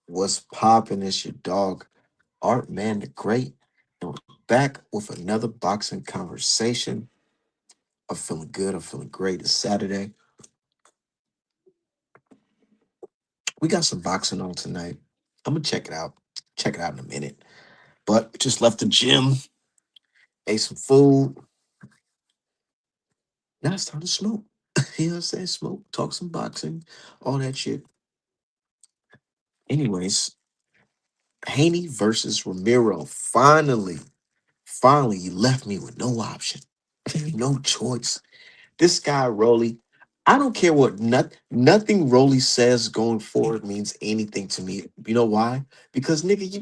What's poppin'? It's your dog, Art Man the Great. And we're back with another boxing conversation. I'm feeling good. I'm feeling great. It's Saturday. We got some boxing on tonight. I'm gonna check it out. Check it out in a minute. But just left the gym, ate some food. Now it's time to smoke. You know what I'm saying? Smoke, talk some boxing, all that shit. Anyways, Haney versus Romero. Finally, you left me with no option, no choice. This guy Rolly, I don't care what nothing Rolly says going forward means anything to me. You know why? Because nigga, you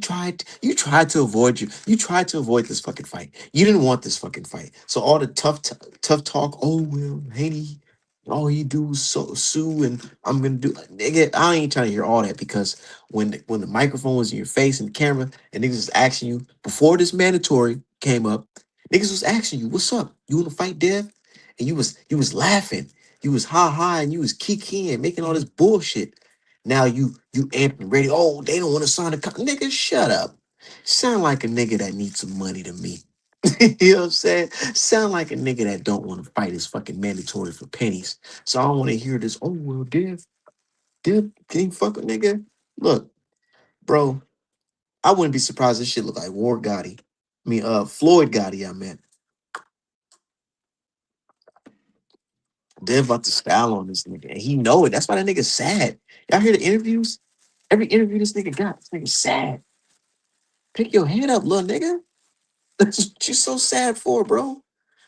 tried to avoid this fucking fight. You didn't want this fucking fight. So all the tough talk. Oh well, Haney, all he do is sue, and I'm gonna do nigga. I ain't trying to hear all that because when the microphone was in your face and the camera and niggas was asking you before this mandatory came up, niggas was asking you, "What's up? You want to fight, Dev?" And you was laughing, you was ha ha, and you was kikiing, making all this bullshit. Now you amping ready. Oh, they don't want to sign a nigga. Shut up. Sound like a nigga that needs some money to me. You know what I'm saying? Sound like a nigga that don't want to fight his fucking mandatory for pennies. So I don't want to hear this. Oh well, Div, can you fuck a nigga? Look, bro, I wouldn't be surprised this shit look like War Gotti. Floyd Gotti. I meant Dev about to style on this nigga, and he know it. That's why that nigga's sad. Y'all hear the interviews? Every interview this nigga got, this nigga's sad. Pick your head up, little nigga. That's what you so sad for, bro.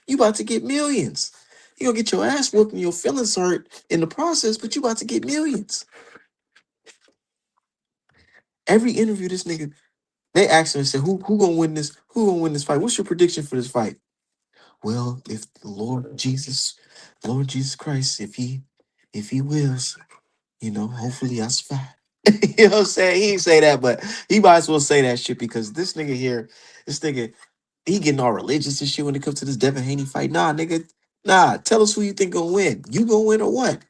You about to get millions. You gonna get your ass whooped and your feelings hurt in the process, but you about to get millions. Every interview, this nigga, they asked him and said, "Who gonna win this? Who gonna win this fight? What's your prediction for this fight?" Well, if the Lord Jesus Christ, if he wills, hopefully I survive. You know what I'm saying? He ain't say that, but he might as well say that shit because this nigga here, this nigga, he getting all religious and shit when it comes to this Devin Haney fight. Nah, nigga. Nah, tell us who you think gonna win. You gonna win or what?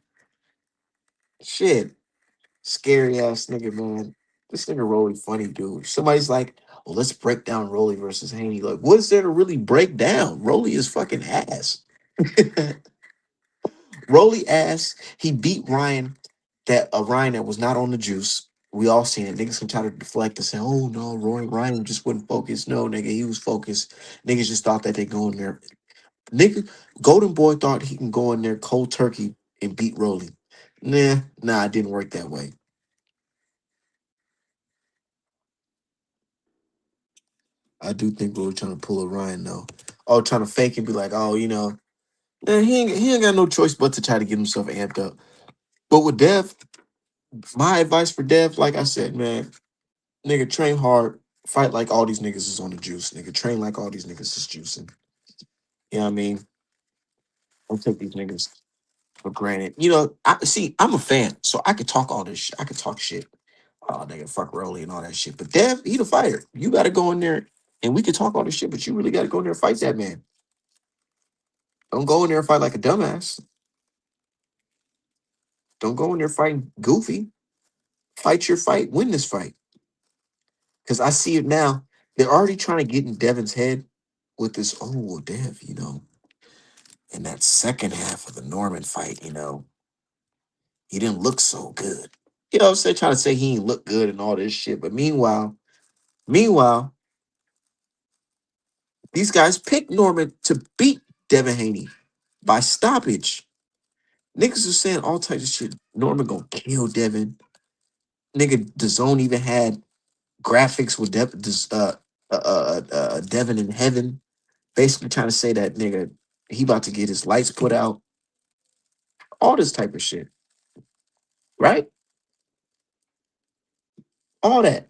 Shit. Scary ass nigga, man. This nigga Rolly funny, dude. Somebody's like, well, let's break down Rolly versus Haney. Like, what is there to really break down? Rolly is fucking ass. Rolly ass. He beat Ryan that was not on the juice. We all seen it. Niggas can try to deflect and say, "Oh no, Ryan just wasn't focused." No, nigga, he was focused. Niggas just thought that they go in there. Nigga, Golden Boy thought he can go in there cold turkey and beat Rolly. Nah, it didn't work that way. I do think we were trying to pull a Ryan though. Oh, trying to fake and be like, oh, he ain't got no choice but to try to get himself amped up. But with Dev, my advice for Dev, like I said, man, nigga, train hard. Fight like all these niggas is on the juice, nigga. Train like all these niggas is juicing. You know what I mean? Don't take these niggas for granted. I'm a fan, so I could talk all this shit. I could talk shit. Oh, nigga, fuck Rolly and all that shit. But Dev, he the fighter. You got to go in there, and we could talk all this shit, but you really got to go in there and fight that man. Don't go in there and fight like a dumbass. Don't go in there fighting goofy. Fight your fight. Win this fight. Because I see it now. They're already trying to get in Devin's head with this, oh, well, Dev, in that second half of the Norman fight, he didn't look so good. You know what I'm saying? Trying to say he ain't look good and all this shit. But meanwhile, these guys picked Norman to beat Devin Haney by stoppage. Niggas was saying all types of shit. Norman gonna kill Devin. Nigga, the zone even had graphics with Devin in heaven. Basically trying to say that nigga, he about to get his lights put out. All this type of shit. Right? All that.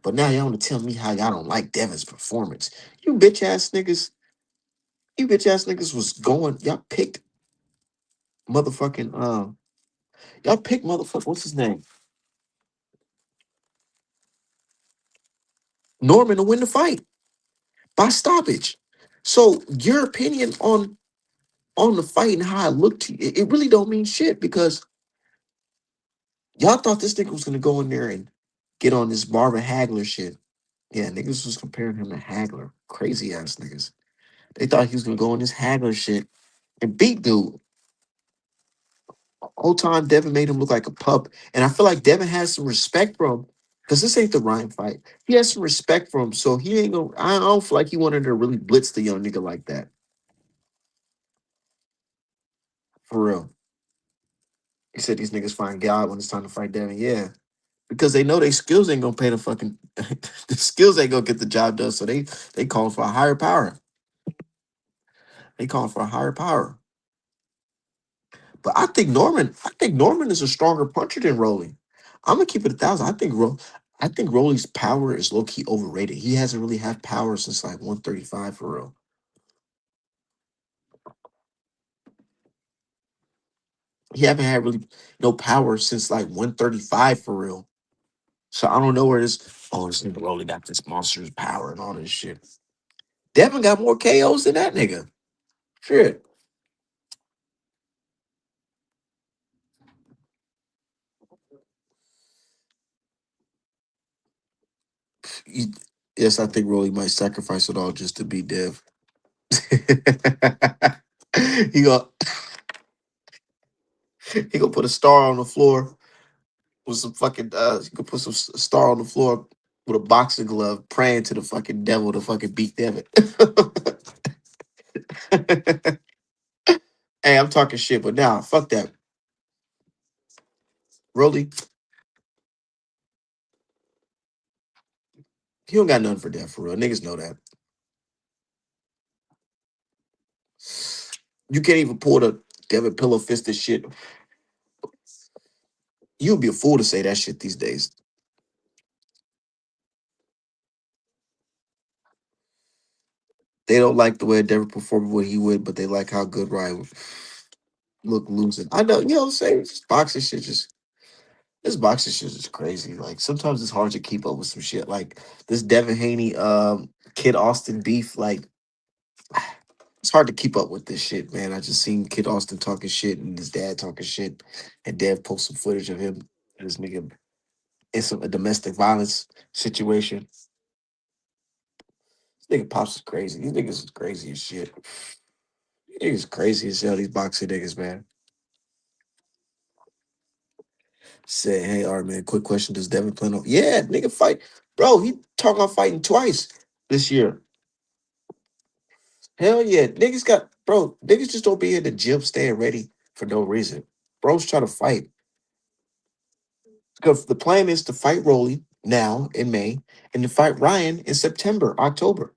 But now y'all want to tell me how y'all don't like Devin's performance. You bitch ass niggas, you bitch ass niggas was going, motherfucking, y'all picked motherfucker, what's his name? Norman to win the fight by stoppage. So your opinion on the fight and how it looked to you, it really don't mean shit because y'all thought this nigga was gonna go in there and get on this Marvin Hagler shit. Yeah, niggas was comparing him to Hagler. Crazy ass niggas. They thought he was gonna go on this Hagler shit and beat dude. Whole time Devin made him look like a pup. And I feel like Devin has some respect for him. Cause this ain't the Ryan fight. He has some respect for him. So he ain't gonna I don't feel like he wanted to really blitz the young nigga like that. For real. He said these niggas find God when it's time to fight Devin. Yeah. Because they know their skills ain't gonna pay the fucking the skills ain't gonna get the job done. So they calling for a higher power. They calling for a higher power. But I think Norman is a stronger puncher than Rolly. I'm gonna keep it 1,000. I think Rolly's power is low key overrated. He hasn't really had power since like 135 for real. He haven't had really no power since like 135 for real. So I don't know where this. Oh, this nigga Rolly got this monster's power and all this shit. Devin got more KOs than that nigga. Shit. He- yes, I think Rolly might sacrifice it all just to beat Dev. he gonna he gonna put a star on the floor with some fucking he could put some star on the floor with a boxing glove praying to the fucking devil to fucking beat Devin. Hey, I'm talking shit, but nah, fuck that. Rolly, he don't got nothing for that for real. Niggas know that. You can't even pull the Devin pillow fisted shit. You'd be a fool to say that shit these days. They don't like the way Devin performed what he would, but they like how good Ryan look losing. I know, you know what I'm saying? This boxing shit just this boxing shit is crazy. Like sometimes it's hard to keep up with some shit. Like this Devin Haney Kid Austin beef, like it's hard to keep up with this shit, man. I just seen Kid Austin talking shit and his dad talking shit, and Dev post some footage of him and this nigga in some a domestic violence situation. This nigga pops is crazy. These niggas is crazy as shit. These niggas crazy as hell. These boxing niggas, man. Say, hey, all right, man. Quick question: does Devin plan on? Yeah, nigga, fight, bro. He talking about fighting twice this year. Hell yeah, niggas got bro. Niggas just don't be in the gym staying ready for no reason. Bro's trying to fight. Because the plan is to fight Rolly now in May and to fight Ryan in September, October,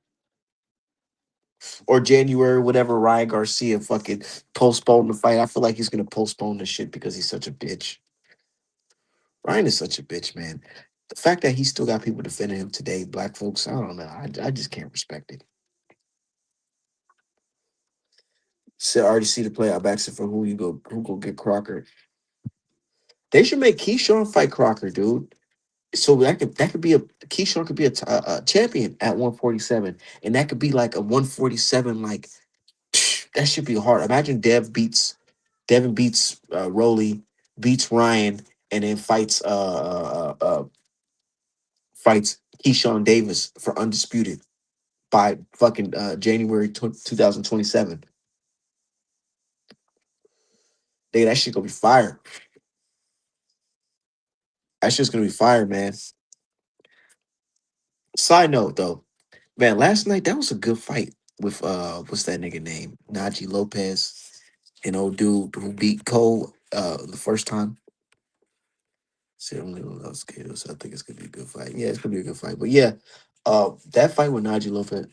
or January, whatever Ryan Garcia fucking postponed the fight. I feel like he's gonna postpone the shit because he's such a bitch. Ryan is such a bitch, man. The fact that he still got people defending him today, black folks, I don't know. I just can't respect it. So I already see the play. I'm asking for who go get Crocker. They should make Keyshawn fight Crocker, dude. So that could be a Keyshawn could be a champion at 147, and that could be like a 147. Like that should be hard. Imagine Devin beats Rolly, beats Ryan, and then fights Keyshawn Davis for undisputed by fucking January 2027. Nigga, that shit gonna be fire. That shit's gonna be fire, man. Side note though, man, last night that was a good fight with what's that nigga name? Najee Lopez and old dude who beat Cole the first time. Certainly loves Kato, so I think it's gonna be a good fight. Yeah, it's gonna be a good fight. But yeah, that fight with Najee Lopez,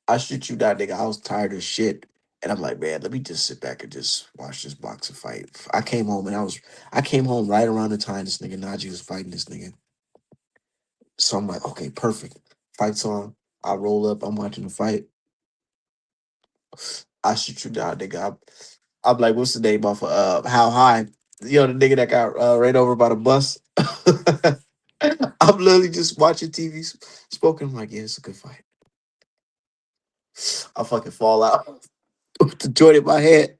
I shoot you down, nigga. I was tired of shit. And I'm like, man, let me just sit back and just watch this boxing fight. I came home right around the time this nigga Najee was fighting this nigga. So I'm like, okay, perfect. Fight's on. I roll up. I'm watching the fight. I shoot you down, nigga. I'm like, what's the name off of How High? You know, the nigga that got ran over by the bus. I'm literally just watching TV spoken. I'm like, yeah, it's a good fight. I fucking fall out with the joint in my head.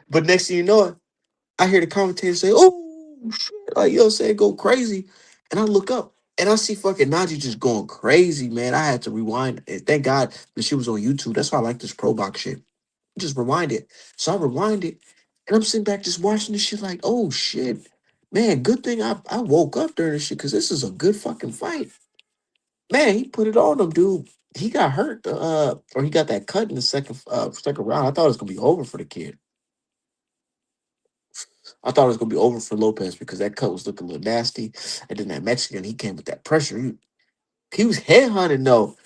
But next thing you know it, I hear the commentator say, "Oh shit!" Like yo, say go crazy, and I look up and I see fucking Najee just going crazy, man. I had to rewind. And thank God that she was on YouTube. That's why I like this pro box shit. Just rewind it. So I rewind it, and I'm sitting back just watching this shit like, oh shit, man. Good thing I woke up during this shit because this is a good fucking fight. Man, he put it on him, dude. He got hurt, or he got that cut in the second round. I thought it was gonna be over for the kid. I thought it was gonna be over for Lopez because that cut was looking a little nasty. And then that Mexican, he came with that pressure. He was headhunting though.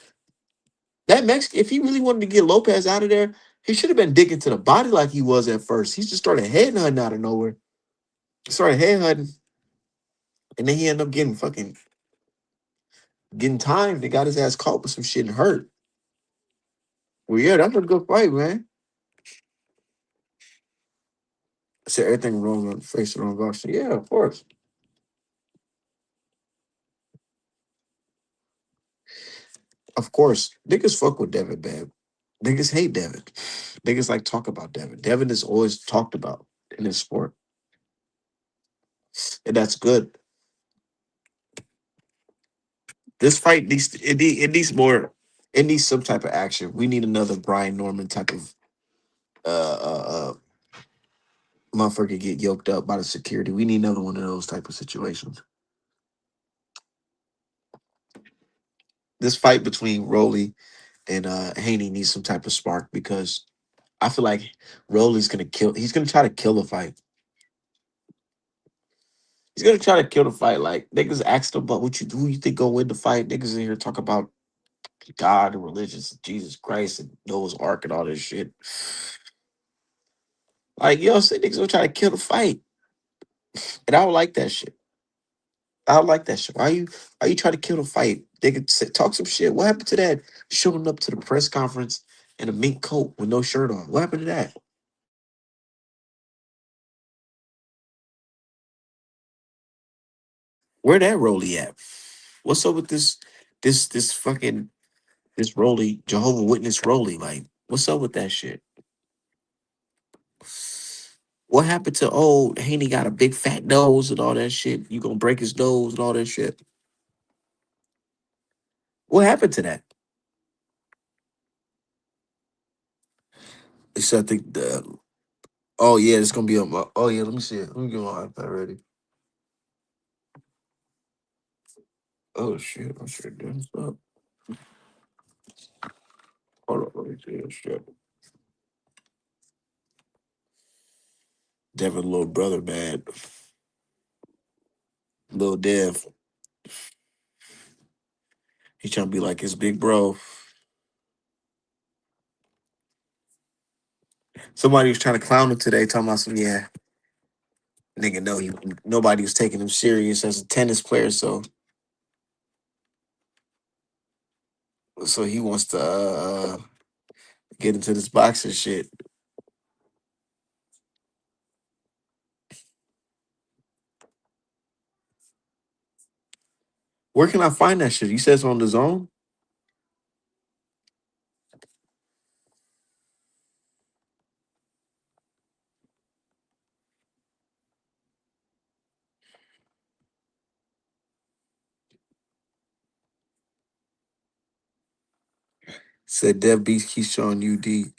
That Mexican, if he really wanted to get Lopez out of there, he should have been digging to the body like he was at first. He just started headhunting out of nowhere. He started headhunting, and then he ended up getting timed. They got his ass caught with some shit and hurt. Well, yeah, that's a good fight, man. I said everything wrong on face wrong boxing. Yeah, of course. Of course. Niggas fuck with Devin, man. Niggas hate Devin. Niggas like talk about Devin. Devin is always talked about in this sport. And that's good. This fight needs it needs more. It needs some type of action. We need another Brian Norman type of motherfucker get yoked up by the security. We need another one of those type of situations. This fight between Rolly and Haney needs some type of spark because I feel like Rolly's gonna kill. He's gonna try to kill the fight. He's gonna try to kill the fight. Like niggas asked him about who you think gonna win the fight. Niggas in here talk about God and religions, Jesus Christ and Noah's Ark and all this shit. Like yo, say niggas gonna try to kill the fight, and I don't like that shit. I don't like that shit. Why you try to kill the fight? They could talk some shit. What happened to that? Showing up to the press conference in a mink coat with no shirt on. What happened to that? Where that Rolly at? What's up with this fucking this Rolly Jehovah Witness Rolly? Like, what's up with that shit? What happened to old Haney got a big fat nose and all that shit? You gonna break his nose and all that shit? What happened to that? It's I think the oh yeah, it's gonna be on my oh yeah, let me see it. Let me get my iPad ready. Oh shit, I should do this up. Hold on, let me see this shit. Devin little brother, man. Little Dev. He trying to be like his big bro. Somebody was trying to clown him today, talking about some yeah. Nigga, no, nobody was taking him serious as a tennis player, so he wants to get into this boxing shit. Where can I find that shit? You said it's on the zone? Said Dev Beast Keyshawn UD.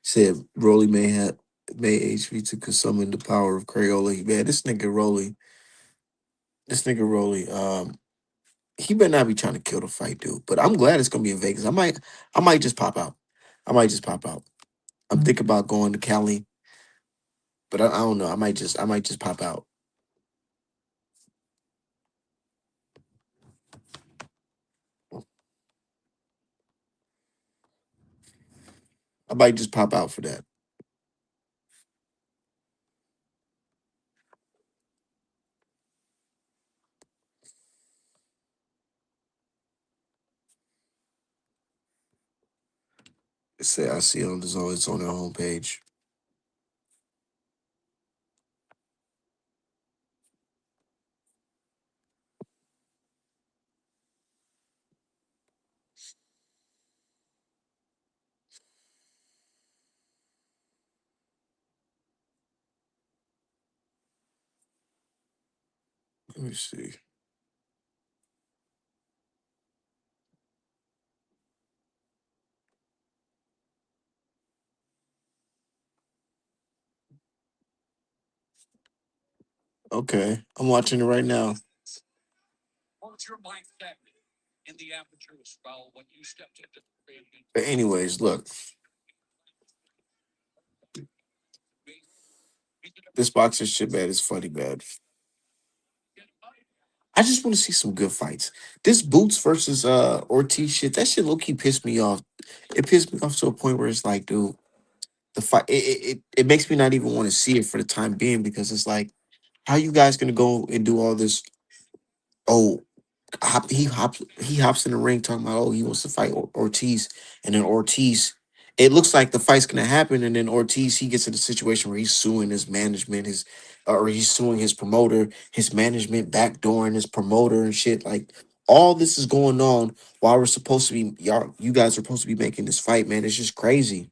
Said Rolly may HV to summon the power of Crayola. Man, this nigga Rolly, he better not be trying to kill the fight, dude. But I'm glad it's gonna be in Vegas. I might just pop out. I might just pop out. I'm thinking about going to Cali, but I don't know. I might just pop out. I might just pop out for that. Say I see it on the zone. It's on their homepage. Let me see. Okay, I'm watching it right now. But anyways, look, this boxing shit, man, is funny, man. I just want to see some good fights. This Boots versus Ortiz shit, that shit low key pissed me off. It pissed me off to a point where it's like, dude, the fight it makes me not even want to see it for the time being because it's like, how you guys gonna go and do all this? Oh, he hops in the ring talking about, oh, he wants to fight Ortiz, and then Ortiz, it looks like the fight's gonna happen, and then Ortiz, he gets in a situation where he's suing his management, his or he's suing his promoter, his management backdooring his promoter and shit. Like, all this is going on while we're supposed to be, y'all, you guys are supposed to be making this fight, man. It's just crazy.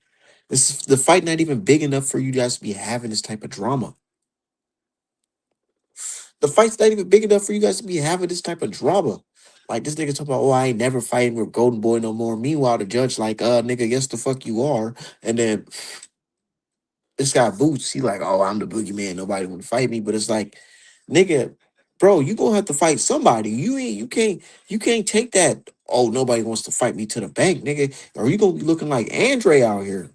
This the fight not even big enough for you guys to be having this type of drama. The fight's not even big enough for you guys to be having this type of drama. Like, this nigga talking about, oh, I ain't never fighting with Golden Boy no more. Meanwhile, the judge like, nigga, yes the fuck you are. And then this guy Boots, he like, oh, I'm the boogeyman. Nobody want to fight me. But it's like, nigga, bro, you gonna have to fight somebody. You can't take that. Oh, nobody wants to fight me to the bank, nigga. Or you gonna be looking like Andre out here.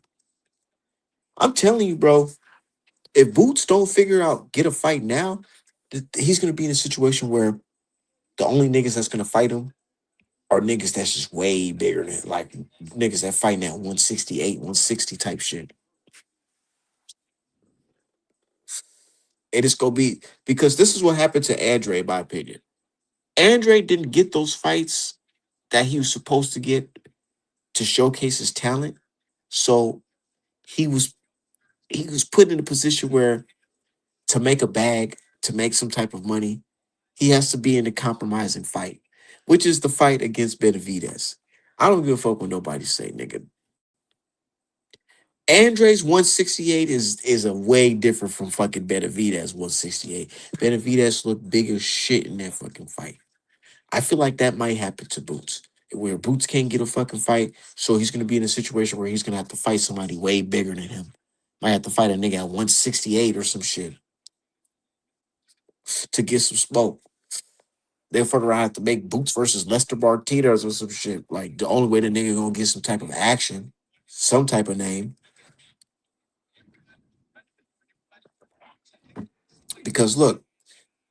I'm telling you, bro. If Boots don't figure out get a fight now, he's gonna be in a situation where the only niggas that's gonna fight him are niggas that's just way bigger than, like, niggas that fighting at 168, 160 type shit. It is gonna be because this is what happened to Andre, in my opinion. Andre didn't get those fights that he was supposed to get to showcase his talent. So he was he was put in a position where to make a bag, to make some type of money, he has to be in a compromising fight, which is the fight against Benavidez. I don't give a fuck what nobody say, nigga. Andre's 168 is a way different from fucking Benavidez 168. Benavidez looked big as shit in that fucking fight. I feel like that might happen to Boots. Where Boots can't get a fucking fight, so he's gonna be in a situation where he's gonna have to fight somebody way bigger than him. Might have to fight a nigga at 168 or some shit to get some smoke. They'll fuck around have to make Boots versus Lester Martinez or some shit. Like, the only way the nigga gonna get some type of action, some type of name. Because look,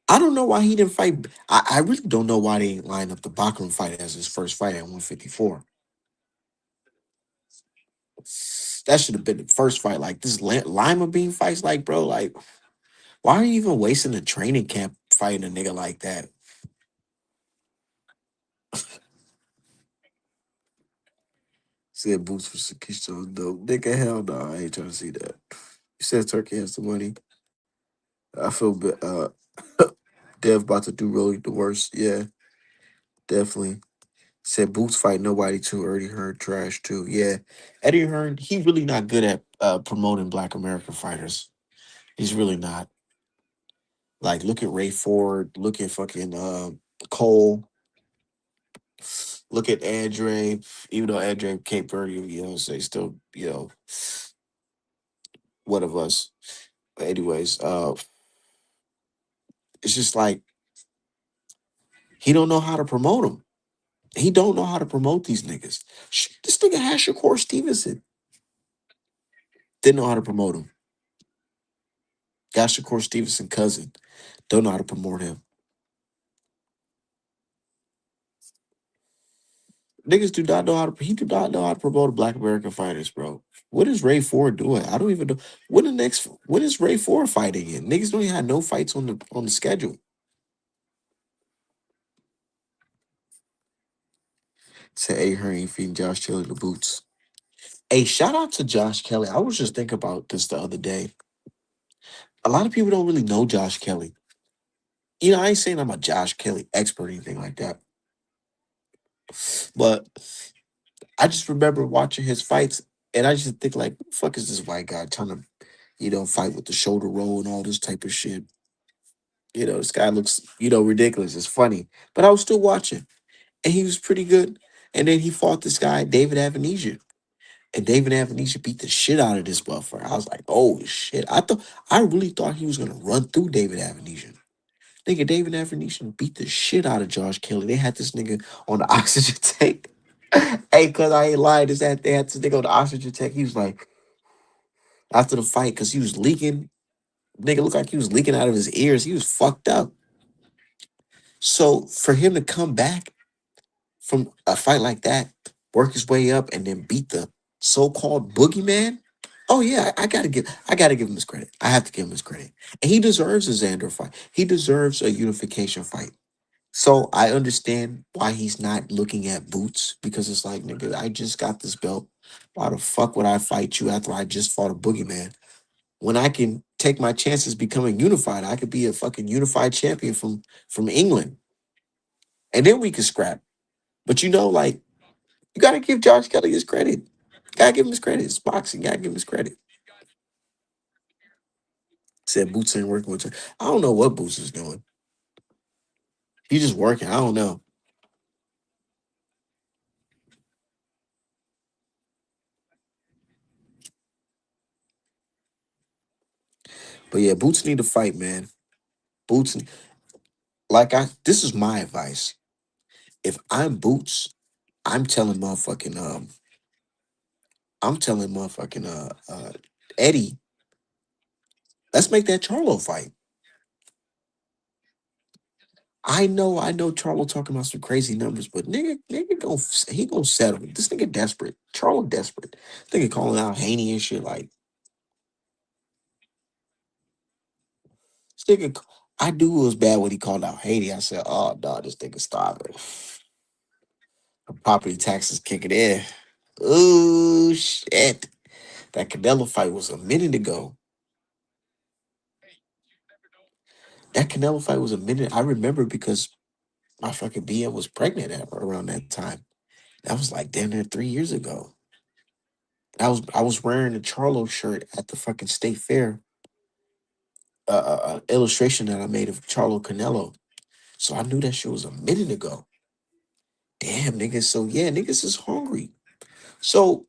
I don't know why he didn't fight. I really don't know why they didn't line up the Bachman fight as his first fight at 154. That should have been the first fight. Like, this Lima Bean fights, like, bro, like, why are you even wasting a training camp fighting a nigga like that? Said Boots for Sakisha dope. Nigga, hell no, I ain't trying to see that. You said Turkey has the money. I feel Dev about to do really the worst. Yeah, definitely. Said Boots fight nobody too. Eddie Hearn trash too. Yeah, Eddie Hearn, he really not good at promoting Black American fighters. He's really not. Like, look at Ray Ford. Look at fucking Cole. Look at Andre. Even though Andre Cape Verde, you know, say still, you know, one of us. But anyways, it's just like he don't know how to promote them. He don't know how to promote these niggas. This nigga has Shakur Stevenson. Didn't know how to promote him. Got Shakur Stevenson cousin. Don't know how to promote him. Niggas do not know how to. He do not know how to promote Black American fighters, bro. What is Ray Ford doing? I don't even know. When is Ray Ford fighting in? Niggas don't even have no fights on the schedule. Say, hey, Hurry feeding Josh Kelly the boots. Hey, shout out to Josh Kelly. I was just thinking about this the other day. A lot of people don't really know Josh Kelly. You know, I ain't saying I'm a Josh Kelly expert or anything like that, but I just remember watching his fights, and I just think like, who the fuck is this white guy trying to, fight with the shoulder roll and all this type of shit? This guy looks, ridiculous. It's funny. But I was still watching. And he was pretty good. And then he fought this guy, David Avanesia. And David Avanesia beat the shit out of this motherfucker. I was like, oh shit. I really thought he was gonna run through David Avanesia. Nigga, David Avanesia beat the shit out of Josh Kelly. They had this nigga on the oxygen tank. Hey, cuz I ain't lying, is that they had this nigga on the oxygen tank. He was like, after the fight, cause he was leaking. Nigga looked like he was leaking out of his ears. He was fucked up. So for him to come back from a fight like that, work his way up, and then beat the so-called boogeyman. Oh yeah, I gotta give him his credit. I have to give him his credit. And he deserves a Xander fight. He deserves a unification fight. So I understand why he's not looking at Boots, because it's like, nigga, I just got this belt. Why the fuck would I fight you after I just fought a boogeyman? When I can take my chances becoming unified, I could be a fucking unified champion from England. And then we could scrap. But like, you gotta give Josh Kelly his credit. Gotta give him his credit. It's boxing. Gotta give him his credit. Said Boots ain't working with her. I don't know what Boots is doing. He's just working. I don't know. But yeah, Boots need to fight, man. Boots, this is my advice. If I'm Boots, I'm telling motherfucking I'm telling motherfucking Eddie, let's make that Charlo fight. I know Charlo talking about some crazy numbers, but nigga he gonna settle. This nigga desperate. Charlo desperate. Nigga calling out Haney and shit like this nigga. I knew it was bad when he called out Haney. I said, oh no, this nigga stop it. Property taxes kicking in. Ooh shit. That Canelo fight was a minute ago. That Canelo fight was a minute. I remember because my fucking BM was pregnant around that time. That was like damn near 3 years ago. I was wearing a Charlo shirt at the fucking state fair. Illustration that I made of Charlo Canelo. So I knew that shit was a minute ago. Damn niggas. So yeah, niggas is hungry. So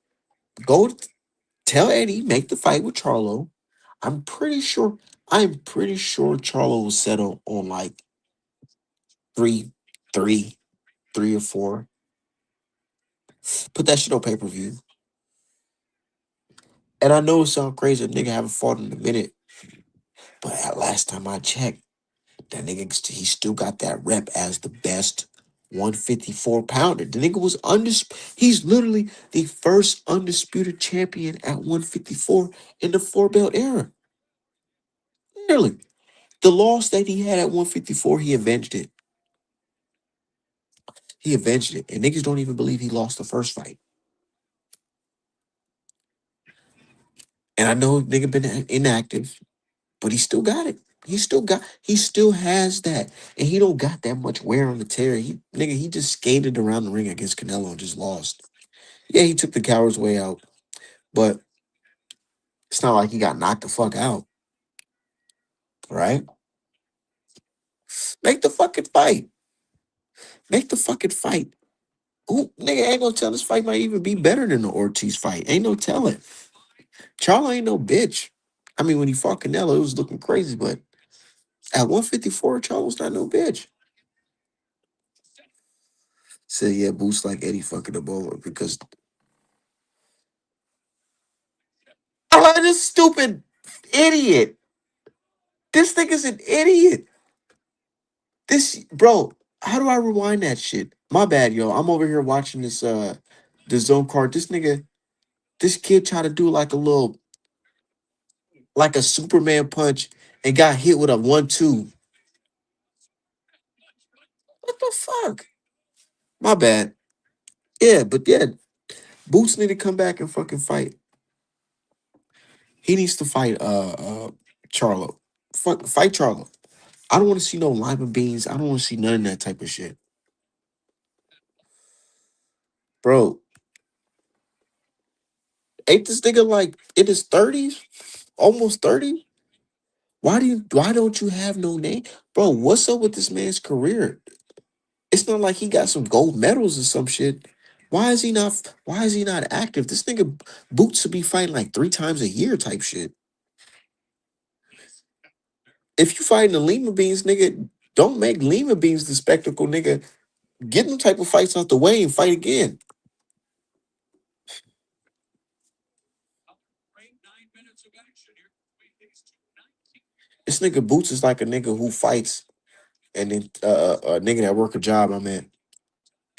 go tell Eddie make the fight with Charlo. I'm pretty sure. I'm pretty sure Charlo will settle on like three, three, 3 or 4. Put that shit on pay per view. And I know it sounds crazy, a nigga haven't fought in a minute, but at last time I checked, that nigga he still got that rep as the best 154 pounder. The nigga was he's literally the first undisputed champion at 154 in the four belt era. Literally. The loss that he had at 154, he avenged it. He avenged it. And niggas don't even believe he lost the first fight. And I know nigga been inactive, but he still got it. He still has that. And he don't got that much wear on the tear. He just skated around the ring against Canelo and just lost. Yeah, he took the coward's way out, but it's not like he got knocked the fuck out, right? Make the fucking fight. Make the fucking fight. Who nigga ain't no telling this fight might even be better than the Ortiz fight. Ain't no telling. Charlo ain't no bitch. I mean, when he fought Canelo, it was looking crazy, but at 154, Charlo's not no bitch. Said yeah, Boost like Eddie fucking the over because this stupid idiot. This nigga's an idiot. This bro, how do I rewind that shit? My bad, yo. I'm over here watching the zone card. This kid tried to do like a Superman punch and got hit with a 1-2. What the fuck? My bad. Yeah, but yeah, Boots need to come back and fucking fight. He needs to fight Charlo. Fight Charlo. I don't want to see no lima beans. I don't want to see none of that type of shit. Bro, ain't this nigga like in his 30s? Almost 30? Why don't you have no name? Bro, what's up with this man's career? It's not like he got some gold medals or some shit. Why is he not active? This nigga Boots should be fighting like 3 times a year type shit. If you fighting the Lima Beans, nigga, don't make Lima Beans the spectacle, nigga. Get them type of fights out the way and fight again. This nigga Boots is like a nigga who fights and then a nigga that work a job I'm in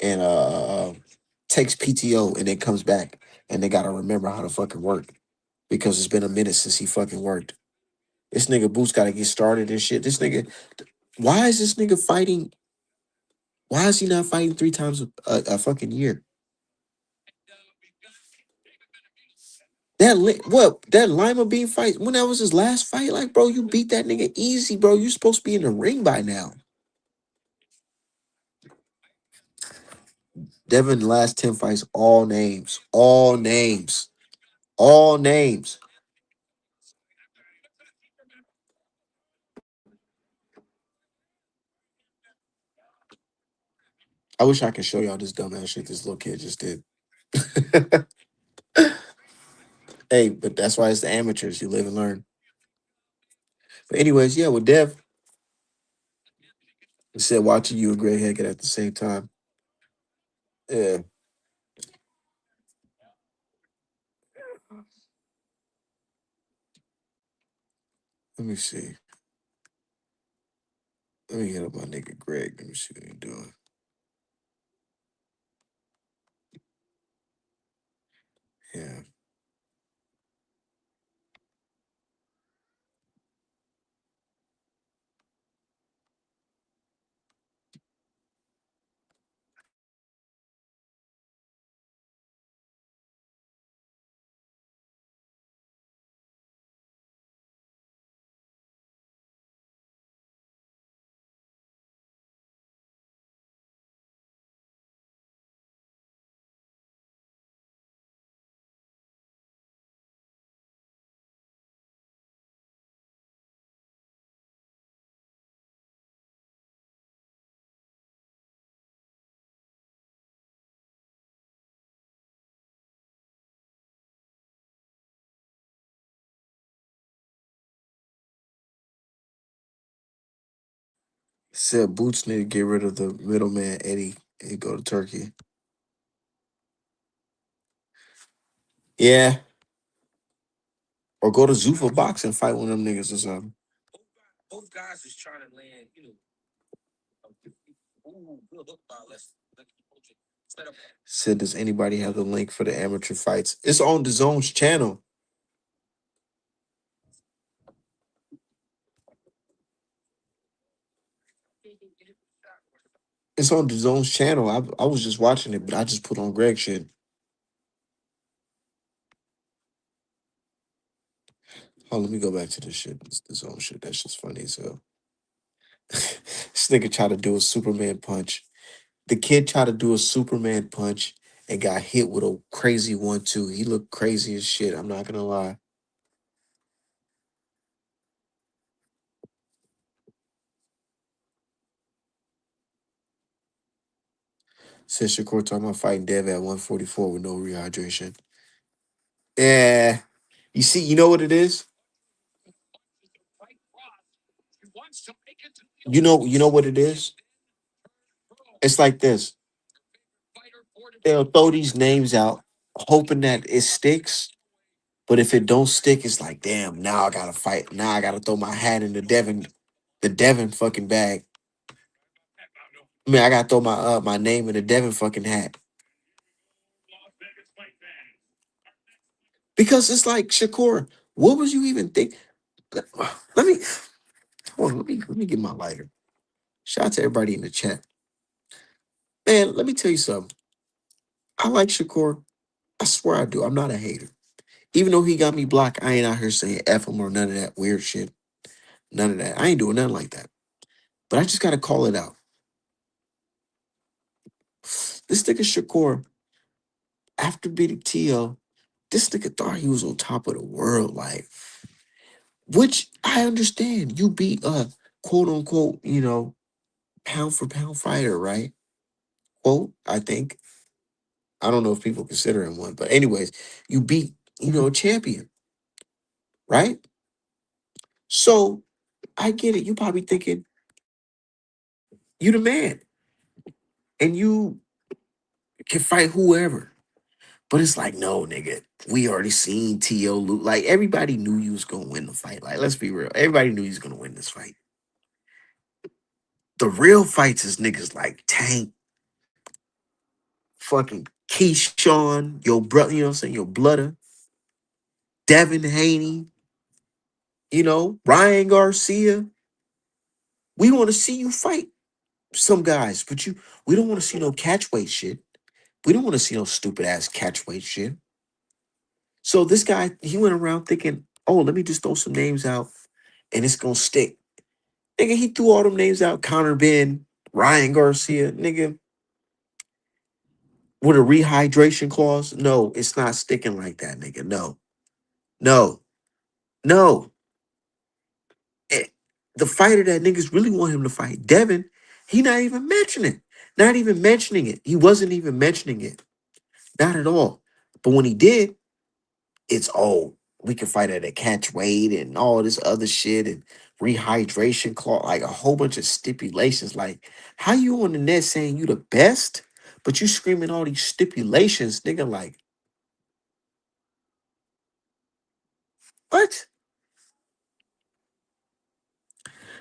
and takes PTO and then comes back and they gotta remember how to fucking work because it's been a minute since he fucking worked. This nigga Boots gotta get started and shit. This nigga, why is this nigga fighting? Why is he not fighting 3 times a fucking year? That Lima Bean fight when that was his last fight? Like, bro, you beat that nigga easy, bro. You supposed to be in the ring by now. Devin last 10 fights, all names, all names, all names. I wish I could show y'all this dumbass shit this little kid just did. Hey, but that's why it's the amateurs. You live and learn. But anyways, yeah, with Dev, he said watching you and Greg Hackett at the same time. Yeah, let me see. Let me hit up my nigga Greg. Let me see what he doing. Yeah. Said Boots need to get rid of the middleman Eddie and go to Turkey. Yeah. Or go to Zuffa Box and fight one of them niggas or something. Said, does anybody have the link for the amateur fights? It's on the Zone's channel. It's on the Zone's channel. I was just watching it, but I just put on Greg shit. Oh, let me go back to this shit. This Zone shit. That shit's funny as hell. This nigga tried to do a Superman punch. The kid tried to do a Superman punch and got hit with a crazy 1-2. He looked crazy as shit. I'm not gonna lie. Said Shakur talking about fighting Dev at 144 with no rehydration. Yeah. You see, you know what it is? You know what it is? It's like this. They'll throw these names out, hoping that it sticks. But if it don't stick, it's like, damn, now I gotta fight. Now I gotta throw my hat in the Devin fucking bag. I mean, I gotta throw my name in the Devin fucking hat. Because it's like, Shakur, what was you even think? Let me hold on, let me get my lighter. Shout out to everybody in the chat. Man, let me tell you something. I like Shakur. I swear I do. I'm not a hater. Even though he got me blocked, I ain't out here saying F him or none of that weird shit. None of that. I ain't doing nothing like that. But I just gotta call it out. This nigga Shakur, after beating Tio, this nigga thought he was on top of the world. Like, which I understand. You beat a quote unquote, pound for pound fighter, right? Quote, I think. I don't know if people consider him one, but anyways, you beat, a champion, right? So I get it. You probably thinking you the man and you can fight whoever. But it's like, no, nigga. We already seen T.O. lose. Like, everybody knew you was gonna win the fight. Like, let's be real. Everybody knew he was gonna win this fight. The real fights is niggas like Tank, fucking Keyshawn, your brother, you know what I'm saying? Your blooder, Devin Haney, Ryan Garcia. We want to see you fight some guys, but we don't want to see no catchweight shit. We don't want to see no stupid ass catchweight shit. So this guy, he went around thinking, oh, let me just throw some names out and it's gonna stick. Nigga, he threw all them names out. Connor Ben, Ryan Garcia, nigga, with a rehydration clause. No, it's not sticking like that, nigga. No, no, no. Eh, the fighter that niggas really want him to fight, Devin, he not even mentioning it. Not even mentioning it. He wasn't even mentioning it. Not at all. But when he did, it's we can fight at a catch weight and all this other shit and rehydration clause, like a whole bunch of stipulations. Like, how you on the net saying you the best, but you screaming all these stipulations, nigga? Like, what?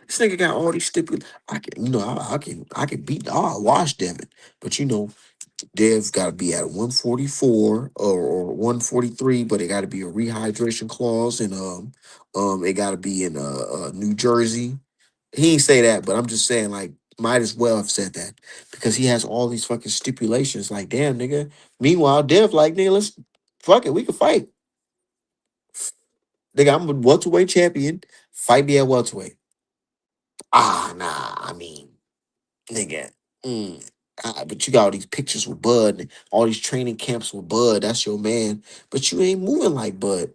This nigga got all these stipulations. I can, I can beat. Oh, I wash Devin, but Dev got to be at 144 or 143, but it got to be a rehydration clause, and it got to be in New Jersey. He ain't say that, but I'm just saying, like, might as well have said that because he has all these fucking stipulations. Like, damn, nigga. Meanwhile, Dev, like, nigga, let's fuck it. We can fight. Nigga, I'm a welterweight champion. Fight me at welterweight. Ah, nah. I mean, nigga. But you got all these pictures with Bud, and all these training camps with Bud. That's your man. But you ain't moving like Bud.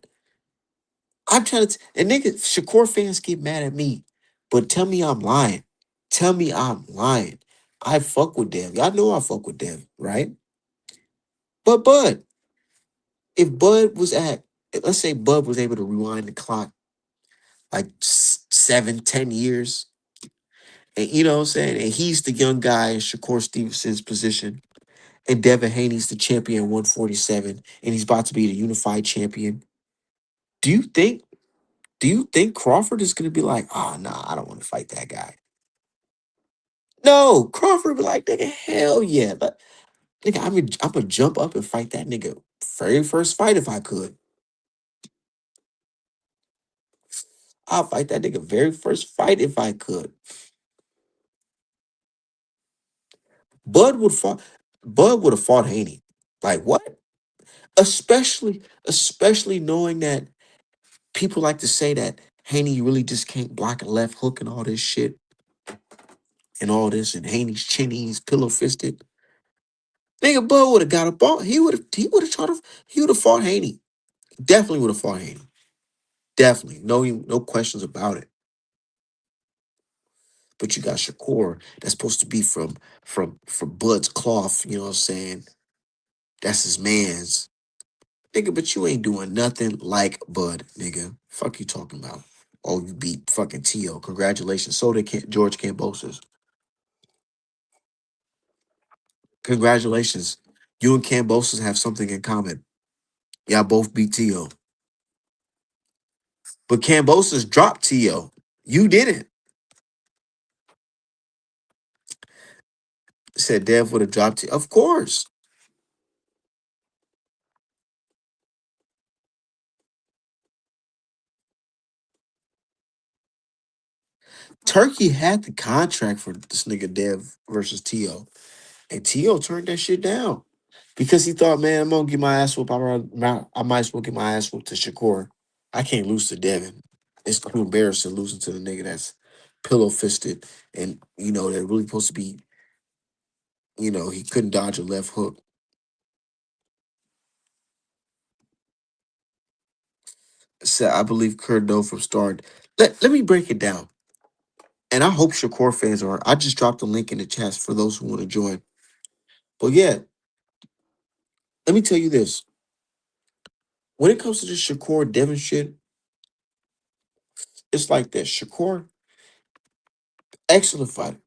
I'm trying to, and nigga, Shakur fans get mad at me, but tell me I'm lying. Tell me I'm lying. I fuck with them. Y'all know I fuck with them, right? But Bud, if Bud was let's say Bud was able to rewind the clock like 7, 10 years, and you know what I'm saying, and he's the young guy in Shakur Stevenson's position, and Devin Haney's the champion 147, and he's about to be the unified champion. Do you think? Do you think Crawford is gonna be like, oh nah, I don't want to fight that guy? No, Crawford be like, nigga, hell yeah. But nigga, I'm gonna jump up and fight that nigga very first fight if I could. I'll fight that nigga very first fight if I could. Bud would fought Bud would have fought Haney. Like what? Especially knowing that people like to say that Haney really just can't block a left hook and all this shit and all this, and Haney's chinny, he's pillow fisted. Nigga, Bud would have got a ball. He would have tried to he would have fought Haney. Definitely would have fought Haney. Definitely. No questions about it. But you got Shakur that's supposed to be from Bud's cloth, you know what I'm saying? That's his man's. Nigga, but you ain't doing nothing like Bud, nigga. Fuck you talking about. Oh, you beat fucking T.O. Congratulations. So did George Cambosis. Congratulations. You and Cambosis have something in common. Y'all both beat T.O. But Cambosis dropped T.O. You didn't. Said Dev would have dropped T.O. Of course. Turkey had the contract for this nigga Dev versus T.O. And T.O. turned that shit down. Because he thought, man, I'm gonna get my ass whooped. I might as well get my ass whooped to Shakur. I can't lose to Devin. It's too embarrassing losing to the nigga that's pillow fisted and they're really supposed to be, he couldn't dodge a left hook. said, I believe Kurt from start. Let me break it down. And I hope Shakur fans are. I just dropped the link in the chat for those who want to join. But yeah, let me tell you this. When it comes to the Shakur Devin shit, it's like this. Shakur, excellent fighter,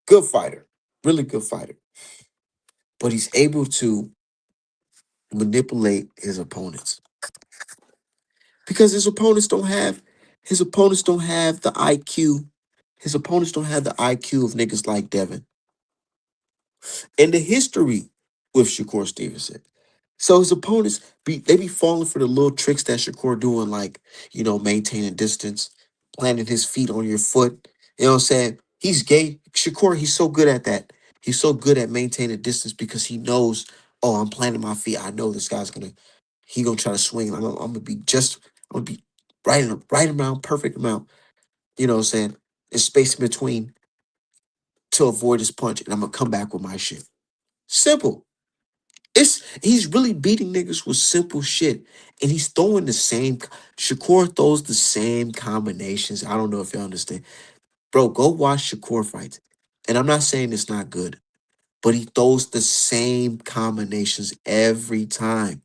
good fighter, really good fighter. But he's able to manipulate his opponents because his opponents don't have the IQ. His opponents don't have the IQ of niggas like Devin and the history with Shakur Stevenson. So his opponents be falling for the little tricks that Shakur doing, like, maintaining distance, planting his feet on your foot. You know what I'm saying? He's gay. Shakur, he's so good at that. He's so good at maintaining distance because he knows, oh, I'm planting my feet. I know this guy's gonna try to swing. I'm gonna be right in the right amount, perfect amount. You know what I'm saying? There's space in between to avoid his punch, and I'm gonna come back with my shit. Simple. He's really beating niggas with simple shit. And he's throwing the same Shakur throws the same combinations. I don't know if you understand. Bro, go watch Shakur fights. And I'm not saying it's not good, but he throws the same combinations every time.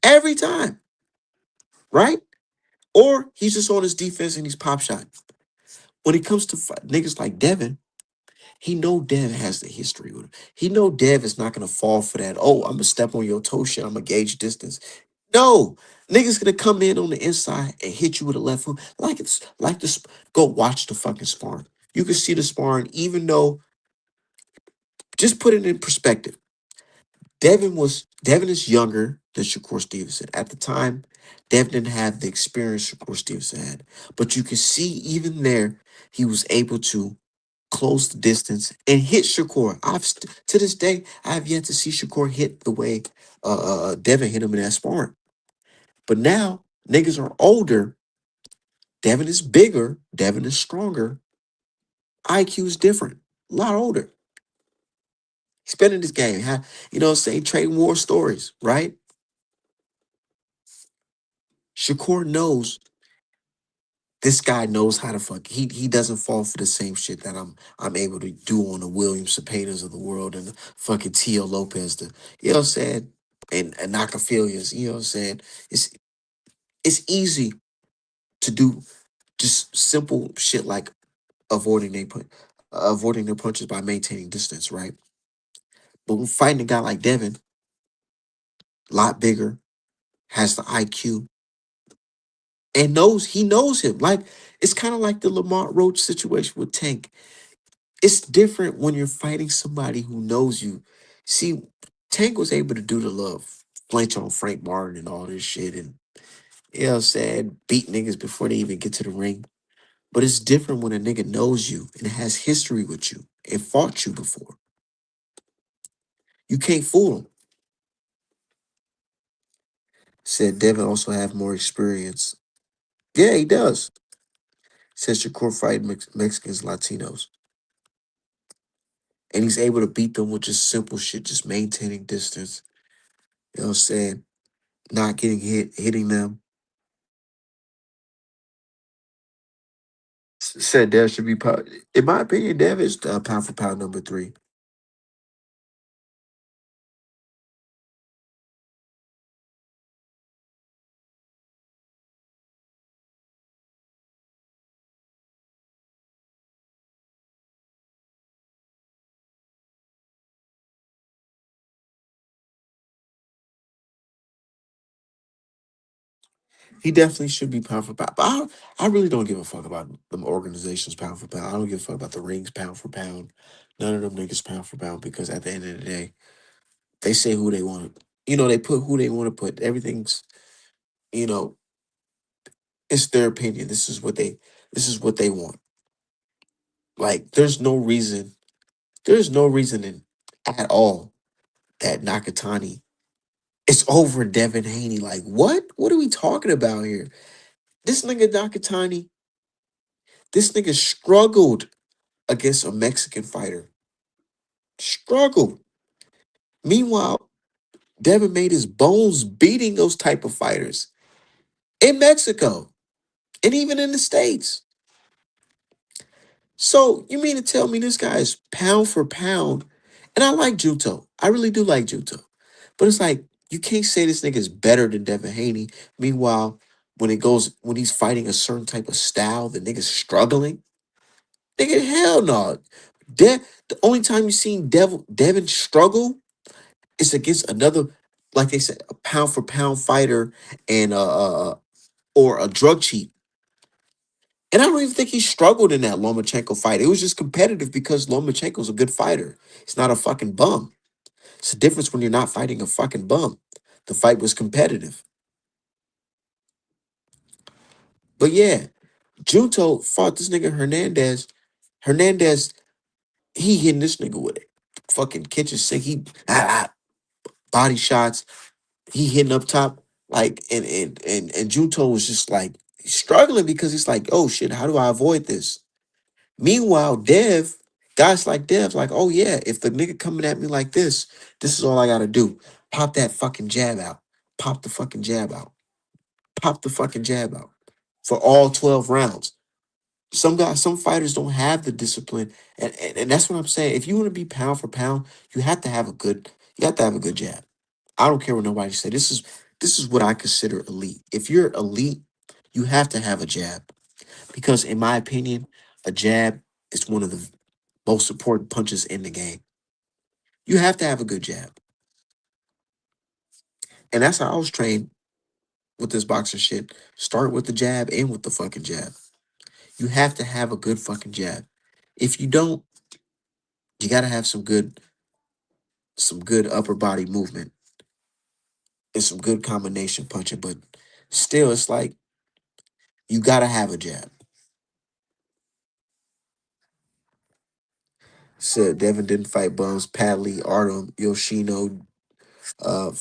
Every time. Right? Or he's just on his defense and he's pop shot. When it comes to niggas like Devin, he know Dev has the history with him. He know Dev is not gonna fall for that. Oh, I'm gonna step on your toe shit. I'm gonna gauge distance. No, niggas gonna come in on the inside and hit you with a left hook. Like it's like this. Go watch the fucking sparring. You can see the sparring, even though, just put it in perspective. Devin is younger than Shakur Stevenson. At the time, Devin didn't have the experience Shakur Stevenson had. But you can see even there, he was able to close the distance and hit Shakur. To this day, I have yet to see Shakur hit the way Devin hit him in that sparring. But now niggas are older. Devin is bigger. Devin is stronger. IQ is different. A lot older. He's been in this game. You know what I'm saying? Trading war stories, right? Shakur knows this guy knows how to fuck. He doesn't fall for the same shit that I'm able to do on the William Cepedas of the world and the fucking Tio Lopez. You know what I'm saying? And Nakafilias. You know what I'm saying? It's it's easy to do just simple shit like avoiding avoiding their punches by maintaining distance, right? But when fighting a guy like Devin, a lot bigger, has the IQ, and knows him. Like, it's kind of like the Lamont Roach situation with Tank. It's different when you're fighting somebody who knows you. See, Tank was able to do the love, flinch on Frank Martin and all this shit, and you know what I'm saying, beat niggas before they even get to the ring. But it's different when a nigga knows you and has history with you and fought you before. You can't fool him. Said Devin also have more experience. Yeah, he does. Says Shakur fight Mexicans, Latinos. And he's able to beat them with just simple shit, just maintaining distance. You know what I'm saying? Not getting hit, hitting them. Said Dev should be, in my opinion, Dev is pound for pound number three. He definitely should be pound for pound. But I really don't give a fuck about them organizations pound for pound. I don't give a fuck about the rings pound for pound. None of them niggas pound for pound because at the end of the day, they say who they want. They put who they want to put. Everything's, you know, it's their opinion. This is what they want. Like, there's no reason at all that Nakatani is over Devin Haney. Like, what? What are we talking about here? This nigga Nakatani, this nigga struggled against a Mexican fighter. Struggled. Meanwhile, Devin made his bones beating those type of fighters. in Mexico and even in the States. So you mean to tell me this guy is pound for pound? And I like Juto. I really do like Juto. But it's like you can't say this nigga is better than Devin Haney. Meanwhile, when he's fighting a certain type of style, the nigga's struggling. Nigga, hell no. The only time you seen Devin struggle is against another, like they said, a pound for pound fighter and or a drug cheat. And I don't even think he struggled in that Lomachenko fight. It was just competitive because Lomachenko's a good fighter. He's not a fucking bum. It's the difference when you're not fighting a fucking bum. The fight was competitive. But yeah, Junto fought this nigga Hernandez. Hernandez, he hitting this nigga with it. Fucking kitchen sink. He body shots. He hitting up top. Like and Junto was just like struggling because he's like, oh shit, how do I avoid this? Meanwhile, guys like Dev, like, oh yeah, if the nigga coming at me like this is all I gotta do. Pop that fucking jab out. Pop the fucking jab out. Pop the fucking jab out. For all 12 rounds. Some fighters don't have the discipline. And that's what I'm saying. If you want to be pound for pound, you have to have a good jab. I don't care what nobody say. This is what I consider elite. If you're elite, you have to have a jab. Because in my opinion, a jab is one of the most important punches in the game. You have to have a good jab. And that's how I was trained with this boxing shit. Start with the jab and with the fucking jab. You have to have a good fucking jab. If you don't, you gotta have some good upper body movement and some good combination punching. But still, it's like you gotta have a jab. Said Devin didn't fight bums. Padley, Artem, Yoshino, Uh,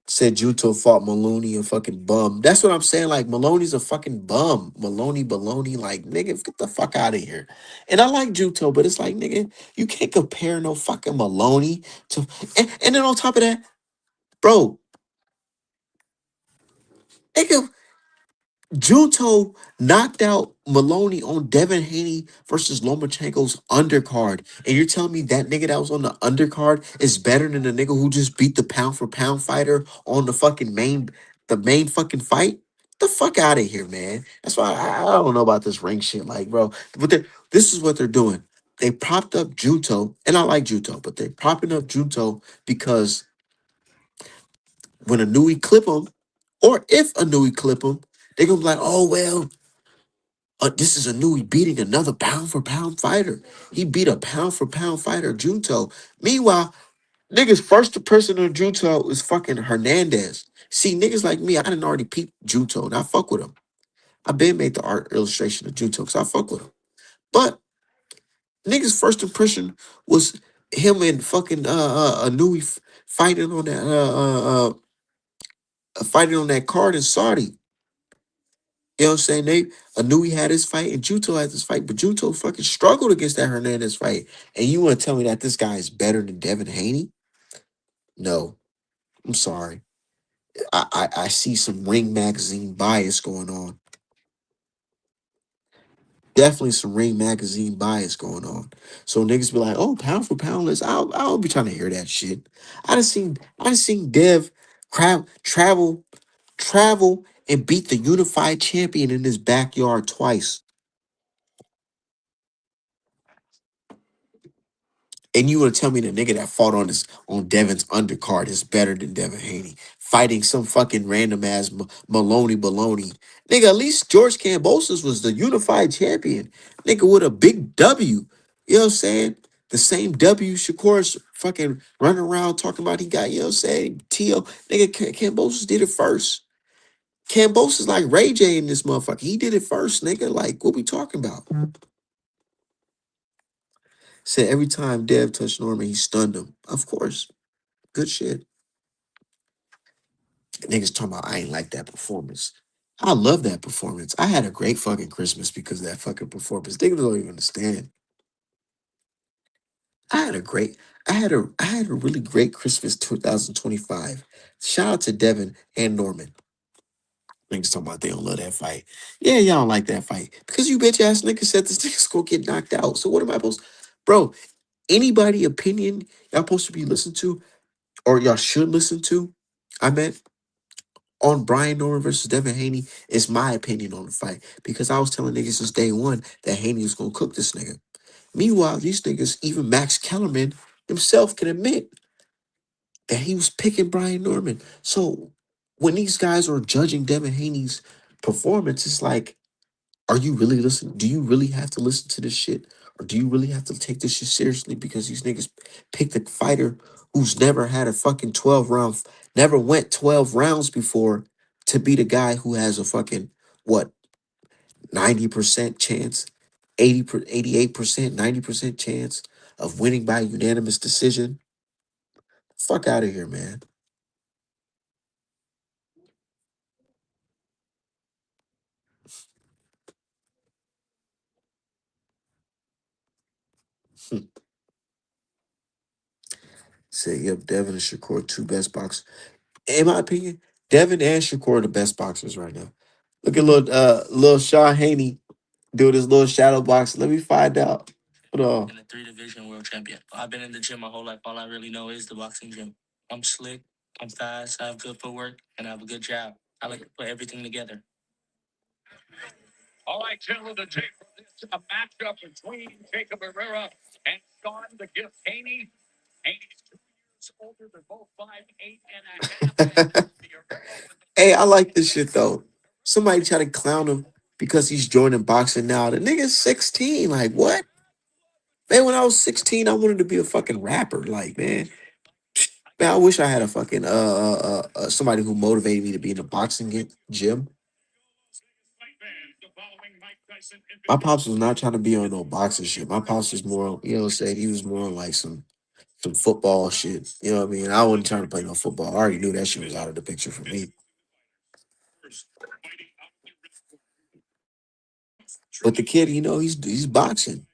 said Juto fought Maloney a fucking bum. That's what I'm saying. Like Maloney's a fucking bum. Baloney. Like nigga, get the fuck out of here. And I like Juto, but it's like nigga, you can't compare no fucking Maloney to. And then on top of that, bro, nigga, Junto knocked out Maloney on Devin Haney versus Lomachenko's undercard. And you're telling me that nigga that was on the undercard is better than the nigga who just beat the pound for pound fighter on the main fucking fight? The fuck out of here, man. That's why I don't know about this ring shit. Like, bro, this is what they're doing. They propped up Junto, and I like Junto, but they propping up Junto because when a Nui clip him, or if a Nui clip him, they're gonna be like, oh well, this is a new. He beating another pound for pound fighter. He beat a pound for pound fighter, Junto. Meanwhile, niggas first person of Junto is fucking Hernandez. See, niggas like me, I didn't already peep Junto, and I fuck with him. I been made the art illustration of Junto because I fuck with him. But niggas first impression was him and fucking Anui fighting on that fighting on that card in Saudi. You know what I'm saying? Anui had his fight and Juto had his fight, but Juto fucking struggled against that Hernandez fight. And you want to tell me that this guy is better than Devin Haney? No, I'm sorry. I see some Ring Magazine bias going on. Definitely some Ring Magazine bias going on. So niggas be like, oh, pound for pound list. I'll be trying to hear that shit. I done seen Dev travel and beat the unified champion in his backyard twice. And you want to tell me the nigga that fought on Devin's undercard is better than Devin Haney, fighting some fucking random ass Maloney baloney. Nigga, at least George Kambosos was the unified champion. Nigga with a big W. You know what I'm saying? The same W Shakur's fucking running around talking about he got, you know what I'm saying? T.O. Nigga, Kambosos did it first. Kambosos like Ray J in this motherfucker. He did it first, nigga. Like, what we talking about? Said every time Dev touched Norman, he stunned him. Of course. Good shit. Niggas talking about I ain't like that performance. I love that performance. I had a great fucking Christmas because of that fucking performance. Niggas don't even understand. I had a great, I had a really great Christmas 2025. Shout out to Devin and Norman. Niggas talking about they don't love that fight. Yeah, y'all don't like that fight. Because you bitch ass niggas said this nigga's gonna get knocked out. So what am I supposed Bro, anybody opinion y'all supposed to be listened to or y'all should listen to, I meant on Brian Norman versus Devin Haney is my opinion on the fight. Because I was telling niggas since day one that Haney was gonna cook this nigga. Meanwhile, these niggas, even Max Kellerman himself can admit that he was picking Brian Norman. So when these guys are judging Devin Haney's performance, it's like, are you really listening? Do you really have to listen to this shit? Or do you really have to take this shit seriously? Because these niggas picked a fighter who's never had a fucking 12 round, never went 12 rounds before to be the guy who has a fucking, what, 90% chance, 88%, 90% chance of winning by unanimous decision. Fuck out of here, man. Say, yep, Devin and Shakur, two best boxers. In my opinion, Devin and Shakur are the best boxers right now. Look at little Sean Haney do this little shadow box. Let me find out. Hold on. And a three division world champion. I've been in the gym my whole life. All I really know is the boxing gym. I'm slick, I'm fast, I have good footwork, and I have a good jab. I like to put everything together. All right, gentlemen, the tape for this a matchup between Jacob Herrera and Sean the Gift Haney. Haney's 2 years older. They're both 5'8.5". Hey, I like this shit though. Somebody try to clown him because he's joining boxing now. The nigga's 16. Like, what? Man, when I was 16, I wanted to be a fucking rapper. Like, man, I wish I had a fucking somebody who motivated me to be in the boxing gym. My pops was not trying to be on no boxing shit. My pops was more, you know what I'm saying? He was more on like some football shit. You know what I mean? I wasn't trying to play no football. I already knew that shit was out of the picture for me. But the kid, he's boxing.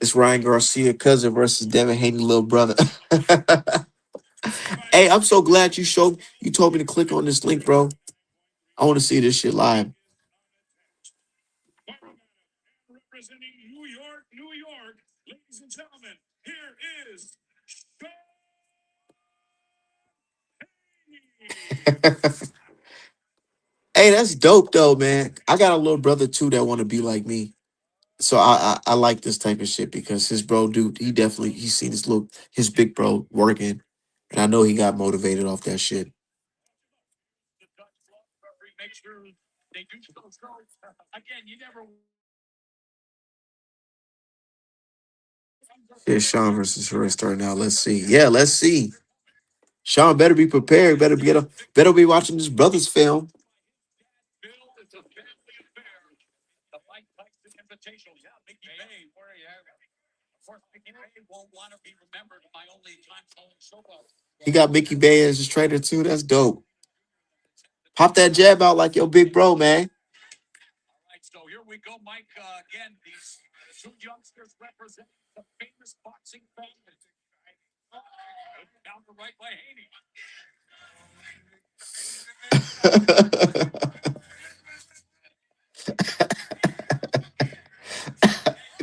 It's Ryan Garcia cousin versus Devin Haney little brother. Hey, I'm so glad you told me to click on this link, bro. I want to see this shit live. Hey, that's dope though, man. I got a little brother too that want to be like me. So I like this type of shit because his bro, dude, he's seen his big bro working, and I know he got motivated off that shit. Here's Sean versus Roy starting out. Let's see. Yeah, let's see. Sean better be prepared. Better be watching his brother's film. He got Mickey Bay as his trainer too. That's dope. Pop that jab out like your big bro, man.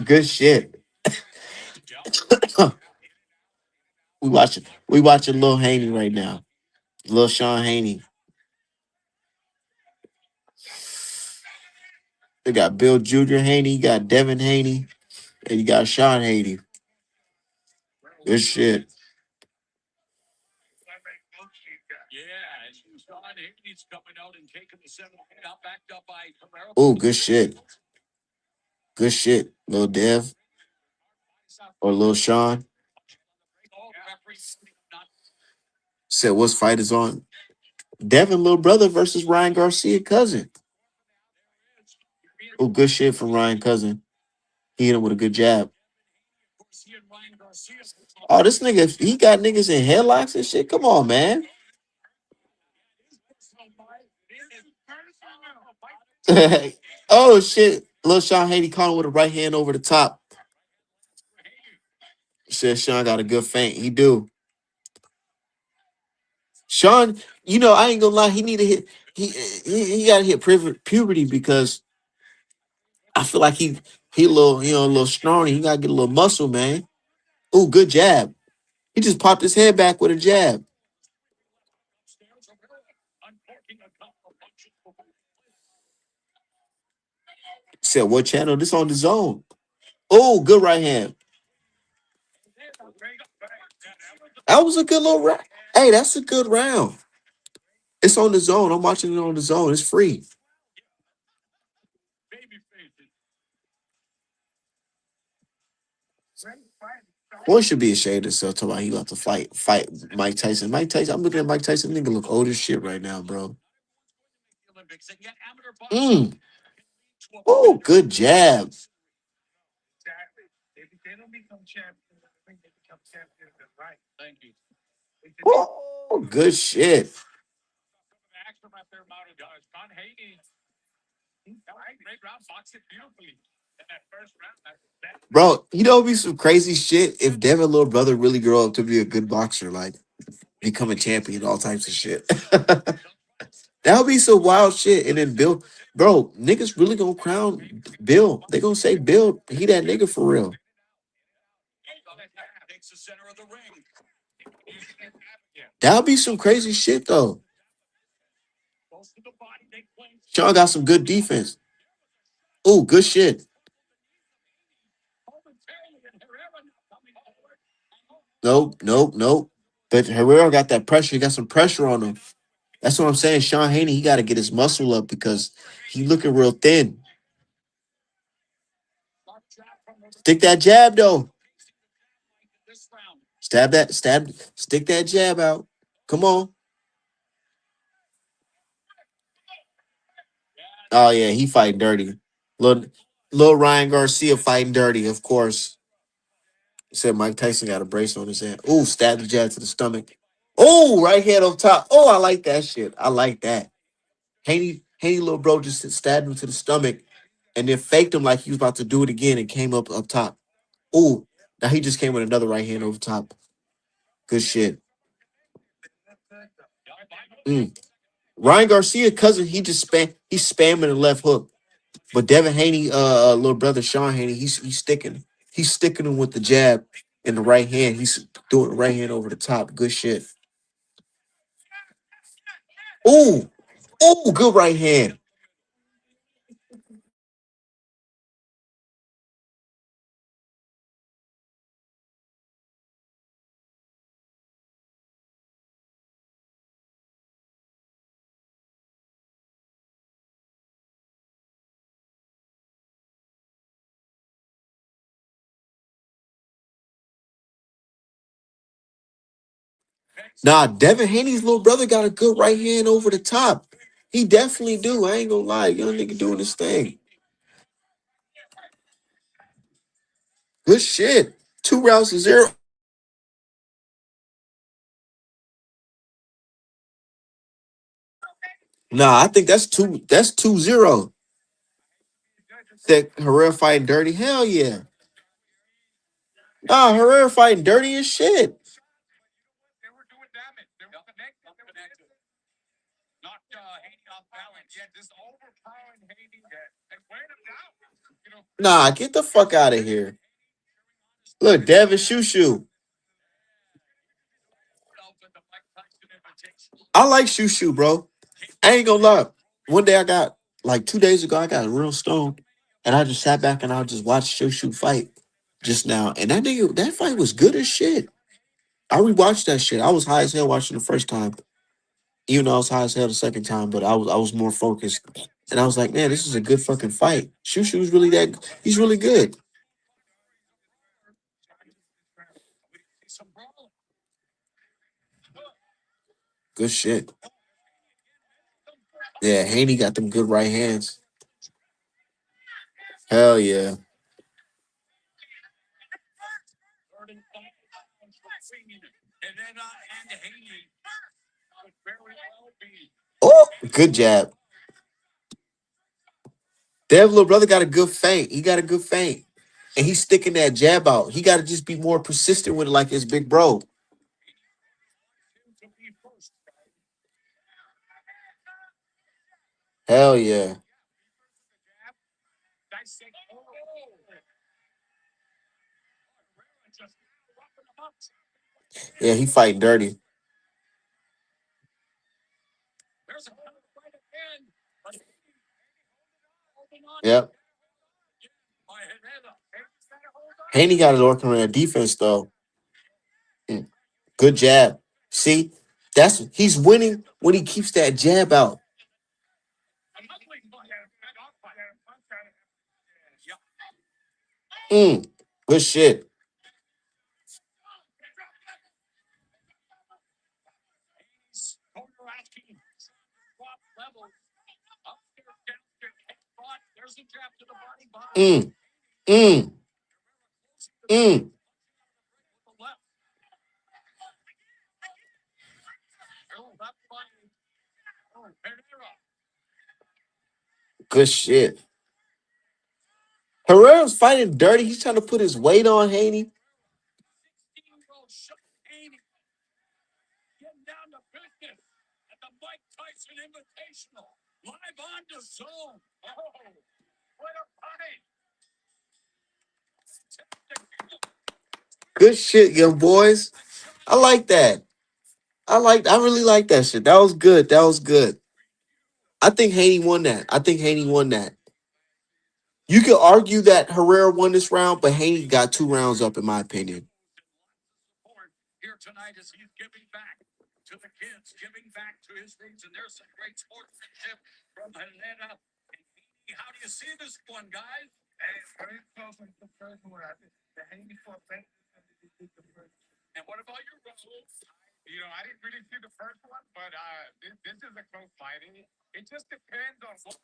Good shit. We watching Lil Haney right now. Lil Sean Haney. They got Bill Jr. Haney, you got Devin Haney, and you got Sean Haney. Good shit. Oh, good shit. Good shit. Lil Dev or Lil Sean. Said what's fight is on? Devin little brother versus Ryan Garcia cousin. Oh, good shit from Ryan cousin. He hit him with a good jab. Oh, this nigga, he got niggas in headlocks and shit. Come on, man. Oh shit. Little Sean Haney caught him with a right hand over the top. Said Sean got a good feint. He do. Sean, I ain't gonna lie, he need to hit he gotta hit puberty because I feel like he a little, a little scrawny. He gotta get a little muscle, man. Ooh, good jab. He just popped his head back with a jab. Said what channel? This on the zone. Oh, good right hand. That was a good little round. Hey, that's a good round. It's on the zone. I'm watching it on the zone. It's free. Boy should be ashamed of himself talking about he about to fight Mike Tyson. Mike Tyson, I'm looking at Mike Tyson, nigga look old as shit right now, bro. Mm. Oh, good jab. Oh, good shit. Bro, it'd be some crazy shit if Devin little brother really grow up to be a good boxer, like become a champion, all types of shit. That would be some wild shit. And then Bill, bro, niggas really gonna crown Bill. They gonna say Bill, he that nigga for real. That would be some crazy shit though. Sean got some good defense. Oh, good shit. Nope, nope, nope. But Herrera got that pressure. He got some pressure on him. That's what I'm saying. Sean Haney, he got to get his muscle up because he looking real thin. Stick that jab though. Stick that jab out. Come on. Oh yeah, he fighting dirty. Little, little Ryan Garcia fighting dirty, of course. He said Mike Tyson got a brace on his hand. Ooh, stab the jab to the stomach. Oh, right hand on top. Oh, I like that shit. I like that. Haney, little bro, just stabbed him to the stomach and then faked him like he was about to do it again and came up top. Ooh, now he just came with another right hand over top. Good shit. Mm. Ryan Garcia, cousin, he's spamming the left hook. But Devin Haney, little brother Sean Haney, he's sticking him with the jab in the right hand. He's doing the right hand over the top. Good shit. Ooh, ooh, good right hand. Nah, Devin Haney's little brother got a good right hand over the top. He definitely do. I ain't gonna lie. Young nigga doing this thing. Good shit. 2 rounds to 0. Nah, I think that's two. That's 2-0. That Herrera fighting dirty. Hell yeah. Nah, Herrera fighting dirty as shit. Nah, get the fuck out of here. Look, Devin Shushu. I like Shushu, bro. I ain't gonna lie. One day I got like 2 days ago, I got real stoned, and I just sat back and I just watched Shushu fight just now, and that fight was good as shit. I rewatched that shit. I was high as hell watching the first time, even though I was high as hell the second time, but I was more focused, and I was like, man, this is a good fucking fight. Shushu's really that. He's really good. Good shit. Yeah, Haney got them good right hands. Hell yeah. Oh, good jab. Dev little brother got a good feint. He got a good feint. And he's sticking that jab out. He got to just be more persistent with it like his big bro. Hell yeah. Yeah, he fighting dirty. Yep. Haney got it working on that defense though. Mm, good jab. See, he's winning when he keeps that jab out. Mm, good shit. Mm, mm, mm. Good shit. Herrera's fighting dirty. He's trying to put his weight on Haney. Good shit, young boys. I like that. I really like that shit. That was good. That was good. I think Haney won that. I think Haney won that. You could argue that Herrera won this round, but Haney got 2 rounds up, in my opinion.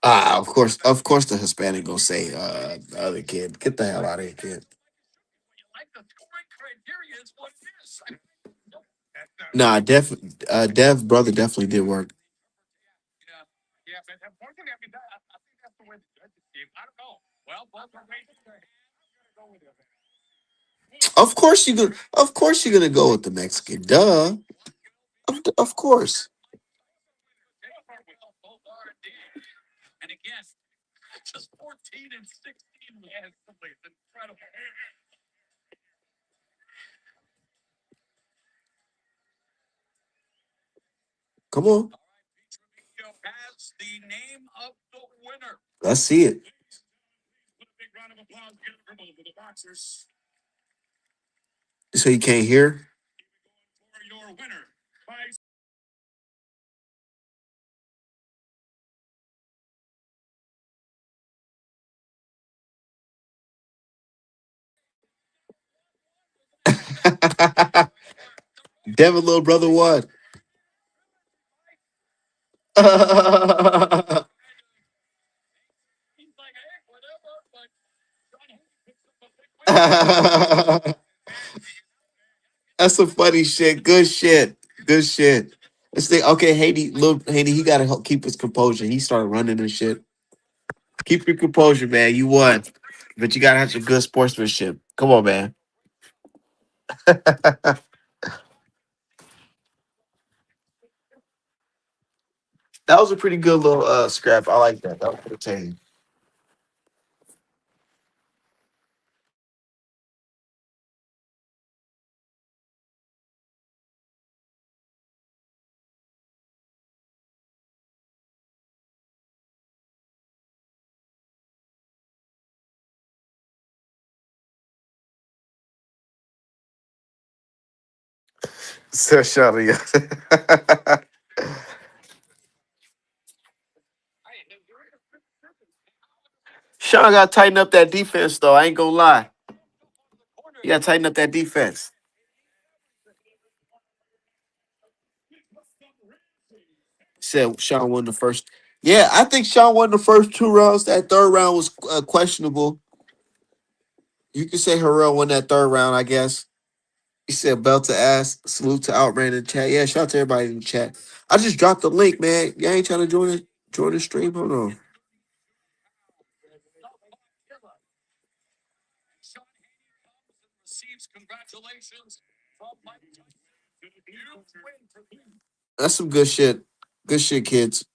Of course, the Hispanic gonna say the other kid. Get the hell out of here, kid. Nah, Dev brother definitely did work. Of course you're gonna go with the Mexican. Duh. Of course. Come on. Let's see it. So you can't hear? Devin little brother won. That's some funny shit. Good shit. Good shit. Let's think. Okay, little Haiti, he gotta keep his composure. He started running and shit. Keep your composure, man. You won, but you gotta have some good sportsmanship. Come on, man. That was a pretty good little scrap. I like that. That was entertaining. So Charlie. Sean got to tighten up that defense, though. I ain't gonna lie. You got to tighten up that defense. Said Sean won the first. Yeah, I think Sean won the first 2 rounds. That third round was questionable. You could say Harrell won that third round, I guess. He said, "Belt to ass, salute to Outran in the chat." Yeah, shout out to everybody in the chat. I just dropped the link, man. Y'all ain't trying to join the stream? Hold on. That's some good shit. Good shit, kids.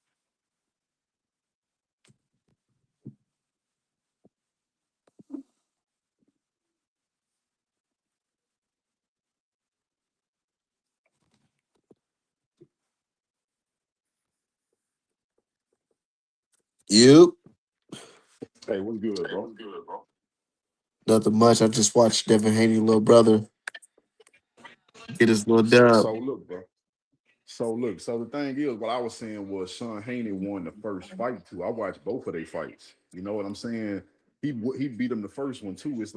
You Hey, what's good, bro? nothing much. I just watched Devin Haney, little brother, get his little dub. So look, bro. So the thing is, what I was saying was Sean Haney won the first fight too. I watched both of their fights. You know what I'm saying? He beat him the first one too. It's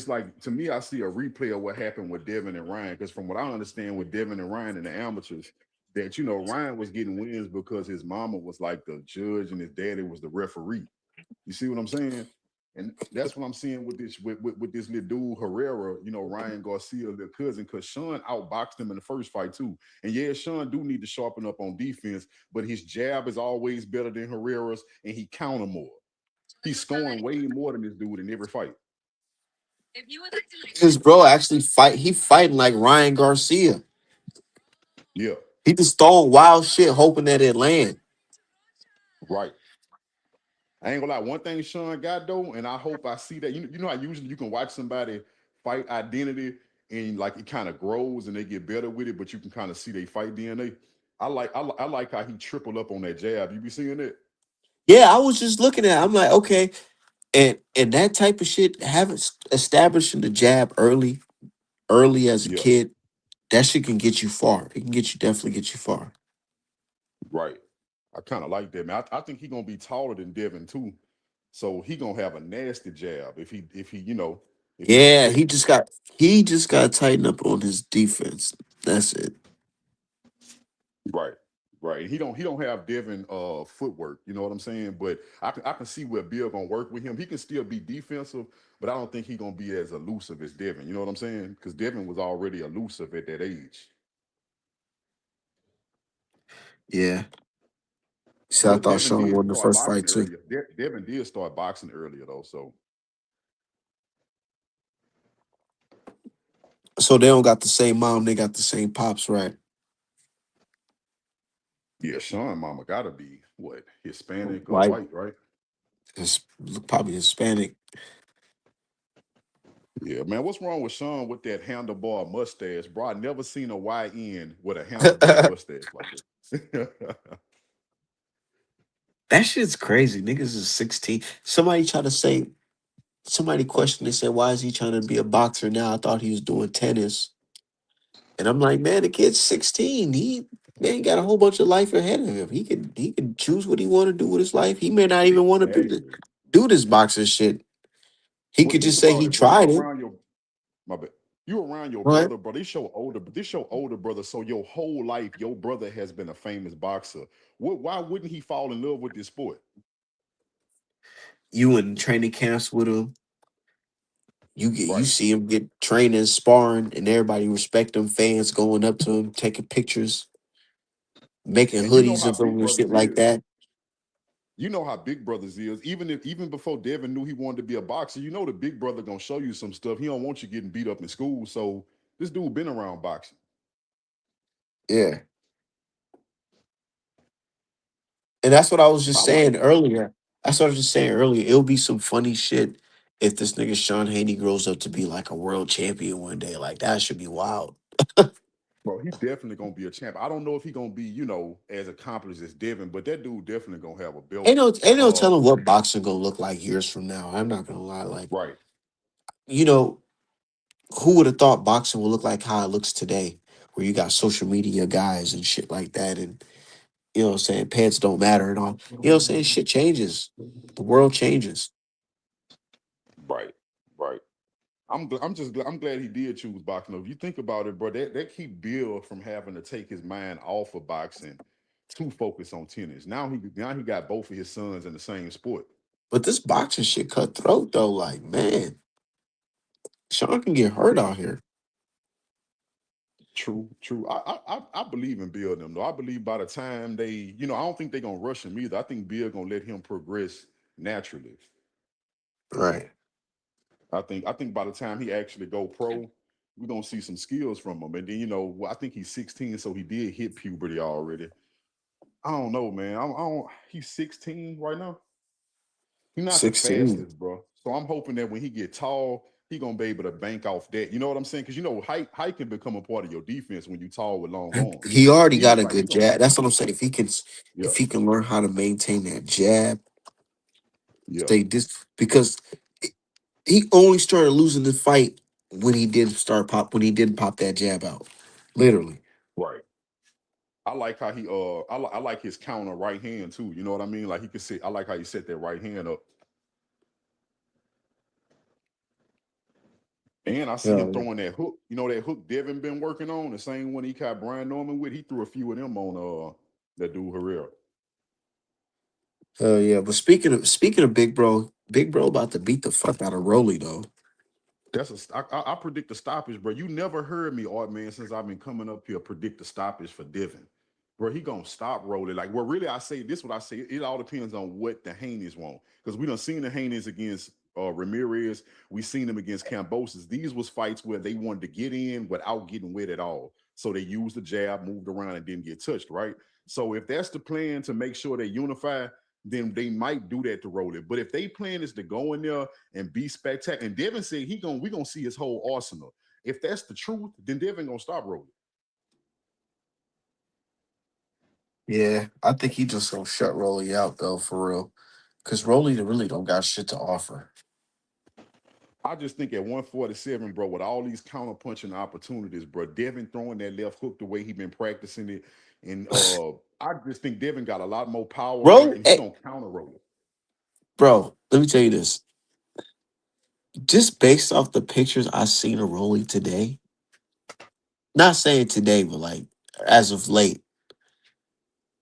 like to me, I see a replay of what happened with Devin and Ryan. Because from what I understand with Devin and Ryan and the amateurs, that Ryan was getting wins because his mama was like the judge and his daddy was the referee. You see what I'm saying? And that's what I'm seeing with this little dude Herrera, Ryan Garcia, their cousin, because Sean outboxed him in the first fight too. And yeah, Sean do need to sharpen up on defense, but his jab is always better than Herrera's, and he counter more. He's scoring way more than this dude in every fight. His bro actually fight. He fighting like Ryan Garcia. Yeah, He just throwing wild shit, hoping that it land. right. I ain't gonna lie. One thing Sean got though, and I hope I see that. You know how usually you can watch somebody fight identity and like it kind of grows and they get better with it, but you can kind of see they fight DNA. I like how he tripled up on that jab. You be seeing it? Yeah, I was just looking at it. I'm like, okay. And that type of shit, having establishing the jab early as a Yeah, kid, that shit can get you far. It can definitely get you far. right. I kind of like that, man. I think he gonna be taller than Devin too, so he gonna have a nasty jab if he Yeah, respect it. he just got to tighten up on his defense. That's it. Right. Right. And he don't have Devin footwork, you know what I'm saying? But I can see where Bill gonna work with him. He can still be defensive, but I don't think he gonna be as elusive as Devin. You know what I'm saying? Because Devin was already elusive at that age. Yeah. See, I But thought Devin Sean did won the start first fight boxing too. earlier. Devin did start boxing earlier though. So So they don't got the same mom, they got the same pops, right? yeah, Sean mama gotta be what, Hispanic or White, white, right? his, probably Hispanic. Yeah, man. What's wrong with Sean with that handlebar mustache, bro? I never seen a YN with a handlebar mustache like that. That shit's crazy. Niggas is 16. Somebody questioned, they said, why is he trying to be a boxer now? I thought he was doing tennis. And I'm like, man, the kid's 16. He man got a whole bunch of life ahead of him. He could choose what he want to do with his life. He may not even want to Exactly. do this boxing shit. He Well, could think just say about he it, bro. You tried it. around your my bad. You around your Right? brother, bro. This your older brother. So your whole life, your brother has been a famous boxer. Why wouldn't he fall in love with this sport? You in training camps with him. You Right. see him get training, sparring, and everybody respect him. Fans going up to him, taking pictures, making And you know hoodies how of him Big and shit Brothers like is. that. You know how Big Brothers is. Even before Devin knew he wanted to be a boxer, you know the Big Brother gonna show you some stuff. He don't want you getting beat up in school. So this dude been around boxing. Yeah. And that's what I was I just like saying it. earlier. That's what I was just saying earlier. It'll be some funny shit if this nigga Sean Haney grows up to be like a world champion one day. Like that should be wild. Bro, he definitely gonna be a champ. I don't know if he gonna be, as accomplished as Devin, but that dude definitely gonna have a belt. Ain't no Uh, telling what boxing gonna look like years from now. I'm not gonna lie. Like, right. you know, who would have thought boxing would look like how it looks today, where you got social media guys and shit like that, and you know what I'm saying, pants don't matter and all. You know what I'm saying? Shit changes. The world changes. Right. Right. I'm glad he did choose boxing. If you think about it, bro, that keep Bill from having to take his mind off of boxing to focus on tennis. Now he got both of his sons in the same sport. But this boxing shit cutthroat though. Like, man, Sean can get hurt out here. True, true. I believe in Bill them though. I believe by the time they, I don't think they're gonna rush him either. I think Bill gonna let him progress naturally. Right. I think by the time he actually go pro, we're gonna see some skills from him. And then I think he's 16, so he did hit puberty already. I don't know, man. I don't. He's 16 right now. He's not the 16. fastest, bro. So I'm hoping that when he get tall, he gonna be able to bank off that. You know what I'm saying? Because height can become a part of your defense when you tall with long arms. He already He got look a like he good gonna. jab. That's what I'm saying. Yeah, If he can learn how to maintain that jab, yeah, stay this because he only started losing the fight when he did pop that jab out. Literally. right. I like how I like his counter right hand too. You know what I mean? Like he could sit. I like how he set that right hand up. And I see him Hell throwing that hook. You know that hook Devin been working on, the same one he caught Brian Norman with. He threw a few of them on that dude Herrera. yeah. But speaking of Big Bro about to beat the fuck out of Rolly though. I predict the stoppage, bro. You never heard me, Art man, since I've been coming up here predict the stoppage for Devin. Bro, he gonna stop rolling. Like, well, really, I say this. What I say, it all depends on what the Haneys want. Because we done seen the Haneys against Ramirez. We seen them against Cambosis. These was fights where they wanted to get in without getting wet at all. So they used the jab, moved around, and didn't get touched. Right. So if that's the plan to make sure they unify, then they might do that to roll it. But if they plan is to go in there and be spectacular, and Devin said we gonna see his whole arsenal. If that's the truth, then Devin gonna stop rolling. Yeah, I think he just gonna shut Rolly out though, for real. Cause Rolly really don't got shit to offer. I just think at 147, bro, with all these counter punching opportunities, bro, Devin throwing that left hook the way he been practicing it, and I just think Devin got a lot more power, bro, Rolly, and he gonna counter roll it. bro, let me tell you this. Just based off the pictures I seen of Rolly today, not saying today, but like as of late,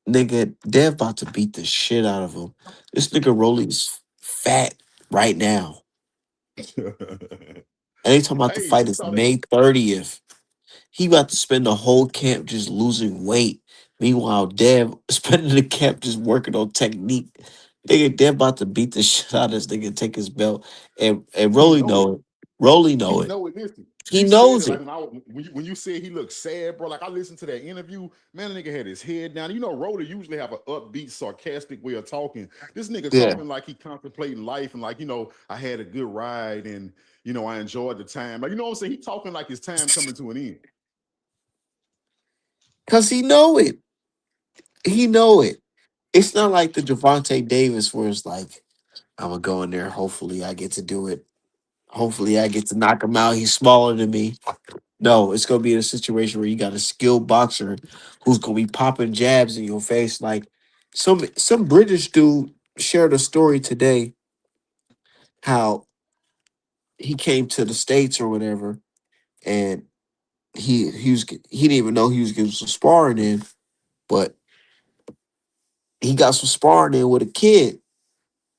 nigga, they're about to beat the shit out of him. This nigga Rolly's fat right now. And they talking about the Hey, fight you is saw that? May 30th. He about to spend the whole camp just losing weight. Meanwhile, Dev spending the camp just working on technique. Nigga, Dev about to beat the shit out of this nigga, take his belt. And He Rolly know it. know it. Rolly He know it. know it. Listen, He you said knows it like it. when you said he looked sad, bro. Like I listened to that interview, man. The nigga had his head down. You know, Roller usually have an upbeat, sarcastic way of talking. This nigga Yeah. talking like he contemplating life and like I had a good ride and I enjoyed the time. Like what I'm saying, he talking like his time coming to an end. Cause he know it. He know it. It's not like the Javante Davis where it's like, I'm gonna go in there. Hopefully I get to do it. Hopefully I get to knock him out. He's smaller than me. No, it's gonna be in a situation where you got a skilled boxer who's gonna be popping jabs in your face. Like some British dude shared a story today how he came to the States or whatever, and he didn't even know he was getting some sparring in, but he got some sparring in with a kid,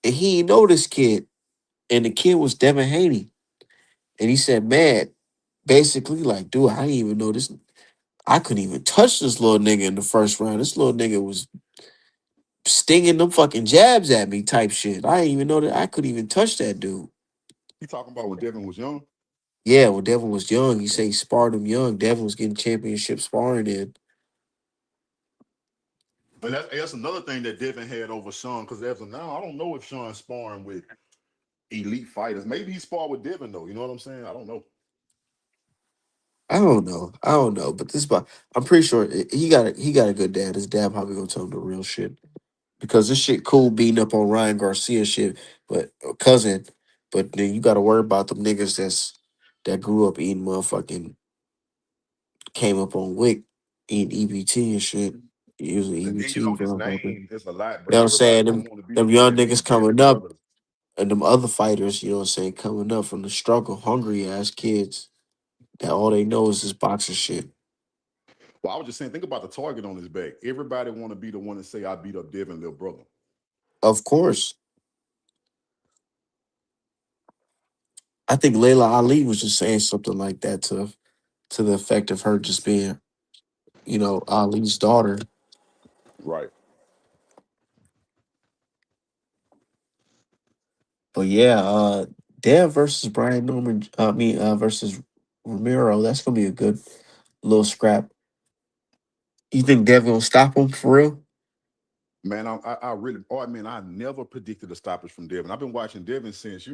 and he didn't know this kid, and the kid was Devin Haney, and he said, "Man, basically like, dude, I didn't even know this. I couldn't even touch this little nigga in the first round. This little nigga was stinging them fucking jabs at me type shit. I didn't even know that I couldn't even touch that dude." He talking about when Devin was young. Yeah, when Devin was young, he said he sparred him young. Devin was getting championship sparring in. And that's another thing that Devin had over Sean, because as of now, I don't know if Sean's sparring with elite fighters. Maybe he sparred with Devin though. You know what I'm saying? I don't know. I don't know. I don't know. But I'm pretty sure he got a good dad. His dad probably gonna tell him the real shit. Because this shit cool beating up on Ryan Garcia shit, but cousin. But then you gotta worry about them niggas that grew up eating motherfucking came up on Wick, eating EBT and shit. Using And then EBT, his motherfucker. name is a lot, You bro. know what I'm Everybody saying? gonna want to be the Them one young that niggas beat coming Devin up brother. and them other fighters, you know what I'm saying, coming up from the struggle, hungry ass kids that all they know is this boxing shit. Well, I was just saying, think about the target on his back. Everybody want to be the one to say I beat up Devin, little brother. Of course. I think Layla Ali was just saying something like that to to the effect of her just being, Ali's daughter. Right. But yeah, Dev versus Brian Norman. Versus Romero. That's gonna be a good little scrap. You think Dev gonna stop him for real? Man, I really, oh, I mean, I never predicted a stoppage from Devin. I've been watching Devin since,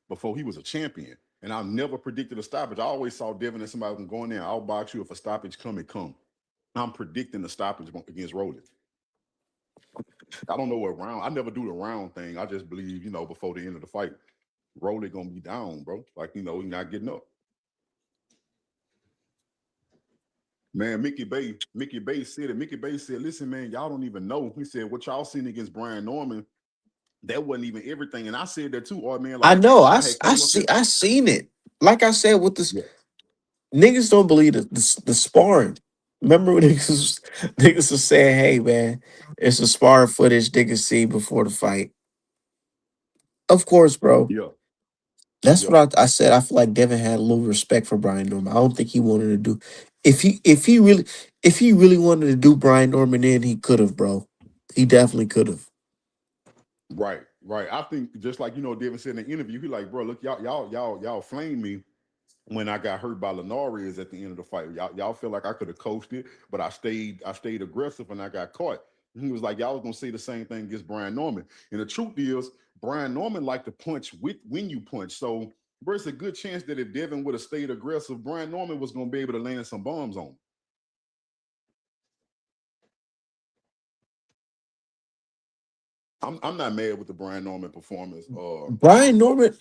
before he was a champion. And I never predicted a stoppage. I always saw Devin as somebody who can go in there, I'll box you. If a stoppage come, it come. I'm predicting the stoppage against Roland. I don't know what round. I never do the round thing. I just believe, before the end of the fight, Roland gonna be down, bro. Like, he's not getting up. Man, Mickey Bay said it. Mickey Bay said, listen, man, y'all don't even know. He said, what y'all seen against Brian Norman, that wasn't even everything. And I said that too, oh man, I like know. I had I came up see. here. I seen it. Like I said, with this Yeah. niggas don't believe the sparring. Remember when niggas was saying, "Hey man, it's a sparring footage niggas see before the fight." Of course, bro. Yeah. That's Yeah. what I said. I feel like Devin had a little respect for Brian Norman. I don't think he wanted to do if he really wanted to do Brian Norman in, he could have, bro. He definitely could have. Right. Right. I think just like Devin said in the interview, he like, bro, look, y'all flame me when I got hurt by Lenarius at the end of the fight. Y'all feel like I could have coached it, but I stayed aggressive and I got caught. And he was like, y'all was gonna say the same thing against Brian Norman. And the truth is, Brian Norman liked to punch with when you punch. So there's a good chance that if Devin would have stayed aggressive, Brian Norman was gonna be able to land some bombs on him. I'm not mad with the Brian Norman performance. Brian Norman,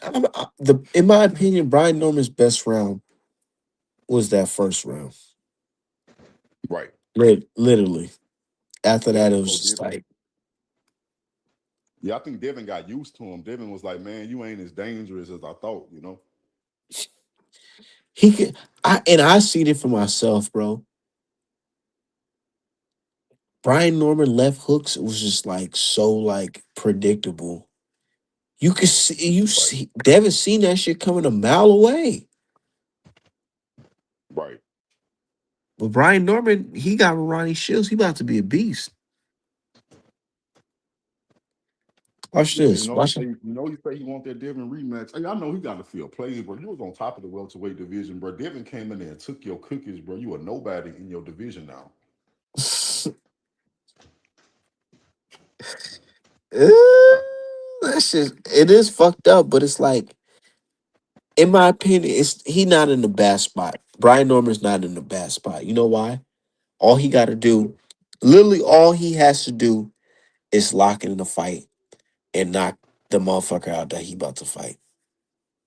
in my opinion, Brian Norman's best round was that first round. Right. Literally. After Yeah, that, it was before just Devin. like Yeah, I think Devin got used to him. Devin was like, man, you ain't as dangerous as I thought. he could. I seen it for myself, bro. Brian Norman left hooks was just like so like predictable. Right. Devin seen that shit coming a mile away. Right. But Brian Norman, he got Ronnie Shields. He about to be a beast. Watch Yeah, this. Watch it. he say he want that Devin rematch. Hey, I know he got to feel played, bro. You was on top of the welterweight division, bro. Devin came in there and took your cookies, bro. You are nobody in your division now. That shit, it is fucked up, but it's like, in my opinion, he not in the bad spot. Brian Norman's not in the bad spot. You know why? All he got to do, literally, all he has to do is lock in the fight and knock the motherfucker out that he about to fight.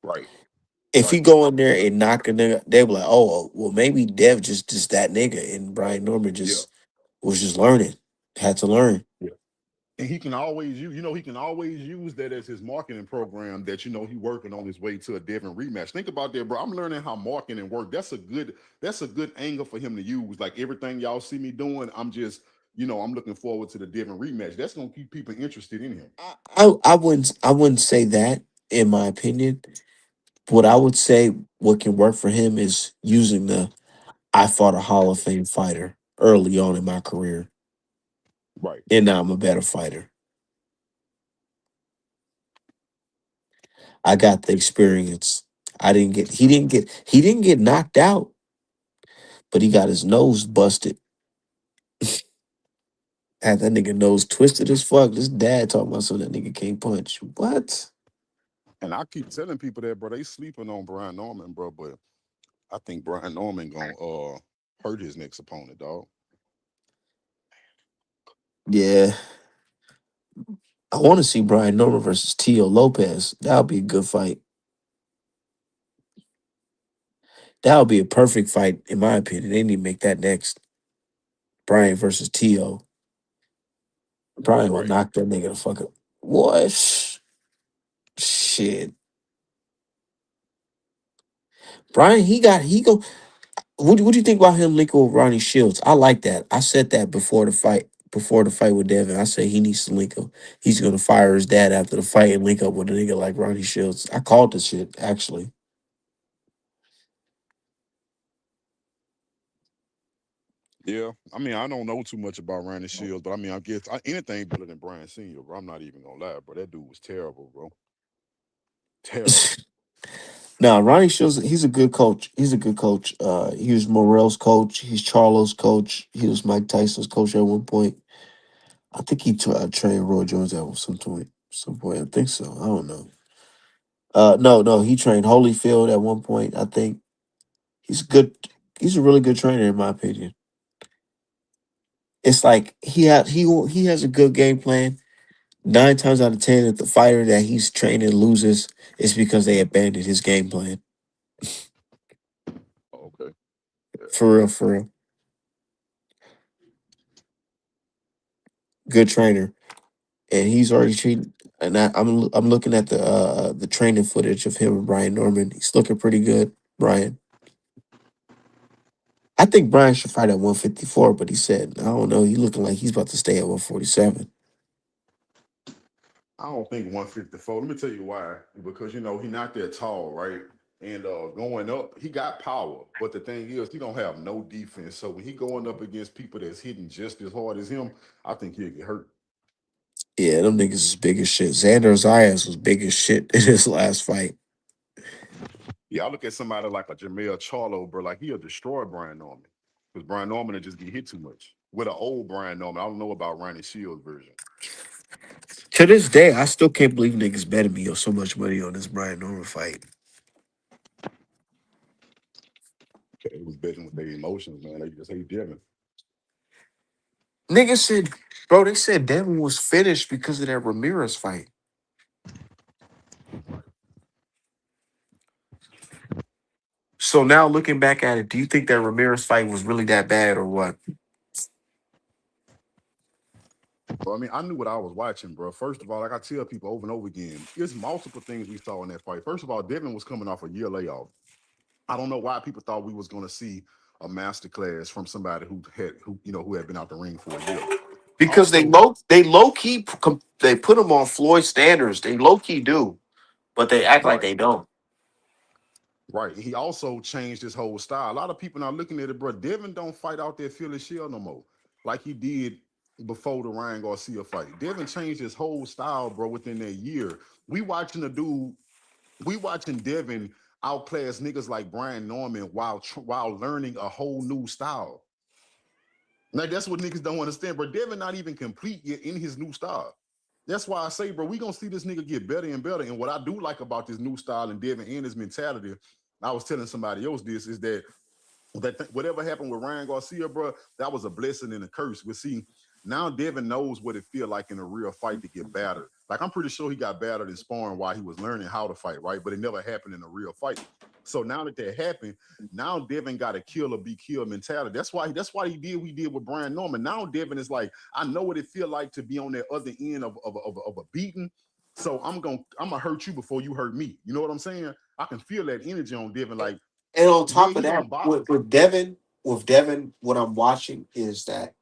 Right. If he Right. go in there and knock a nigga, they be like, oh, well, maybe Dev just that nigga, and Brian Norman Yeah. just was just learning, had to learn. Yeah. And he can always use, he can always use that as his marketing program that he working on his way to a Devin rematch. Think about that, bro. I'm learning how marketing work. That's a good angle for him to use. Like everything y'all see me doing, I'm looking forward to the Devin rematch. That's gonna keep people interested in him. I wouldn't say that in my opinion. What I would say what can work for him is using the I fought a Hall of Fame fighter early on in my career, Right. and now I'm a better fighter. I got the experience. He didn't get knocked out, but he got his nose busted. Had that nigga nose twisted as fuck. This dad talking about so that nigga can't punch. What? And I keep telling people that, bro, they sleeping on Brian Norman, bro, but I think Brian Norman gonna hurt his next opponent, dog. Yeah. I want to see Brian Norman versus Tio Lopez. That would be a good fight. That would be a perfect fight, in my opinion. They need to make that next. Brian versus Tio. Brian will Right. knock that nigga the fuck up. What? Shit. Brian, he go. What do you think about him linking with Ronnie Shields? I like that. I said that before the fight. Before the fight with Devin, I said he needs to link up. He's gonna fire his dad after the fight and link up with a nigga like Ronnie Shields. I called this shit actually. Yeah, I mean, I don't know too much about Randy Shields, but I mean, I guess anything better than Brian Senior, bro. I'm not even gonna lie, bro. That dude was terrible, bro. Terrible. Now, Ronnie Shields, he's a good coach. He's a good coach. He was Morrell's coach. He's Charlo's coach. He was Mike Tyson's coach at one point. I think he trained Roy Jones at some point. Some point, I think so. I don't know. No, he trained Holyfield at one point. I think he's good. He's a really good trainer in my opinion. It's like he has a good game plan. 9 times out of 10, if the fighter that he's training loses, it's because they abandoned his game plan. Oh, okay. Yeah. For real, for real. Good trainer. And he's already treated. And I'm looking at the training footage of him and Brian Norman. He's looking pretty good, Brian. I think Brian should fight at 154, but he said I don't know. He looking like he's about to stay at 147. I don't think 154. Let me tell you why. Because he not that tall, right? And going up, he got power. But the thing is, he don't have no defense. So when he going up against people that's hitting just as hard as him, I think he'll get hurt. Yeah, them niggas is big as shit. Xander Zayas was big as shit in his last fight. Yeah, I look at somebody like a Jamel Charlo, bro, like he'll destroy Brian Norman. Because Brian Norman will just get hit too much. With an old Brian Norman, I don't know about Ronnie Shields' version. To this day, I still can't believe niggas betting me on so much money on this Brian Norman fight. It was betting with their emotions, man. They just hate Devin. Niggas said, bro, they said Devin was finished because of that Ramirez fight. So now looking back at it, do you think that Ramirez fight was really that bad or what? Bro, I mean, I knew what I was watching, bro. First of all, like I tell people over and over again, there's multiple things we saw in that fight. First of all, Devin was coming off a year layoff. I don't know why people thought we was going to see a masterclass from somebody who had been out the ring for a year. Because Also, they low key they put him on Floyd standards. They low key do, but they act like right, they don't. right. He also changed his whole style. A lot of people now looking at it, bro. Devin don't fight out there Philly Shell no more, like he did before the Ryan Garcia fight. Devin changed his whole style, bro, within that year. We watching the dude we watching Devin outclass niggas like Brian Norman while learning a whole new style. Like that's what niggas don't understand, bro. Devin not even complete yet in his new style. That's why I say, bro, we gonna see this nigga get better and better. And what I do like about this new style and Devin and his mentality, I was telling somebody else this is that whatever happened with Ryan Garcia, bro, that was a blessing and a curse. But see, now Devin knows what it feel like in a real fight to get battered. Like I'm pretty sure he got battered in sparring while he was learning how to fight, right? But it never happened in a real fight. So now that happened, now Devin got a kill or be killed mentality. That's why he did what he did with Brian Norman. Now Devin is like, I know what it feel like to be on that other end of a beating. So I'm gonna hurt you before you hurt me. You know what I'm saying? I can feel that energy on Devin. Like, And on yeah, top of he that, gonna box. with Devin, what I'm watching is that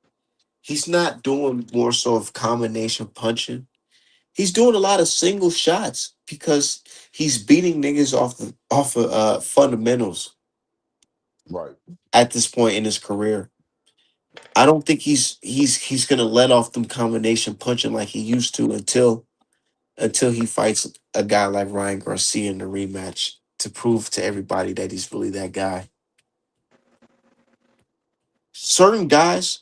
he's not doing more so of combination punching. He's doing a lot of single shots because he's beating niggas off of fundamentals Right. at this point in his career. I don't think he's gonna let off them combination punching like he used to until he fights a guy like Ryan Garcia in the rematch to prove to everybody that he's really that guy. Certain guys,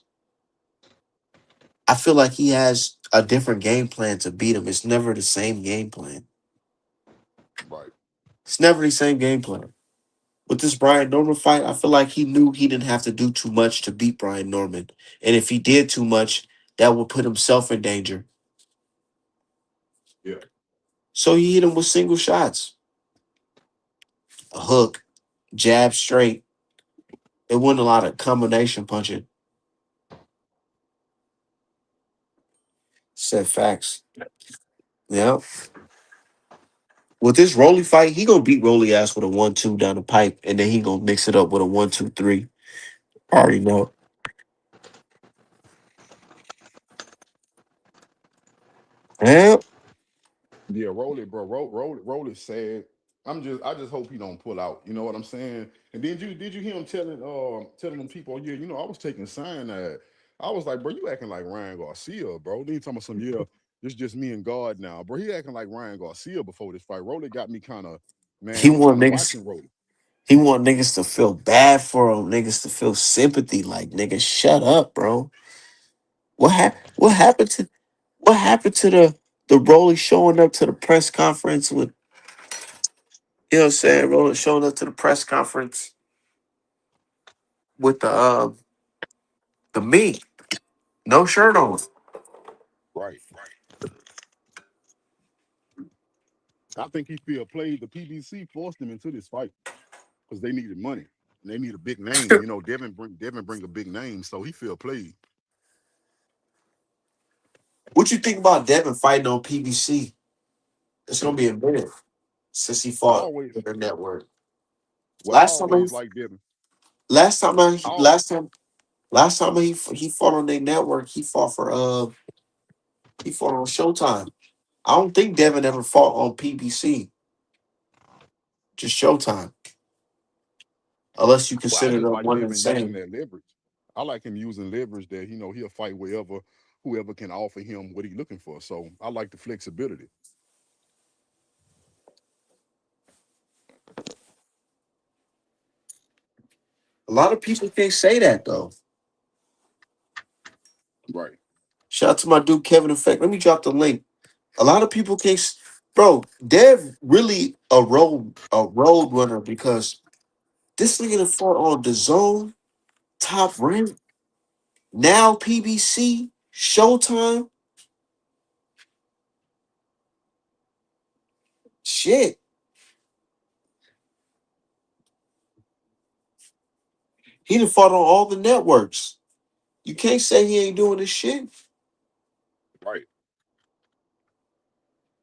I feel like he has a different game plan to beat him. It's never the same game plan. Right. It's never the same game plan. With this Brian Norman fight, I feel like he knew he didn't have to do too much to beat Brian Norman. And if he did too much, that would put himself in danger. Yeah. So he hit him with single shots, a hook, jab straight. It wasn't a lot of combination punching. Said facts. Yeah. With this Rolly fight, he gonna beat Rolly ass with a 1-2 down the pipe, and then he gonna mix it up with a 1-2-3. I already know. Yeah. Yeah, roll it, bro. Roll it sad. I just hope he don't pull out. You know what I'm saying? And then did you hear him telling them people, oh, yeah, I was taking cyanide. I was like, bro, you acting like Ryan Garcia, bro. Then he talking about some, yeah, this just me and God now. Bro, he acting like Ryan Garcia before this fight. Rolly got me kind of, man, He I'm want kind of niggas. watching Rolly. He want niggas to feel bad for him. Niggas to feel sympathy. Like niggas, shut up, bro. What happened to the Rolly showing up to the press conference with, you know what I'm saying? Rolly showing up to the press conference with the me, no shirt on. Right. I think he feel played. The PBC forced him into this fight because they needed money. And they need a big name. Devin bring a big name, so he feel played. What you think about Devin fighting on PBC? It's gonna be a minute since he I fought always, in the network. well, I Last time, always like Devin. last time, I, I, last time he fought on their network. He fought on Showtime. I don't think Devin ever fought on PBC. Just Showtime, unless you well, I consider just them like one and the Devin using same. that leverage. I like him using leverage that he'll fight whoever can offer him what he's looking for. So I like the flexibility. A lot of people can't say that though. Right. Shout out to my dude Kevin Effect. Let me drop the link. A lot of people can't. Bro, Dev really a road runner because this nigga that fought on the zone, top rank, now PBC, Showtime. Shit, he done fought on all the networks. You can't say he ain't doing this shit. Right.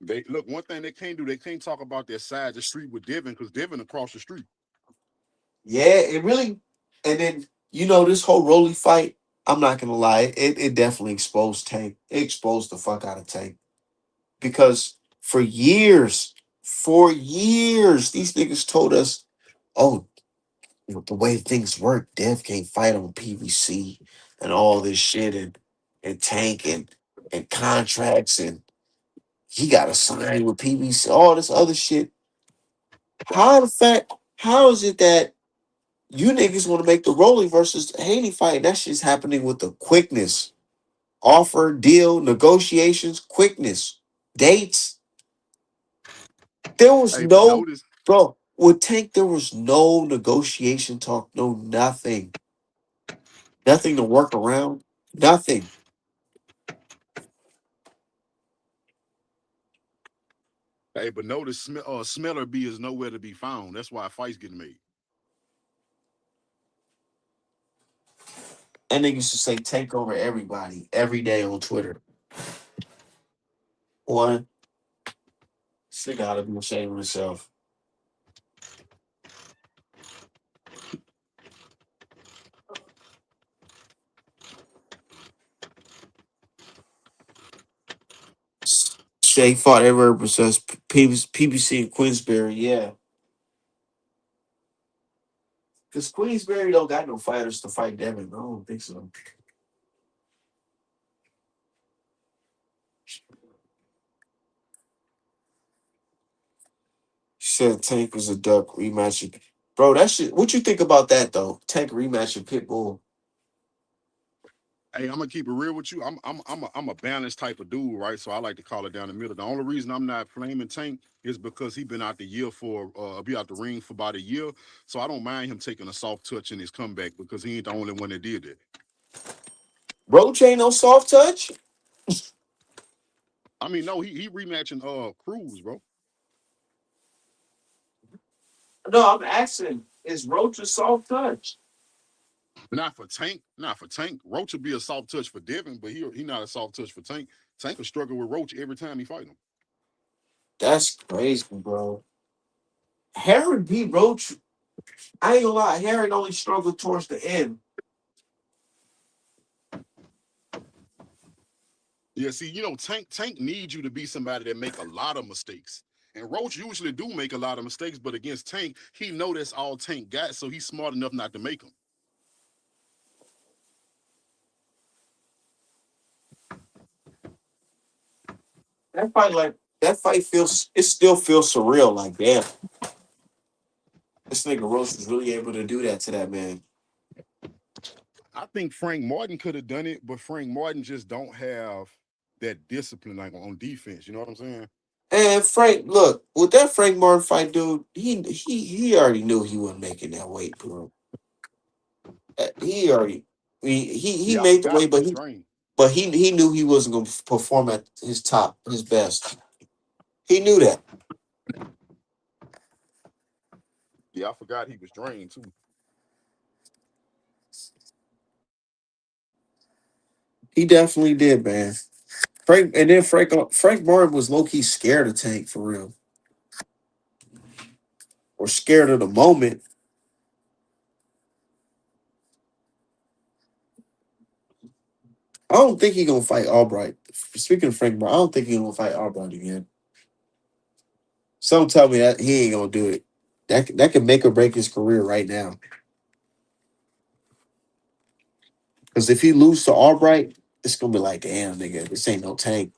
They look one thing they can't do. They can't talk about their side of the street with Devin because Devin across the street. Yeah, it really. And then this whole Rolly fight. I'm not gonna lie, it definitely exposed Tank. It exposed the fuck out of Tank because for years, these niggas told us, "Oh, the way things work, Dev can't fight on PVC and all this shit and Tank and contracts and he got to sign with PVC, all this other shit." Right. How is it that you niggas want to make the Rolly versus Haney fight? That shit's happening with the quickness. Offer, deal, negotiations, quickness, dates. There was Hey, but no, notice, bro, with Tank, there was no negotiation talk, no nothing. Nothing to work around. Nothing. Smeller B is nowhere to be found. That's why fights getting made. And they used to say take over everybody every day on Twitter. One, she gotta be ashamed of herself. Shay fought everywhere besides PBC and Queensberry, yeah. Because Queensberry don't got no fighters to fight Devin. I don't think so. She said Tank was a duck rematch. Bro, that shit. What you think about that though? Tank rematch of Pitbull. Hey, I'm gonna keep it real with you. I'm a balanced type of dude, right? So I like to call it down the middle. The only reason I'm not flaming Tank is because he been out the year for be out the ring for about a year. So I don't mind him taking a soft touch in his comeback because he ain't the only one that did that. Roach ain't no soft touch. I mean, no, he rematching Cruz, bro. No, I'm asking. Is Roach a soft touch? Not for Tank. Roach would be a soft touch for Devin, but he not a soft touch for Tank. Tank will struggle with Roach every time he fight him. That's crazy, bro. Heron beat Roach. I ain't gonna lie. Heron only struggled towards the end. Yeah, see, Tank needs you to be somebody that make a lot of mistakes. And Roach usually do make a lot of mistakes, but against Tank, he know that's all Tank got, so he's smart enough not to make them. That fight feels it still feels surreal. Like damn, this nigga Roach was really able to do that to that man. I think Frank Martin could have done it, but Frank Martin just don't have that discipline like on defense. You know what I'm saying? And Frank, look with that Frank Martin fight, dude. He already knew he wasn't making that weight, bro. He already. He Yeah, I made the forgot weight, he was drained. but he knew he wasn't going to perform at his top, his best. He knew that. Yeah, I forgot he was drained too. He definitely did, man. Frank Martin was low key scared of Tank for real, or scared of the moment. I don't think he gonna fight Albright. Speaking of Frank Martin, I don't think he gonna fight Albright again. Some tell me that he ain't gonna do it. That could make or break his career right now. Because if he lose to Albright, it's gonna be like, damn, nigga, this ain't no Tank.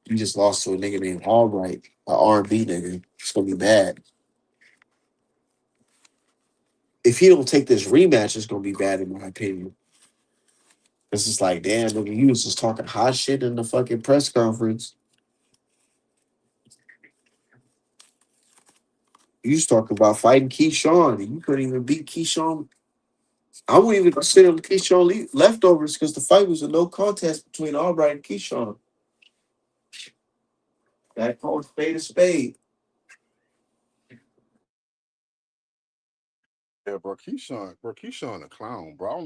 You just lost to a nigga named Albright, a R&B nigga. It's gonna be bad. If he don't take this rematch, it's gonna be bad in my opinion. It's just like, damn, nigga, you was just talking hot shit in the fucking press conference. You was talking about fighting Keyshawn, and you couldn't even beat Keyshawn. I wouldn't even consider Keyshawn leftovers because the fight was a no contest between Albright and Keyshawn. That called spade a spade. Yeah, bro, Keyshawn a clown, bro. I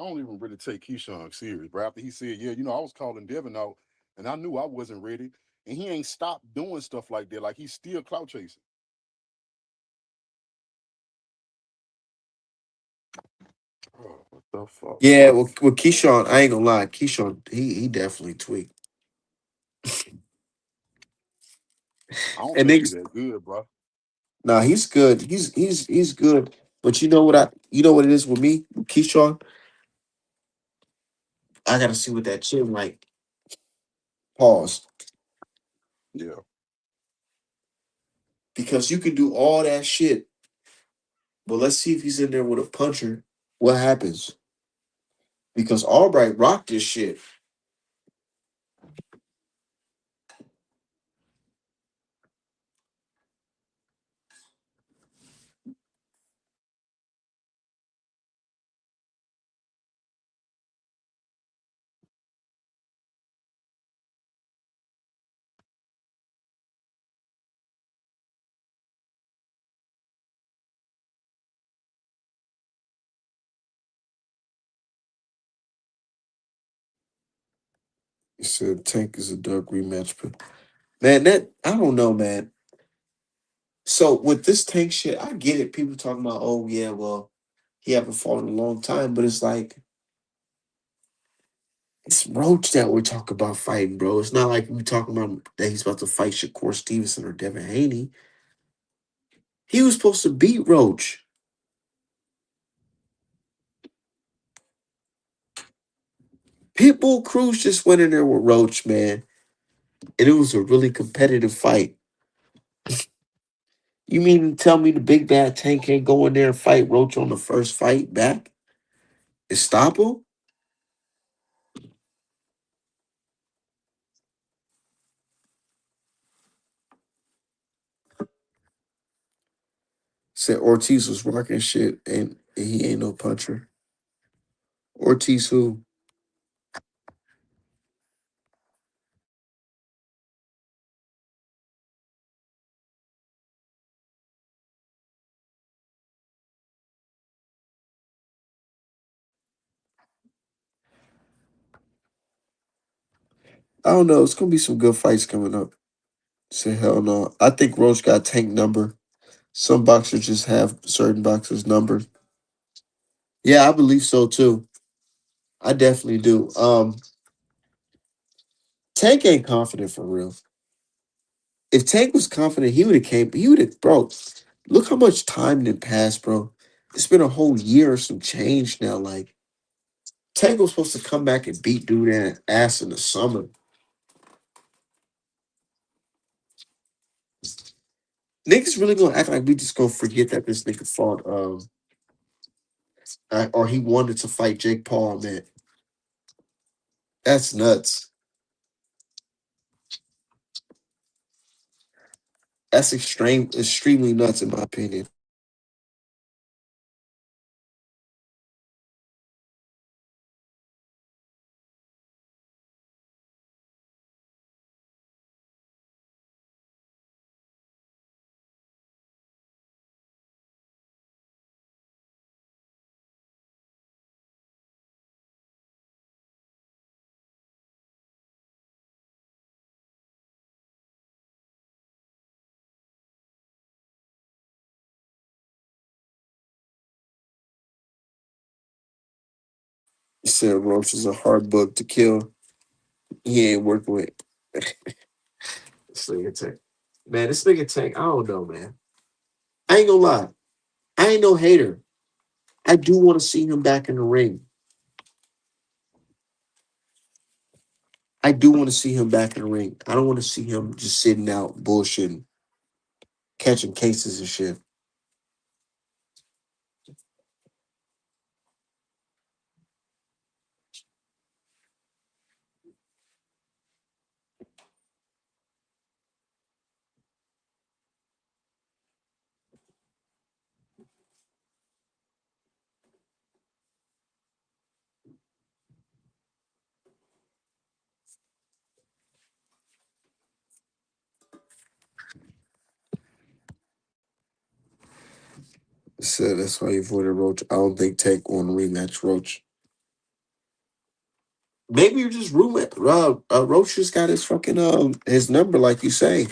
don't even really take Keyshawn serious, bro. After he said, yeah, I was calling Devin out, and I knew I wasn't ready, and he ain't stopped doing stuff like that. Like he's still clout chasing. Bro, what the fuck? Yeah, well, with Keyshawn, I ain't gonna lie. Keyshawn, he definitely tweaked. I don't And think he niggas, that good, bro. nah, he's good. He's good. But you know what it is with me, with Keyshawn. I gotta see what that chin like. Pause. Yeah, Because you can do all that shit, but let's see if he's in there with a puncher. What happens? Because Albright rocked this shit. He said Tank is a dark rematch, but man, that I don't know, man. So with this Tank shit, I get it. People talking about, oh yeah, well, he haven't fought in a long time, but it's like it's Roach that we're talking about fighting, bro. It's not like we talking about that he's about to fight Shakur Stevenson or Devin Haney. He was supposed to beat Roach. Pitbull Cruz just went in there with Roach, man, and it was a really competitive fight. You mean to tell me the big bad Tank can't go in there and fight Roach on the first fight back and stop him? Said Ortiz was rocking shit and he ain't no puncher. Ortiz who? I don't know. It's gonna be some good fights coming up. Say hell no. I think Roach got Tank number. Some boxers just have certain boxers numbered. Yeah, I believe so too. I definitely do. Tank ain't confident for real. If Tank was confident, he would have came. He would have, bro. Look how much time did pass, bro. It's been a whole year or some change now. Like Tank was supposed to come back and beat dude ass in the summer. Niggas really gonna act like we just gonna forget that this nigga fought or he wanted to fight Jake Paul, man. That's nuts. That's extremely nuts in my opinion. You said Roach is a hard book to kill. He ain't working with this nigga Tank. Man, this nigga Tank, I don't know, man. I ain't gonna lie. I ain't no hater. I do want to see him back in the ring. I do want to see him back in the ring. I don't want to see him just sitting out bullshitting, catching cases and shit. So that's why you voted Roach. I don't think Tank on rematch Roach. Maybe you're just roommate. Roach just got his fucking his number, like you say.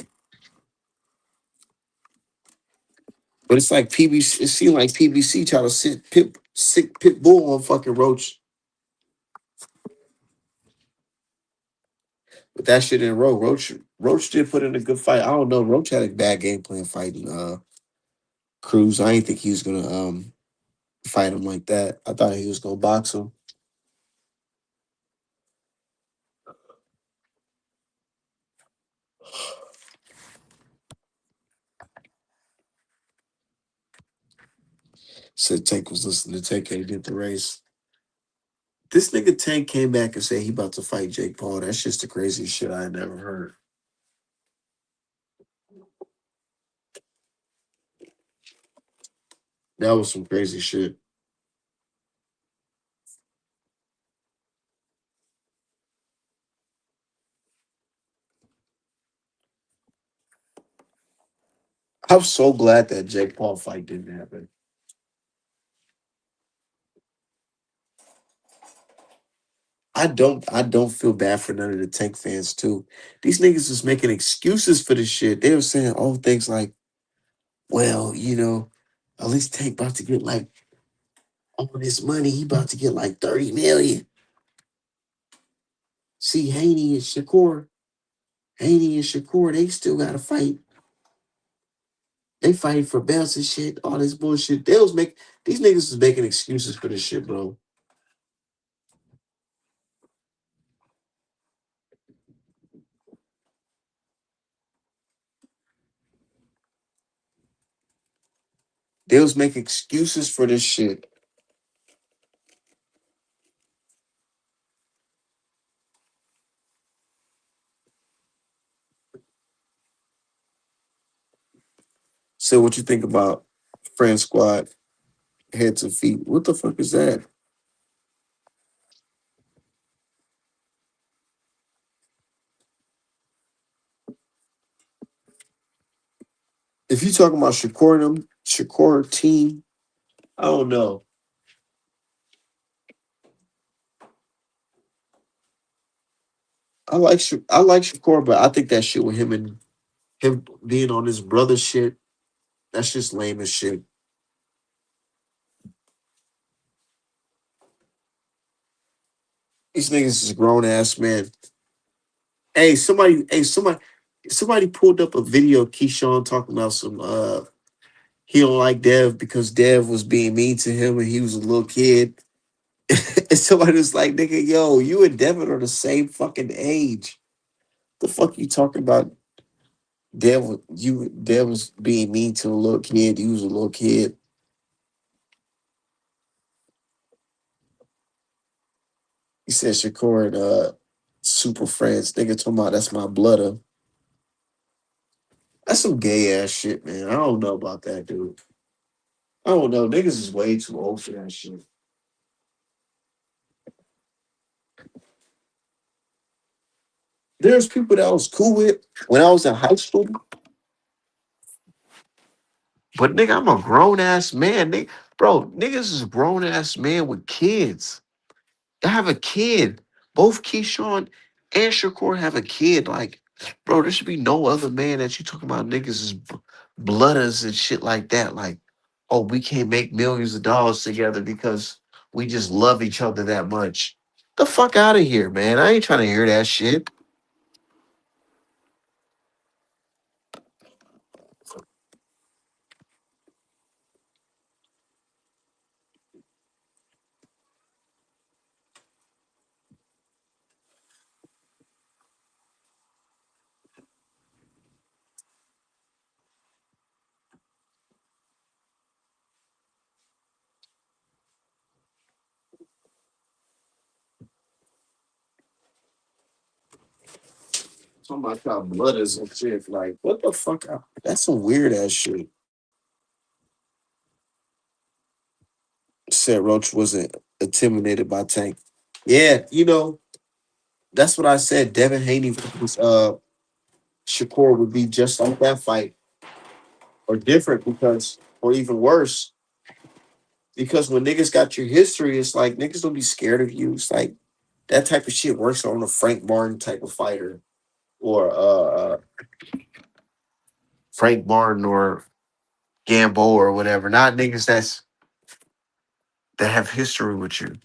But it's like PBC. It seemed like PBC trying to sick pit bull on fucking Roach. But that shit in row. Roach did put in a good fight. I don't know. Roach had a bad game plan fighting Cruz. I didn't think he was gonna fight him like that. I thought he was gonna box him. Said Tank was listening to Tank and he did the race. This nigga Tank came back and said he about to fight Jake Paul. That's just the craziest shit I had never heard. That was some crazy shit. I'm so glad that Jake Paul fight didn't happen. I don't feel bad for none of the Tank fans too. These niggas is making excuses for this shit. They were saying things like, well, at least Tank about to get like all this money. He about to get like 30 million. See, Haney and Shakur, they still gotta fight. They fighting for belts and shit, all this bullshit. These niggas is making excuses for this shit, bro. They was making excuses for this shit. So what you think about Friend Squad head to feet? What the fuck is that? If you talking about Shakur team, I don't know. I like Shakur, but I think that shit with him being on his brother shit, that's just lame as shit. These niggas is grown ass man. Hey, somebody, Somebody pulled up a video of Keyshawn talking about some he don't like Dev because Dev was being mean to him when he was a little kid. And somebody was like, nigga, yo, you and Devin are the same fucking age. The fuck you talking about? Dev was being mean to a little kid. He was a little kid. He said Shakur and super friends. Nigga talking about that's my blooder. That's some gay ass shit, man. I don't know about that, dude. I don't know. Niggas is way too old for that shit. There's people that I was cool with when I was in high school. But nigga, I'm a grown ass man. Nigga, bro, niggas is a grown ass man with kids. I have a kid. Both Keyshawn and Shakur have a kid. Like, bro, there should be no other man that you talking about niggas is blooders and shit like that. Like, oh, we can't make millions of dollars together because we just love each other that much. The fuck out of here, man. I ain't trying to hear that shit. Talking about y'all blooders and shit. Like, what the fuck? That's some weird ass shit. Said Roach wasn't intimidated by Tank. Yeah, that's what I said. Devin Haney was Shakur would be just like that fight, or different or even worse, because when niggas got your history, it's like niggas don't be scared of you. It's like that type of shit works on a Frank Martin type of fighter, or Frank Martin or Gambo or whatever. Not niggas that have history with you.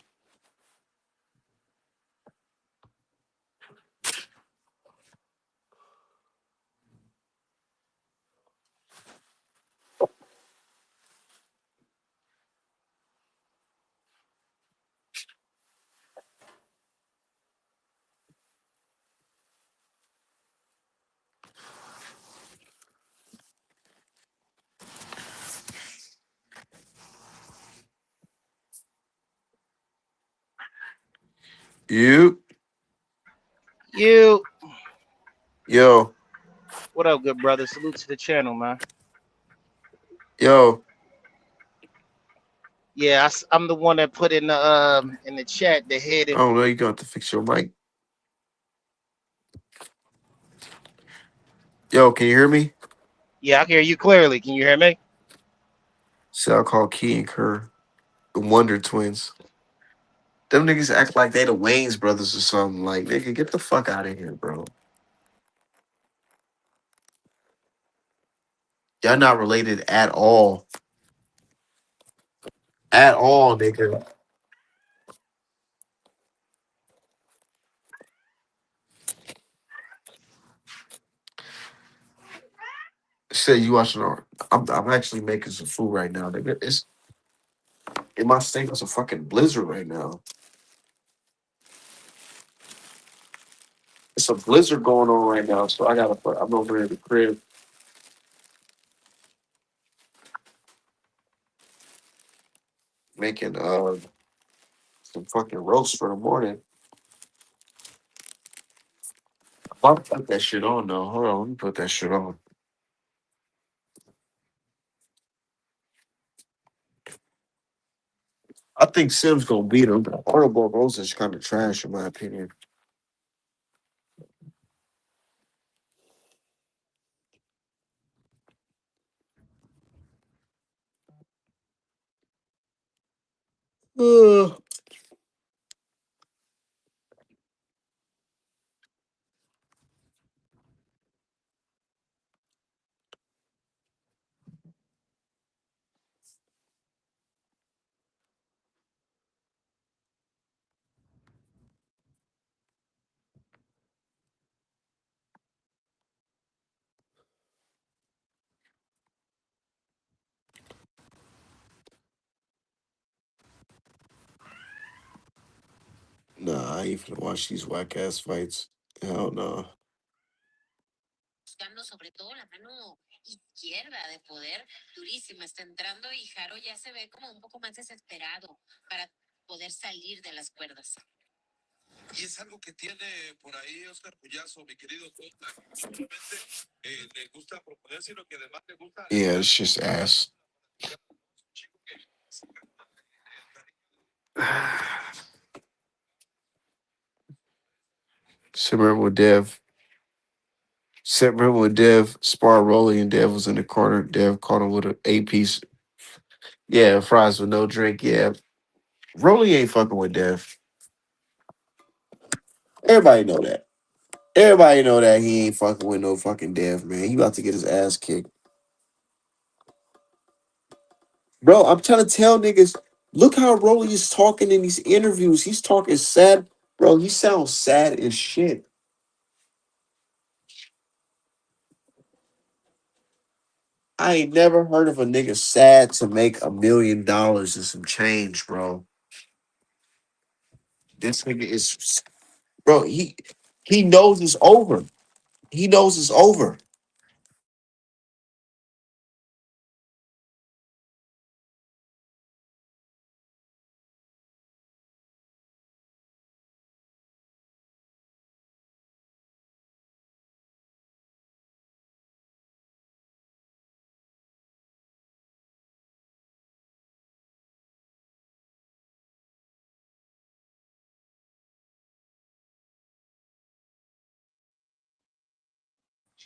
You, You, yo, what up, good brother? Salute to the channel, man. yo. Yeah, I'm the one that put in the chat the head I and don't know. You got to fix your mic. Yo, can you hear me? yeah, I can hear you clearly. Can you hear me? So I call Key and Kerr the Wonder Twins. Them niggas act like they the Wayne's brothers or something. Like, nigga, get the fuck out of here, bro. Y'all not related at all. At all, nigga. Say you watching our I'm actually making some food right now, nigga. It's in my state it's a fucking blizzard right now. It's a blizzard going on right now, so I'm over here in the crib making some fucking roast for the morning. I'm about to put that shit on though. Hold on, let me put that shit on. I think Sims gonna beat him. Honorable Rose is kind of trash in my opinion. Uh, I ain't finna watch these whack ass fights. Hell no. Yeah, it's just ass. So remember when Dev sparred Rolly and Dev was in the corner. Dev caught him with an 8 piece. Yeah, fries with no drink. Yeah, Rolly ain't fucking with Dev. Everybody know that. Everybody know that he ain't fucking with no fucking Dev, man. He about to get his ass kicked. Bro, I'm trying to tell niggas, look how Rolly is talking in these interviews. He's talking sad. Bro, he sounds sad as shit. I ain't never heard of a nigga sad to make $1 million and some change, bro. This nigga is, bro, he knows it's over. He knows it's over.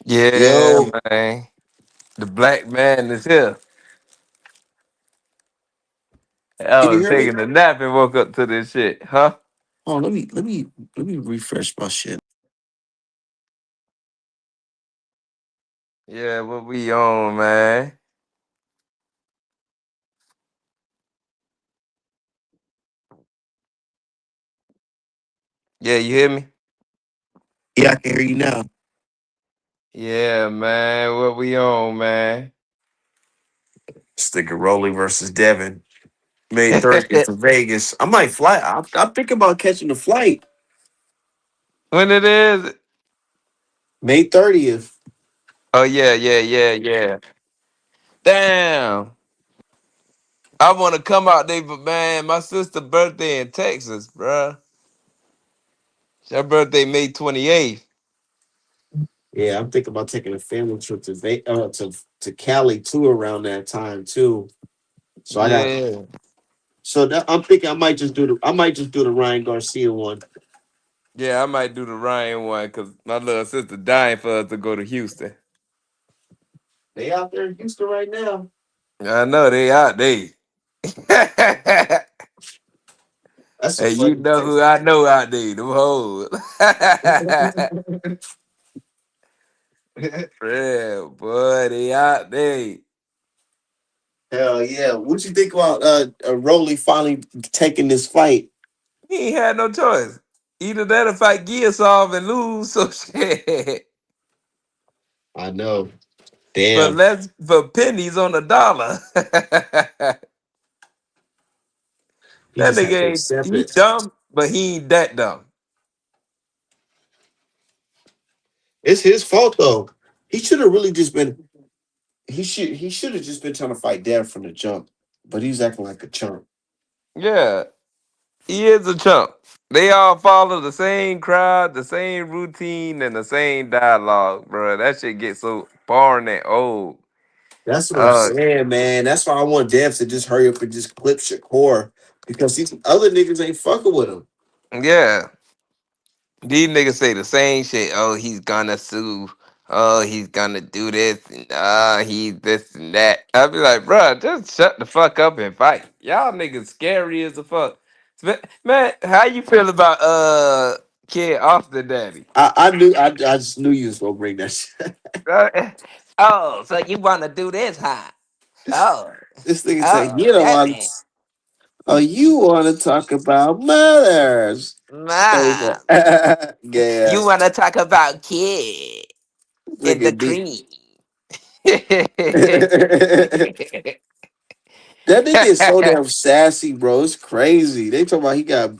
Yeah, Yo, man. The black man is here. I can you was hear me? taking a nap and woke up to this shit, huh? Oh, let me refresh my shit. Yeah, what we on, man? Yeah, you hear me? Yeah, I can hear you now. Yeah, man. What we on, man? Sticker Rolly versus Devin. May 30th to Vegas. I might fly. I'm thinking about catching the flight. When it is? May 30th. Oh yeah, yeah, yeah, yeah. Damn. I want to come out there, but man, my sister's birthday in Texas, bruh. Her birthday May 28th. Yeah, I'm thinking about taking a family trip to to Cali too around that time too. So I got Yeah. I'm thinking I might just do the Ryan Garcia one. Yeah, I might do the Ryan one because my little sister dying for us to go to Houston. They out there in Houston right now. I know they out there. That's a Hey, you funny know thing. who I know out there, them hoes. Real boy, they out there. Hell yeah! What you think about Rolly finally taking this fight? He ain't had no choice. Either that or fight Gearsolve and lose, so shit. I know. For Damn, less for pennies on the dollar. That he just had to nigga ain't accept he it. dumb, but he ain't that dumb. It's his fault though. He should have really just been. He should have just been trying to fight Dev from the jump, but he's acting like a chump. Yeah, he is a chump. They all follow the same crowd, the same routine, and the same dialogue, bro. That shit gets so boring and old. That's what I'm Uh, saying, man. That's why I want Dev to just hurry up and just clip Shakur because these other niggas ain't fucking with him. yeah. These niggas say the same shit. Oh, he's gonna sue. Oh, he's gonna do this. And, he's this and that. I'll be like, bruh, just shut the fuck up and fight. Y'all niggas scary as a fuck. Man, how you feel about Kid Austin Daddy? I just knew you was gonna bring that shit. Uh, oh, so you wanna do this, huh? Oh, This nigga say, oh, you don't that want man. oh, you want to talk about mothers. Stupid. Nah. Yeah. You wanna talk about Kid in the Nigga deep. cream. That nigga is so damn sassy, bro. It's crazy. They talk about he got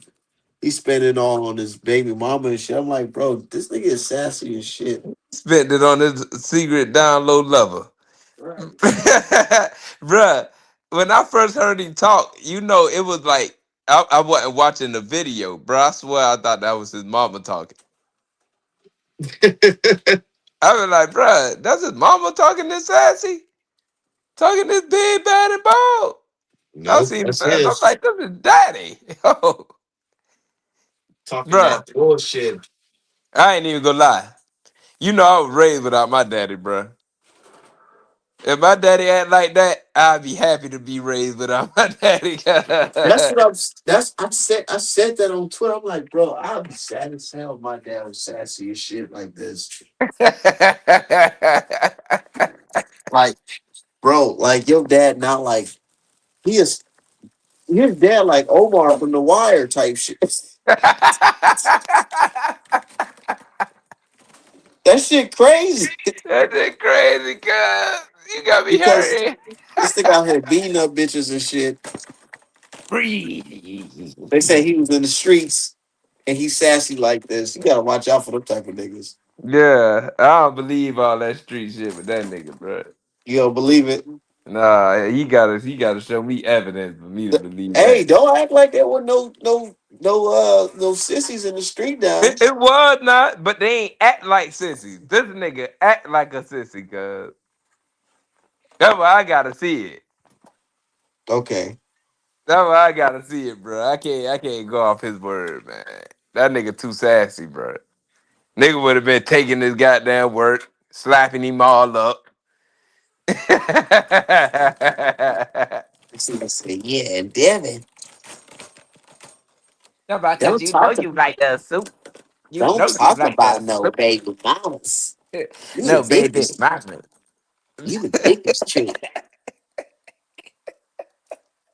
He spent it all on his baby mama and shit. I'm like, bro, this nigga is sassy as shit. Spent it on his secret download lover. Right. Bruh, when I first heard him talk, it was like I wasn't watching the video, bruh. I swear I thought that was his mama talking. I was like, bruh, that's his mama talking this sassy? Talking this big, bad, and bold? I Nope, seen the that's fans. I'm his. like, this is daddy. Yo, Talking bruh, that bullshit. I ain't even gonna lie. I was raised without my daddy, bruh. If my daddy act like that, I'd be happy to be raised without my daddy. That's what I'm. That's I said that on Twitter. I'm like, bro, I'll be sad as hell. If my dad was sassy as shit like this. Like, bro, like your dad now, like he is. His dad like Omar from The Wire type shit. That shit crazy That shit crazy, cuz. You got me because hurting. this nigga out here beating up bitches and shit. Breathe. They say he was in the streets and he's sassy like this. You gotta watch out for them type of niggas. Yeah, I don't believe all that street shit with that nigga, bro. You don't believe it? Nah, he gotta show me evidence for me to believe Hey, that. don't act like there were no sissies in the street now. It was not, but they ain't act like sissies. This nigga act like a sissy, cuz. That's why I gotta see it. Okay. That's why I gotta see it, bro. I can't go off his word, man. That nigga too sassy, bro. Nigga would have been taking his goddamn work, slapping him all up. See, I say, yeah, Devin. Nobody, cause Don't you know talk you like the soup. You don't know you talk like the about no soup. baby mamas. You the No, baby, biggest mama. you the biggest trick.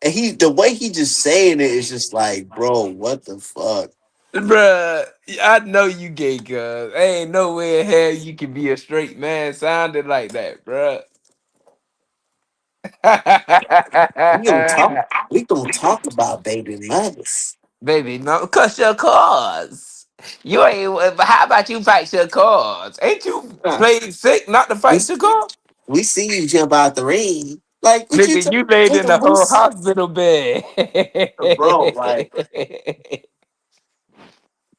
And the way he just saying it is just like, bro, what the fuck? Bruh, I know you gay, cuz. Ain't no way in hell you can be a straight man sounding like that, bruh. We gonna talk we gonna talk about baby mothers. Baby, no, cuss your cause. You ain't. How about you fight your cause? Ain't you Nah, played sick not to we fight your cause? we see you jump out the ring. Like what you Nigga, you laid in nigga, the whole hospital bed. bro, like,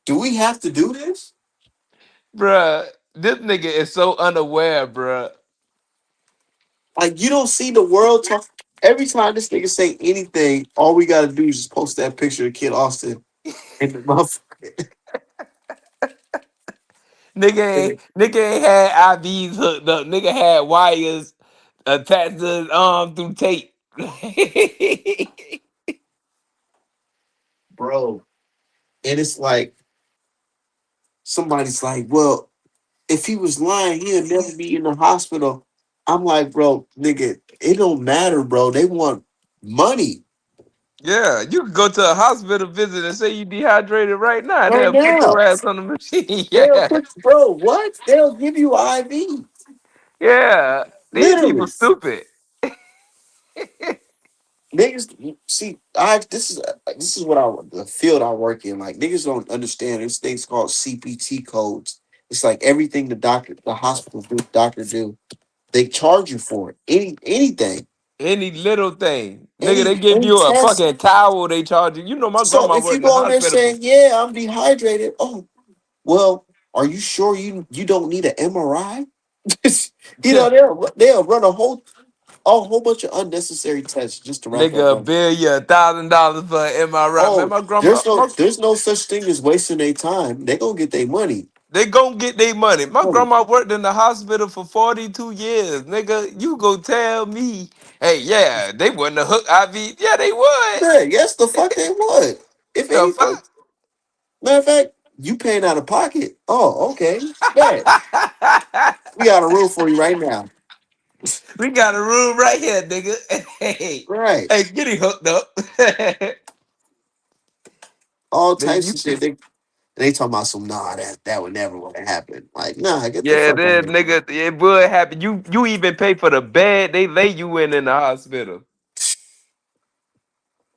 do we have to do this? Bruh, this nigga is so unaware, bruh. Like you don't see the world talk every time this nigga say anything, all we gotta do is just post that picture of Kid Austin and the motherfucker. Nigga ain't had IVs hooked up. Nigga had wires attached to his arm through tape. Bro. And it's like somebody's like, well, if he was lying, he'll never be in the hospital. I'm like, bro, nigga, it don't matter, bro. They want money Yeah, you can go to a hospital visit and say you dehydrated right now. right They'll put now. your ass on the machine. They'll Yeah. put, bro, what? They'll give you IV. Yeah. These people Literally. stupid. Niggas see, this is what I the field I work in. Like niggas don't understand. There's things called CPT codes. It's like everything the hospitals do, doctor do. They charge you for it. Anything. Any little thing. Nigga, they give Any you a test. fucking towel they charge you. You know my So grandma if you worked in the go in there hospital for saying, "Yeah, I'm dehydrated," oh, well, are you sure you don't need an MRI? They'll run a whole bunch of unnecessary tests just to rack up nigga, a money. bill you $1,000 for an MRI. Man, Oh, my grandma, there's no such thing as wasting their time. They gonna get their money. they gon' get their money. My Oh, grandma worked in the hospital for 42 years. Nigga, you go tell me, hey, yeah, they wouldn't have hooked IV. Yeah, they would. yeah, yes, the fuck they would. If The anything, fuck? matter of fact, you paying out of pocket. Oh, okay, bet we got a room for you right now. We got a room right here, nigga. Hey, Right, hey, get it hooked up. all Nigga, types you of shit. They talking about some nah that would never would happen. Like nah, get the yeah, fuck out of then here. nigga, it would happen. You even pay for the bed they lay you in the hospital.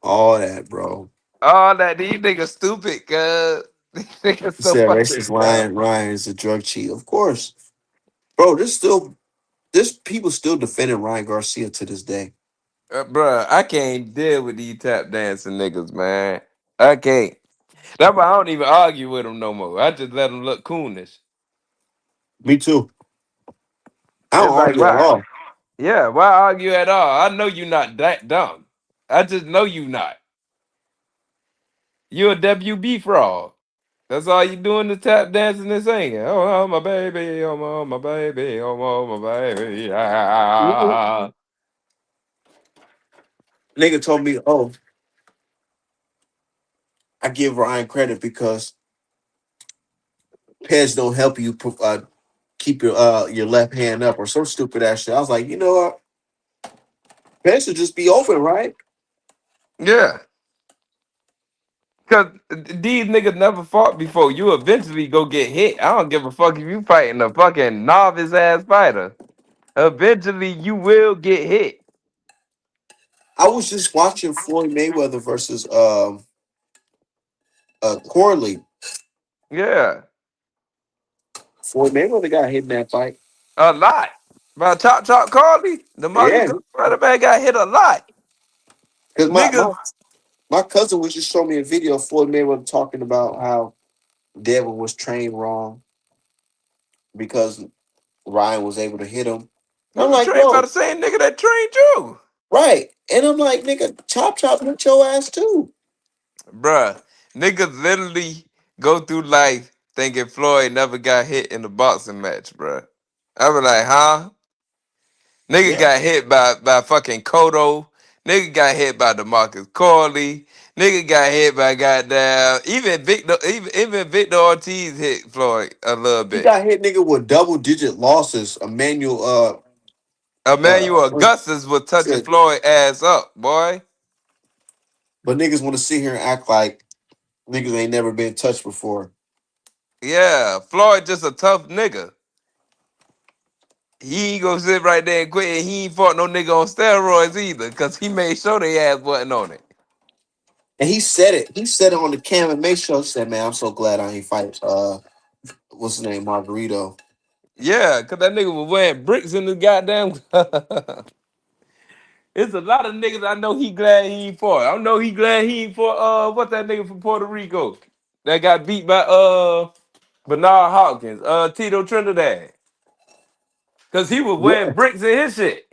All that, bro. All that these niggas stupid, cuz these niggas He so said fucking racist dumb. Ryan is a drug cheat. Of course, bro. There's people still defending Ryan Garcia to this day. Bruh, I can't deal with these tap dancing niggas, man. I can't. That's why I don't even argue with them no more. I just let them look coonish. Me too. I don't It's like, argue at why? all. Yeah, why argue at all? I know you not that dumb. I just know you not. You a WB fraud. That's all you doing is tap dancing and singing. Oh, my baby, oh, my baby, oh, my baby. Ah. Nigga told me, oh, I give Ryan credit because Pez don't help you keep your left hand up or some stupid ass shit. I was like, you know what? Pez should just be open, right? Yeah. Cause these niggas never fought before. You eventually go get hit. I don't give a fuck if you fighting a fucking novice ass fighter. Eventually you will get hit. I was just watching Floyd Mayweather versus Corley. Yeah. Floyd Mayweather got hit in that fight. A lot. By Chop Carly, the Marcus Yeah, Brother man got hit a lot. because Niggas, my cousin was just showing me a video of Floyd Mayweather talking about how Devin was trained wrong because Ryan was able to hit him. he I'm was like, trained by the bro, same nigga that trained you. right. And I'm like, nigga, chop hit your ass too. Bruh, niggas literally go through life thinking Floyd never got hit in a boxing match, bruh. I was like, huh? Nigga Yeah. got hit by fucking Kodo. Nigga got hit by DeMarcus Corley. Nigga got hit by goddamn even Victor Ortiz hit Floyd a little He bit. got hit, nigga, with double digit losses. Emmanuel, Emmanuel Augustus was touching said, Floyd ass up, boy. but niggas want to sit here and act like niggas ain't never been touched before. Yeah, Floyd just a tough nigga. He ain't gonna sit right there and quit. And he ain't fought no nigga on steroids either, cause he made sure they ass wasn't on it. And he said it. He said it on the Cam and May show. He said, man, I'm so glad I ain't fight what's his name, Margarito. Yeah, cause that nigga was wearing bricks in the goddamn. It's a lot of niggas I know he glad he ain't fought. I know he glad he ain't fought what's that nigga from Puerto Rico that got beat by Bernard Hopkins, Tito Trinidad. Cause he was Yeah. wearing bricks in his shit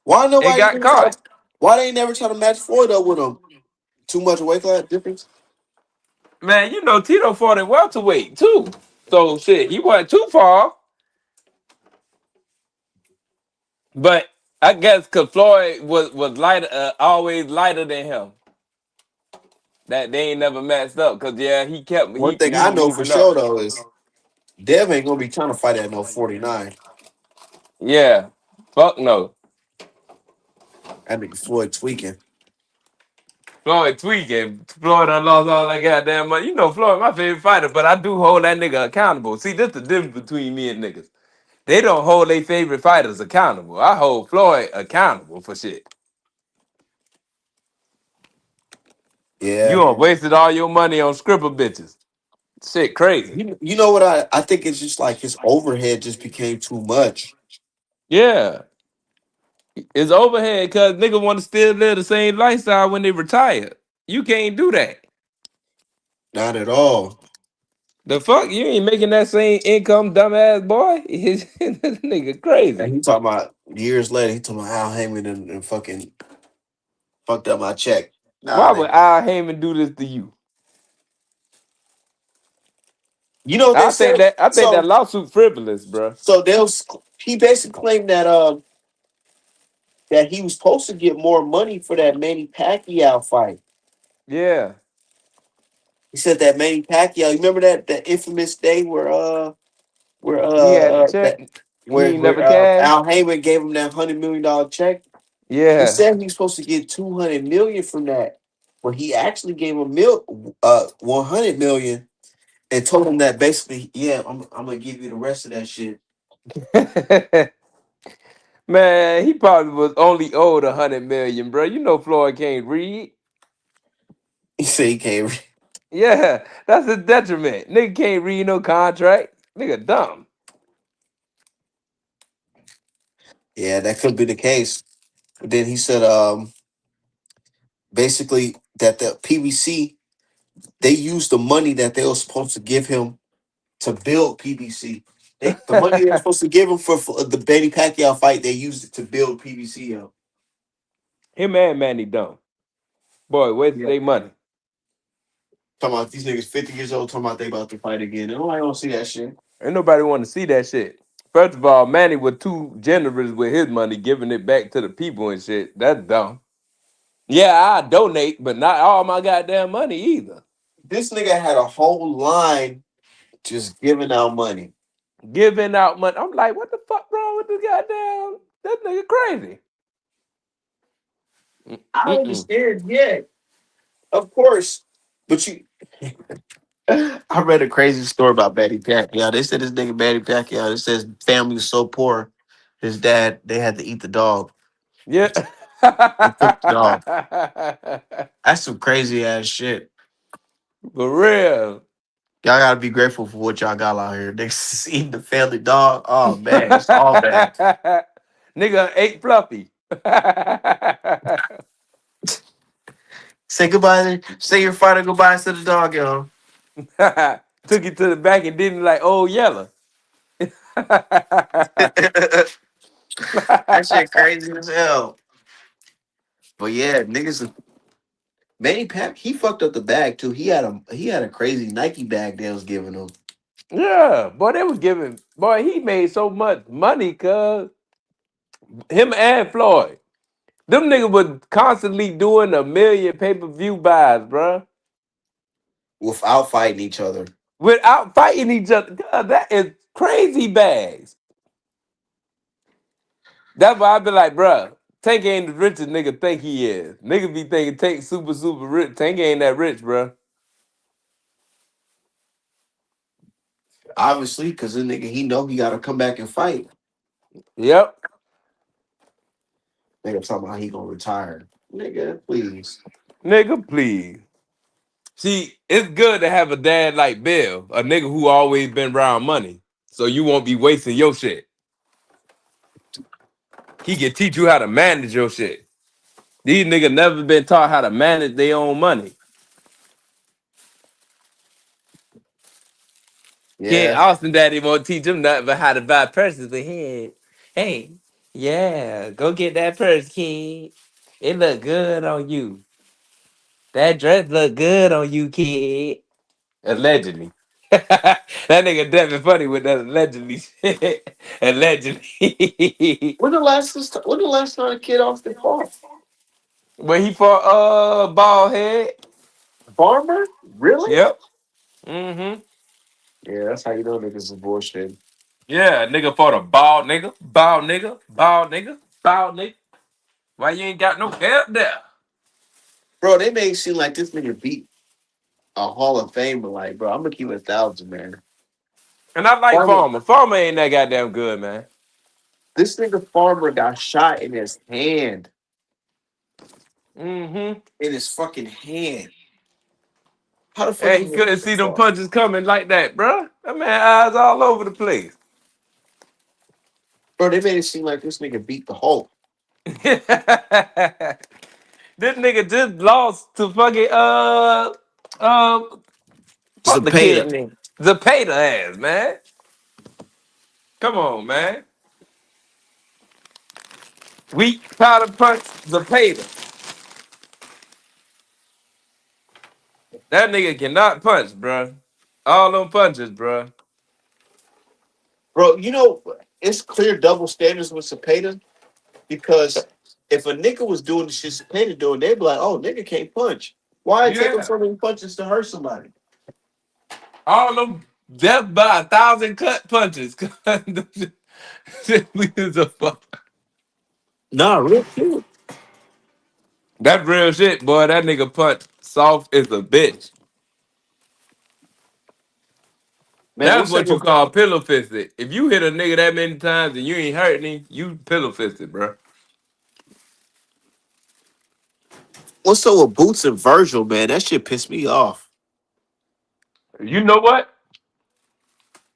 Why and nobody got never try caught. to why they ain't never try to match Floyd up with him? Too much weight class difference? Man, you know Tito fought in welterweight too. So shit, he wasn't too far. But I guess cause Floyd was lighter, always lighter than him. That they ain't never matched up. Cause yeah, One thing he I was know for moving up. sure though is Dev ain't gonna be trying to fight at no 49. Yeah. Fuck no. That nigga Floyd tweaking. Floyd tweaking. Floyd done lost all that goddamn money. You know Floyd my favorite fighter, but I do hold that nigga accountable. See, this the difference between me and niggas. They don't hold their favorite fighters accountable. I hold Floyd accountable for shit. You Yeah. done wasted all your money on scribble bitches. Shit crazy. You know what I think it's just like his overhead just became too much. Yeah. It's overhead because niggas want to still live the same lifestyle when they retire. You can't do that. Not at all. The fuck? You ain't making that same income, dumbass boy. This nigga And crazy. he talking about years later, he talking about Al Heyman and fucking fucked up my check. Nah, Why would nigga. Al Heyman do this to you? You know what they said? I think that lawsuit frivolous, bro. So he basically claimed that he was supposed to get more money for that Manny Pacquiao fight. Yeah. He said that Manny Pacquiao. You remember that infamous day where He had the check. that He ain't never where cashed. Al Heyman gave him that $100 million check. He Yeah. said he's supposed to get 200 million from that, but he actually gave him 100 million and told him that basically, yeah, I'm gonna give you the rest of that shit. Man, he probably was only owed 100 million, bro. You know Floyd can't read. He say he can't. Yeah, that's a detriment. Nigga can't read no contract. Nigga dumb. Yeah, that could be the case. But then he said, basically that the PBC they used the money that they were supposed to give him to build PBC. The money they were supposed to give him for the Manny Pacquiao fight, they used it to build PBC up. Him and Manny dumb. Boy, wasted Yeah. their money. Talking about these niggas 50 years old, talking about they about to fight again. And nobody don't see that shit. Ain't nobody want to see that shit. First of all, Manny was too generous with his money, giving it back to the people and shit. That's dumb. Yeah, I donate, but not all my goddamn money either. This nigga had a whole line just giving out money. Giving out money. I'm like, what the fuck wrong with this goddamn? That nigga crazy. I Mm-mm. understand, yeah, of course. But you I read a crazy story about Manny Pacquiao. They said this nigga Manny Pacquiao, it says family was so poor, his dad, they had to eat the dog. Yeah. They cooked the dog. That's some crazy ass shit. For real. Y'all gotta be grateful for what y'all got out here. Niggas eating the family dog. Oh man, it's all bad. Nigga ate Fluffy. Say goodbye. Say your final goodbyes to the dog, yo. Took it to the back and didn't like old Yeller. That shit crazy as hell. But yeah, niggas. Manny Pac, he fucked up the bag too. He had a crazy Nike bag they was giving him. Yeah, boy, they was giving. Boy, he made so much money, cuz him and Floyd. Them niggas was constantly doing a million pay-per-view buys, bruh. Without fighting each other. Without fighting each other. God, that is crazy bags. That's why I be like, bruh, Tank ain't the richest nigga think he is. Nigga be thinking Tank super, super rich. Tank ain't that rich, bruh. Obviously, because the nigga he know he gotta come back and fight. Yep. Nigga talking about he gonna retire. Nigga, please. Nigga, please. See, it's good to have a dad like Bill, a nigga who always been around money. So you won't be wasting your shit. He can teach you how to manage your shit. These niggas never been taught how to manage their own money. Kid Yeah. Austin daddy won't teach him nothing but how to buy purses. But hey, yeah, go get that purse, kid. It look good on you. That dress look good on you, kid. Allegedly. That nigga Devin funny with that allegedly shit. Allegedly. When the last time a kid off the fought? When he fought bald head. Farmer? Really? Yep. Mm-hmm. Yeah, that's how you know niggas is bullshit. Yeah, nigga fought a bald nigga, bald nigga, bald nigga, bald nigga. Why you ain't got no hair there? Bro, they make it seem like this nigga beat a Hall of Famer. Like, bro, I'm gonna keep it 1,000, man. And I like Farmer, Farmer. Farmer ain't that goddamn good, man. this nigga Farmer got shot in his hand. Mm-hmm. In his fucking hand. How the fuck And you he gonna couldn't get that see them far? punches coming like that, bruh. That man eyes all over the place. Bro, they made it seem like this nigga beat the Hulk. This nigga just lost to fucking uh fuck the kid Zapata. name. Zapata ass, man. Come on, man. Weak powder punch Zapata. That nigga cannot punch, bruh. All them punches, bruh. Bro, you know, it's clear double standards with Zapata because if a nigga was doing the shit Zapata doing, they'd be like, oh, nigga can't punch. Why it take him Yeah. so many punches to hurt somebody? All them death by 1,000 cut punches. Shit weak as a fuck. Nah, real shit. That real shit, boy. That nigga punch soft as a bitch. Man, That's what's that? what you call pillow fisted. If you hit a nigga that many times and you ain't hurting him, you pillow fisted, bro. What's up with Boots and Virgil, man? That shit pissed me off. You know what?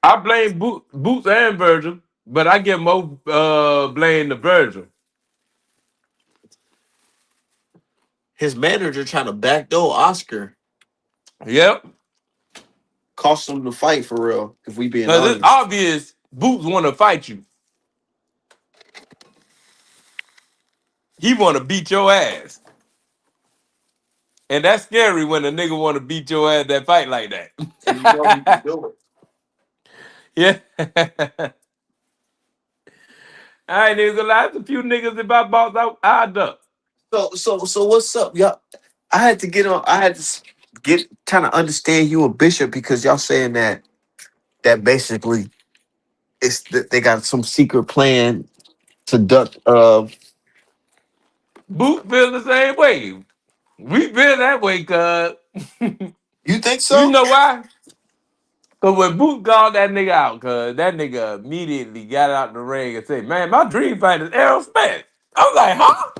I blame Boots and Virgil, but I give more blame to Virgil. His manager trying to backdoor Oscar, Yep. cost him the fight for real. If we being Because it's honest, obvious Boots want to fight you. He want to beat your ass. And that's scary when a nigga want to beat your ass that fight like and you know he can that. do it. Yeah. I ain't even gonna lie. There's a few niggas if I box out, I'd duck. So what's up, y'all? I had to get on. I had to get trying to understand you and Bishop because y'all saying that basically it's that they got some secret plan to duck. Boots feel the same way. We feel that way, cuz. You think You so? know why? Because when Boots called that nigga out, cuz that nigga immediately got out the ring and said, man, my dream fight is Errol Spence. I was like, huh?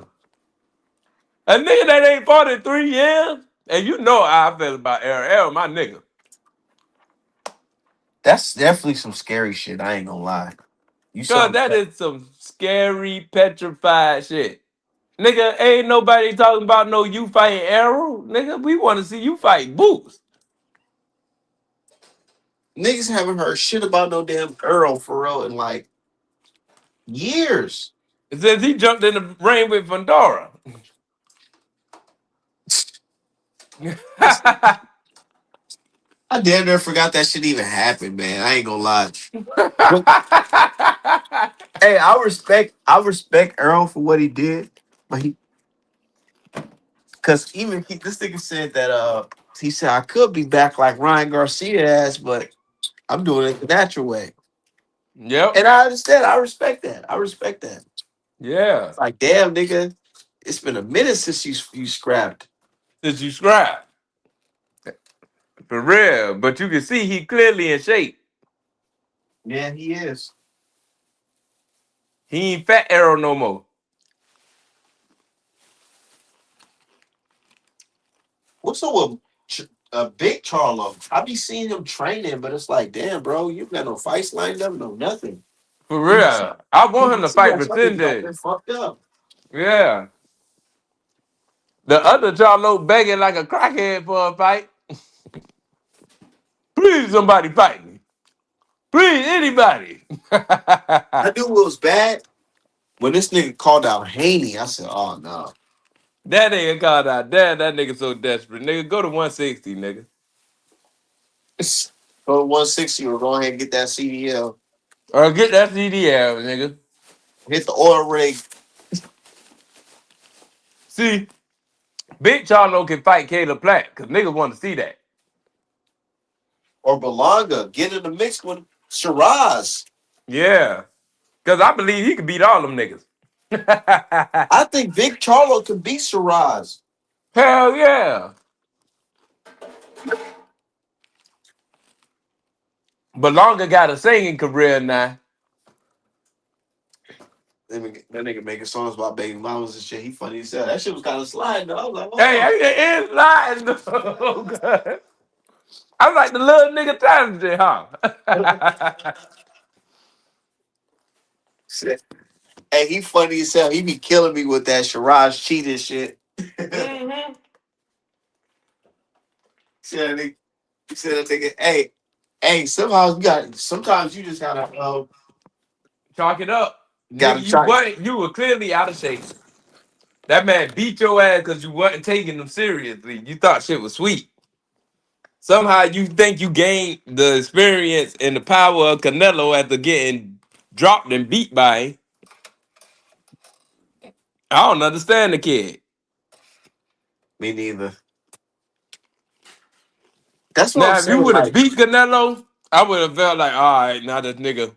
A nigga that ain't fought in 3 years? And you know how I feel about Errol. Errol, my nigga. That's definitely some scary shit. I ain't gonna lie. You Cuz sound that is some scary, petrified shit. Nigga, ain't nobody talking about no you fighting Errol. Nigga, we want to see you fight Boots. niggas haven't heard shit about no damn Earl for real in like years. Since he jumped in the ring with Fundora. I damn near forgot that shit even happened, man. I ain't gonna lie. But hey, I respect Earl for what he did, but because even this nigga said that he said I could be back like Ryan Garcia ass, but I'm doing it the natural way. Yep. And I understand. I respect that. I respect that. Yeah. It's like damn nigga, it's been a minute since you scrapped. Since you scribe. For real. But you can see he clearly in shape. Yeah, he is. He ain't fat Arrow no more. What's up with Big Charlo? I be seeing him training, but it's like, damn, bro, you got no fights lined up, no nothing. For real. I want him to PBC fight got for something got Cindy. been fucked up. Yeah. The other Charlo begging like a crackhead for a fight. Please, somebody fight me. Please, anybody. I That knew it was bad when this nigga called out Haney. I said, oh no. nigga called out. Damn, that nigga so desperate. Nigga, go to 160, nigga. Go to 160 or go ahead and get that CDL. Or get that CDL, nigga. Hit the oil rig See, Big Charlo can fight Caleb Platt because niggas want to see that. or Belonga. Get in the mix with Shiraz. Yeah. Because I believe he can beat all them niggas. I think Big Charlo can beat Shiraz. Hell yeah. Belonga got a singing career now. That nigga making songs about baby mamas and shit. He funny as hell. That shit was kind of sliding though. I was like, Hey, oh. I ain't lying though. God. I'm like the little nigga talented, huh? Shit. Hey, he funny as hell. He be killing me with that Shiraz cheating shit. Mm-hmm. Said that nigga, said that nigga, hey, somehow you got sometimes you just Chalk it up. Nigga, gotta you try. wasn't, you were clearly out of shape. That man beat your ass because you wasn't taking him seriously. You thought shit was sweet. Somehow you think you gained the experience and the power of Canelo after getting dropped and beat by him. I don't understand the kid. Me neither. That's what I'm Now, if you saying. would have Like beat Canelo, I would have felt like, all right, now this nigga.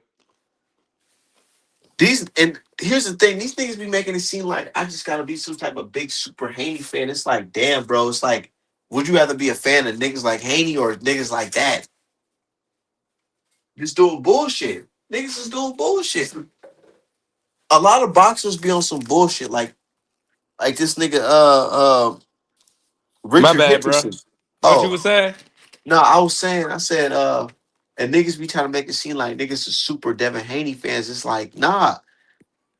these and here's the thing, these niggas be making it seem like I just gotta be some type of big super Haney fan. It's like, damn, bro, it's like, would you rather be a fan of niggas like Haney or niggas like that? Just doing bullshit. Niggas is doing bullshit. A lot of boxers be on some bullshit, like this nigga My Richard bad, bro. Henderson. What you Oh was saying? no, I said, and niggas be trying to make it seem like niggas are super Devin Haney fans. It's like, nah.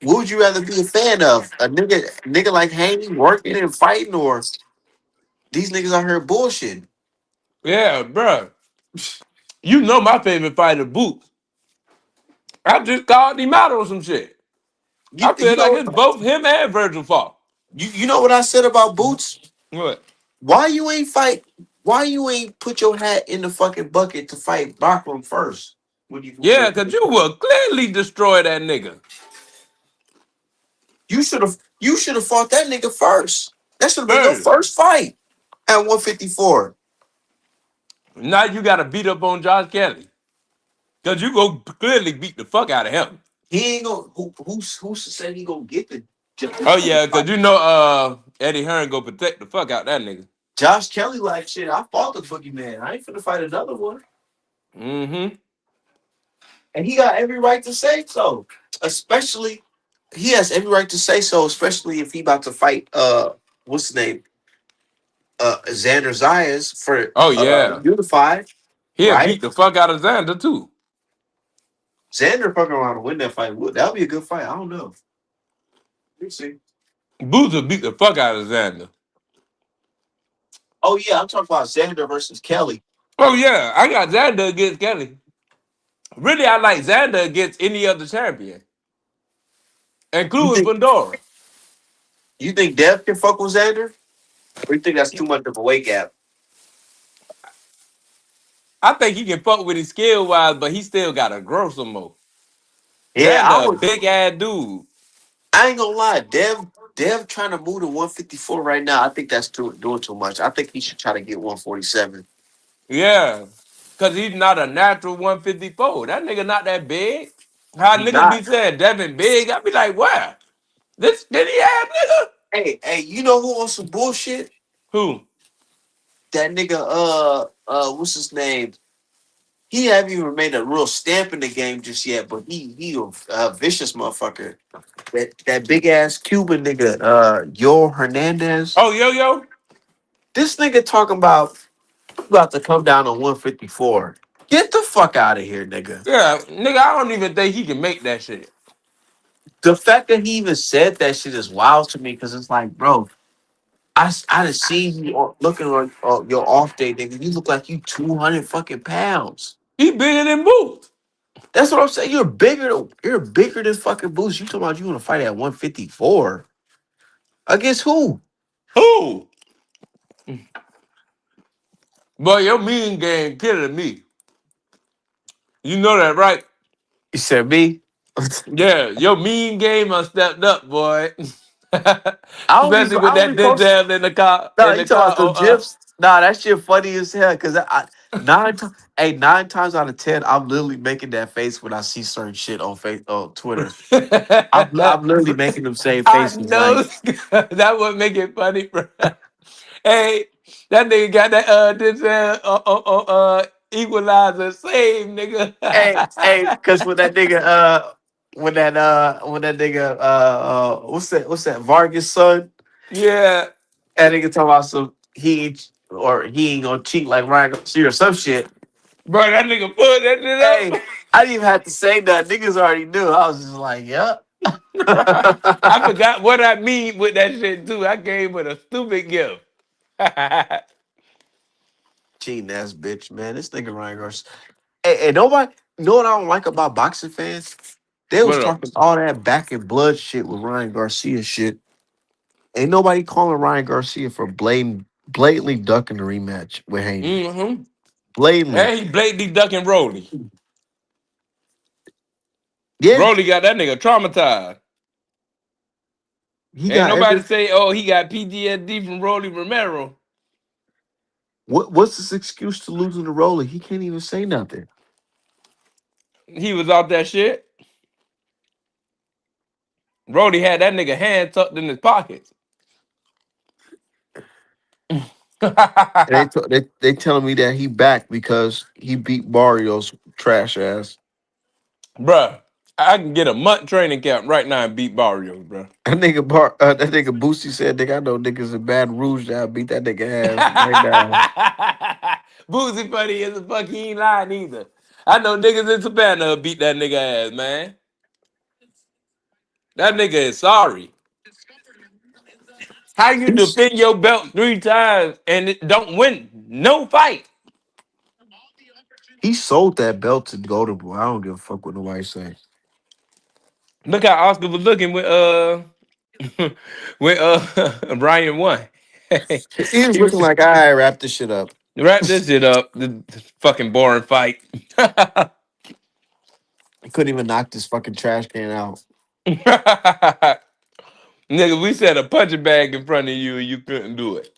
What would you rather be a fan of? A nigga like Haney working and fighting, or these niggas out here bullshitting? Yeah, bro. You know my favorite fighter, Boots. I just called him out on some shit. I You feel like know it's both him and Virgil fault. you know what I said about Boots? What? Why you ain't fight? Why you ain't put your hat in the fucking bucket to fight Bachman first? When Yeah, cause you will clearly destroy that nigga. you should have fought that nigga first. That should have been your First. first fight at 154. Now you gotta beat up on Josh Kelly. Cause you go clearly beat the fuck out of him. He ain't gonna who's to say he gonna get the Oh yeah, cause fight? you know Eddie Hearn go protect the fuck out that nigga. Josh Kelly like shit. I fought the boogeyman. I ain't finna fight another one. Mm-hmm. And he got every right to say so. Especially he has every right to say so, especially if he about to fight what's his name? Xander Zayas for Oh yeah. unified, He'll right? beat the fuck out of Xander too. Xander fucking around to win that fight. That'll be a good fight. I don't know. We'll see. Boots will beat the fuck out of Xander. Oh yeah, I'm talking about Xander versus Kelly. Oh yeah, I got Xander against Kelly. Really, I like Xander against any other champion, You including think Fundora. you think Dev can fuck with Xander? Or you think that's too much of a weight gap? I think he can fuck with his skill wise, but he still gotta grow some more. Yeah, I Xander, a would. big ass dude. I ain't gonna lie, Dev trying to move to 154 right now. I think that's doing too much. I think he should try to get 147. Yeah, cause he's not a natural 154. That nigga not that big. How He niggas be not. saying Devin big? I be like, where? This skinny ass nigga? Hey, you know who on some bullshit? Who? That nigga, what's his name? He haven't even made a real stamp in the game just yet, but he a vicious motherfucker. That big ass Cuban nigga, Yo Hernandez. Oh, yo yo. This nigga talking about to come down on 154. Get the fuck out of here, nigga. Yeah, nigga. I don't even think he can make that shit. The fact that he even said that shit is wild to me because it's like, bro, I done seen you looking on your off day, nigga. You look like you 200 fucking pounds. He bigger than Boots. That's what I'm saying. You're bigger than fucking Boost. You talking about you want to fight at 154 against who? Who? Boy, your mean game killing me. You know that, right? You said me. Yeah, your mean game I stepped up, boy. Especially I with that only post. Denzel in the car. No, In you the talking car. about the gifs? Nah, that shit funny as hell. Cause I 9 times out of 10, I'm literally making that face when I see certain shit on Twitter. I'm literally making them same I faces. know Like, that would make it funny, bro. Hey, that nigga got that Denzel equalizer save, nigga. hey, cause when that nigga what's that Vargas son? Yeah, That nigga talking about he ain't gonna cheat like Ryan Garcia or some shit. bro, that nigga put that shit Hey, up. I didn't even have to say that. Niggas already knew. I was just like, yep. I forgot what I mean with that shit too. I gave it a stupid gift. Cheating ass bitch, man. This nigga Ryan Garcia. Hey, nobody. You know what I don't like about boxing fans? They was What up? talking all that back and blood shit with Ryan Garcia shit. Ain't nobody calling Ryan Garcia for blatantly ducking the rematch with Haney. Mm-hmm. Blatantly. And he blatantly ducking Rolly. Yeah, Rolly got that nigga traumatized. he Ain't got nobody every. say, oh, he got PTSD from Rolly Romero. What's his excuse to losing the roller? He can't even say nothing. He was out that shit. Rolly had that nigga hand tucked in his pockets. And they telling me that he back because he beat Barrios trash ass. Bruh. I can get a month training camp right now and beat Barrios, bro. That nigga Boosie said, "Nigga, I know niggas in Baton Rouge that beat that nigga ass right now." Boozy funny as a fuck. He ain't lying either. I know niggas in Savannah beat that nigga ass, man. That nigga is sorry. How you He's, defend your belt 3 times and it don't win no fight? he sold that belt to Golden Boy. I don't give a fuck what nobody say. Look how Oscar was looking with with Brian won. He was He was looking like, "All right, wrap this shit up." wrap this shit up. The fucking boring fight. He couldn't even knock this fucking trash can out. Nigga, we set a punching bag in front of you and you couldn't do it.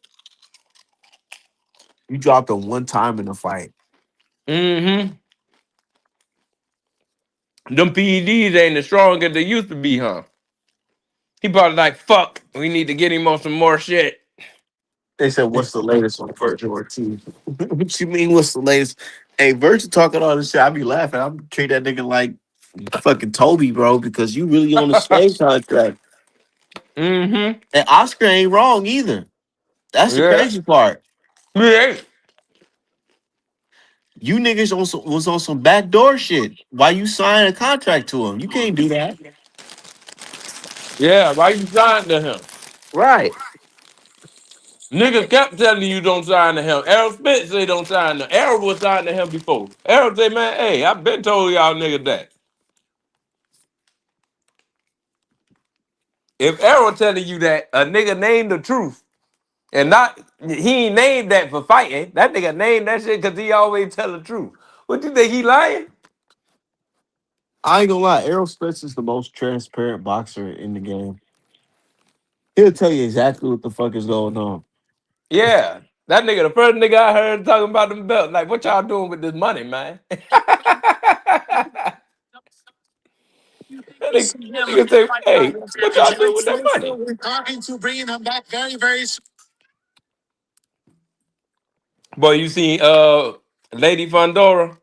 You dropped him one time in the fight. Mm-hmm. Them PEDs ain't as strong as they used to be, huh? He probably like, fuck, we need to get him on some more shit. They said, "What's the latest on Virgil Ortiz?" What you mean, what's the latest? Hey, Virgil talking all this shit. I be laughing. I'm treat that nigga like fucking Toby, bro, because you really on the slave contract. Mm-hmm. And Oscar ain't wrong either. That's the Yeah. crazy part. Yeah. You niggas was on some backdoor shit. Why you sign a contract to him? You can't do that. Yeah, why you signed to him? Right. Niggas kept telling you don't sign to him. Errol Spence say don't sign to him. Errol was signed to him before. Errol say, man, hey, I been told y'all niggas that. If Errol telling you that a nigga named the truth and not he ain't named that for fighting. That nigga named that shit because he always tell the truth. What you think he lying? I ain't gonna lie. Errol Spence is the most transparent boxer in the game. He'll tell you exactly what the fuck is going on. Yeah. That nigga, the first nigga I heard talking about them belts, like, what y'all doing with this money, man? that nigga say, hey, what y'all doing with that money? Boy, you seen Lady Fundora?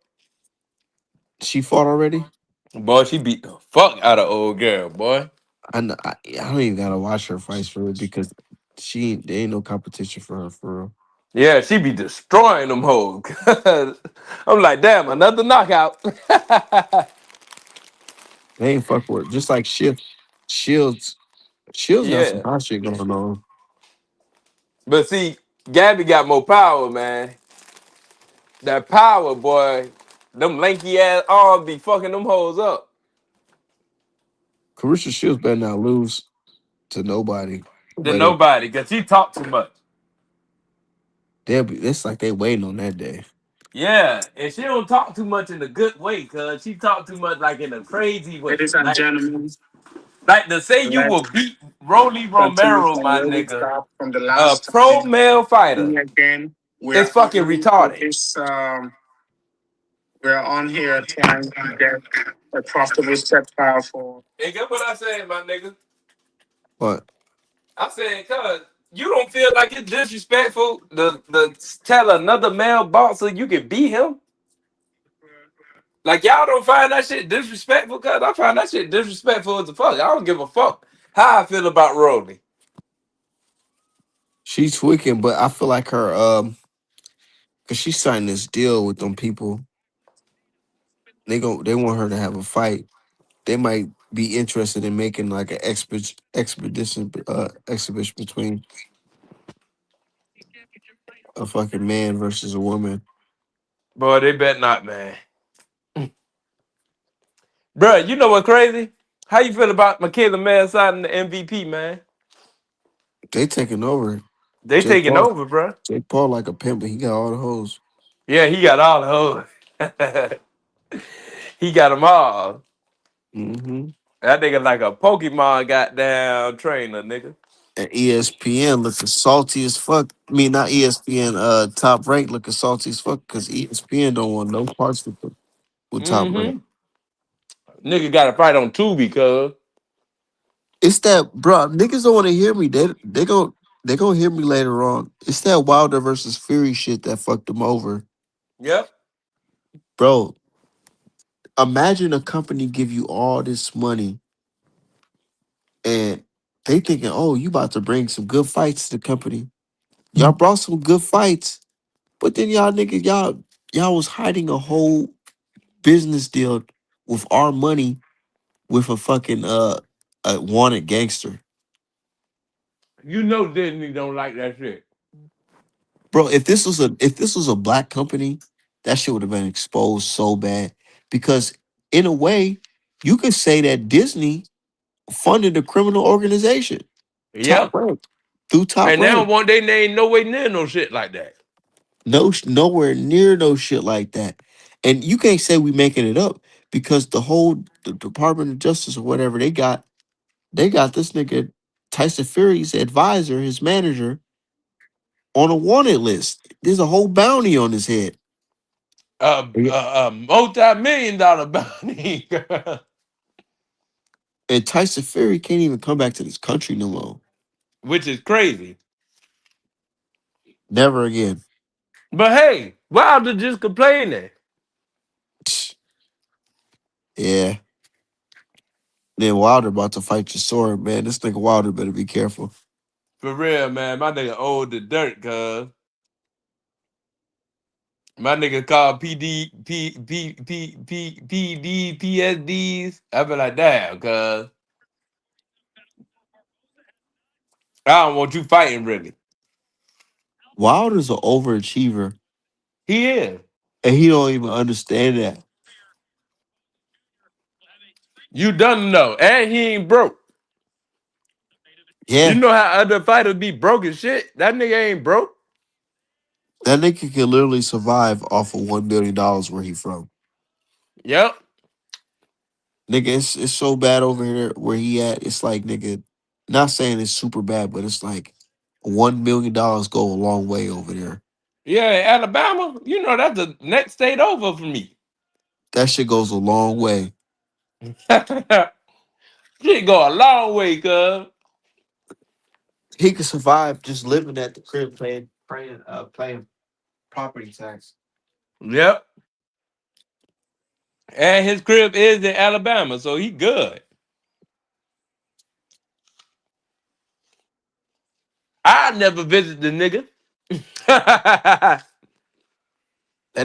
She fought already. Boy, she beat the fuck out of old girl, boy. I don't even gotta watch her fights for real because there ain't no competition for her for real. Yeah, she be destroying them hoes. I'm like, damn, another knockout. They ain't fuck with her. Just like Shields. Shields got some yeah. hot shit going on. But see, Gabby got more power, man. That power, boy. Them lanky ass arms be fucking them hoes up. Carissa Shields better not lose to nobody. To But nobody, because she talk too much. it's like they waiting on that day. Yeah, and she don't talk too much in a good way, cuz she talk too much like in a crazy way. Like to say you will beat Rolly Romero, my nigga, a pro male fighter, is fucking retarded. And get what I said, my nigga? But I said, cuz you don't feel like it's disrespectful to tell another male boxer you can beat him? Like y'all don't find that shit disrespectful, cuz I find that shit disrespectful as a fuck. I don't give a fuck how I feel about Rolly. she's tweaking, but I feel like her cause she signed this deal with them people. They want her to have a fight. They might be interested in making like an expedition exhibition between a fucking man versus a woman. Boy, they bet not, man. Bruh, you know what crazy? How you feel about Michaela Mann signing the MVP, man? They taking over. They Jake taking Paul over, bruh. Jake Paul like a pimp, but he got all the hoes. Yeah, he got all the hoes. He got them all. Hmm. That nigga like a Pokemon goddamn trainer, nigga. And ESPN looking salty as fuck. I mean, not ESPN. Top Rank looking salty as fuck because ESPN don't want no parts with Top Rank. Mm-hmm. Nigga got to fight on Tubi, cuz. It's that, bro. Niggas don't want to hear me. They gonna hear me later on. It's that Wilder versus Fury shit that fucked them over, Yep. bro. Imagine a company give you all this money and they thinking, oh, you about to bring some good fights to the company. Y'all brought some good fights, but then y'all niggas, y'all was hiding a whole business deal with our money with a fucking a wanted gangster. You know Disney don't like that shit. Bro, if this was a black company, that shit would have been exposed so bad. Because in a way, you could say that Disney funded a criminal organization. Yeah. Top rank. Through top And they don't rank. want their name no way near no shit like that. No, nowhere near no shit like that. And you can't say we making it up because the Department of Justice or whatever they got this nigga Tyson Fury's advisor, his manager, on a wanted list. There's a whole bounty on his head. Yeah. A multi-million-dollar bounty. And Tyson Fury can't even come back to this country no more. Which is crazy. Never again. But hey, Wilder just complaining. Yeah. Then Wilder about to fight your sword, man. This nigga Wilder better be careful. For real, man. My nigga old the dirt, cuz. My nigga called PSDs. I be like, damn, cuz. I don't want you fighting, really. Wilder's an overachiever, He is. and he don't even understand that. You done know. And he ain't broke. You Yeah, know how other fighters be broke as shit? That nigga ain't broke. that nigga can literally survive off of $1 million where he from. Yep. Nigga, it's so bad over here where he at. It's like nigga, not saying it's super bad, but it's like $1 million go a long way over there. Yeah, Alabama, you know that's the next state over for me. That shit goes a long way. Shit go a long way, cuz. He could survive just living at the crib paying property tax. Yep. And his crib is in Alabama, so he good. I never visit the nigga. That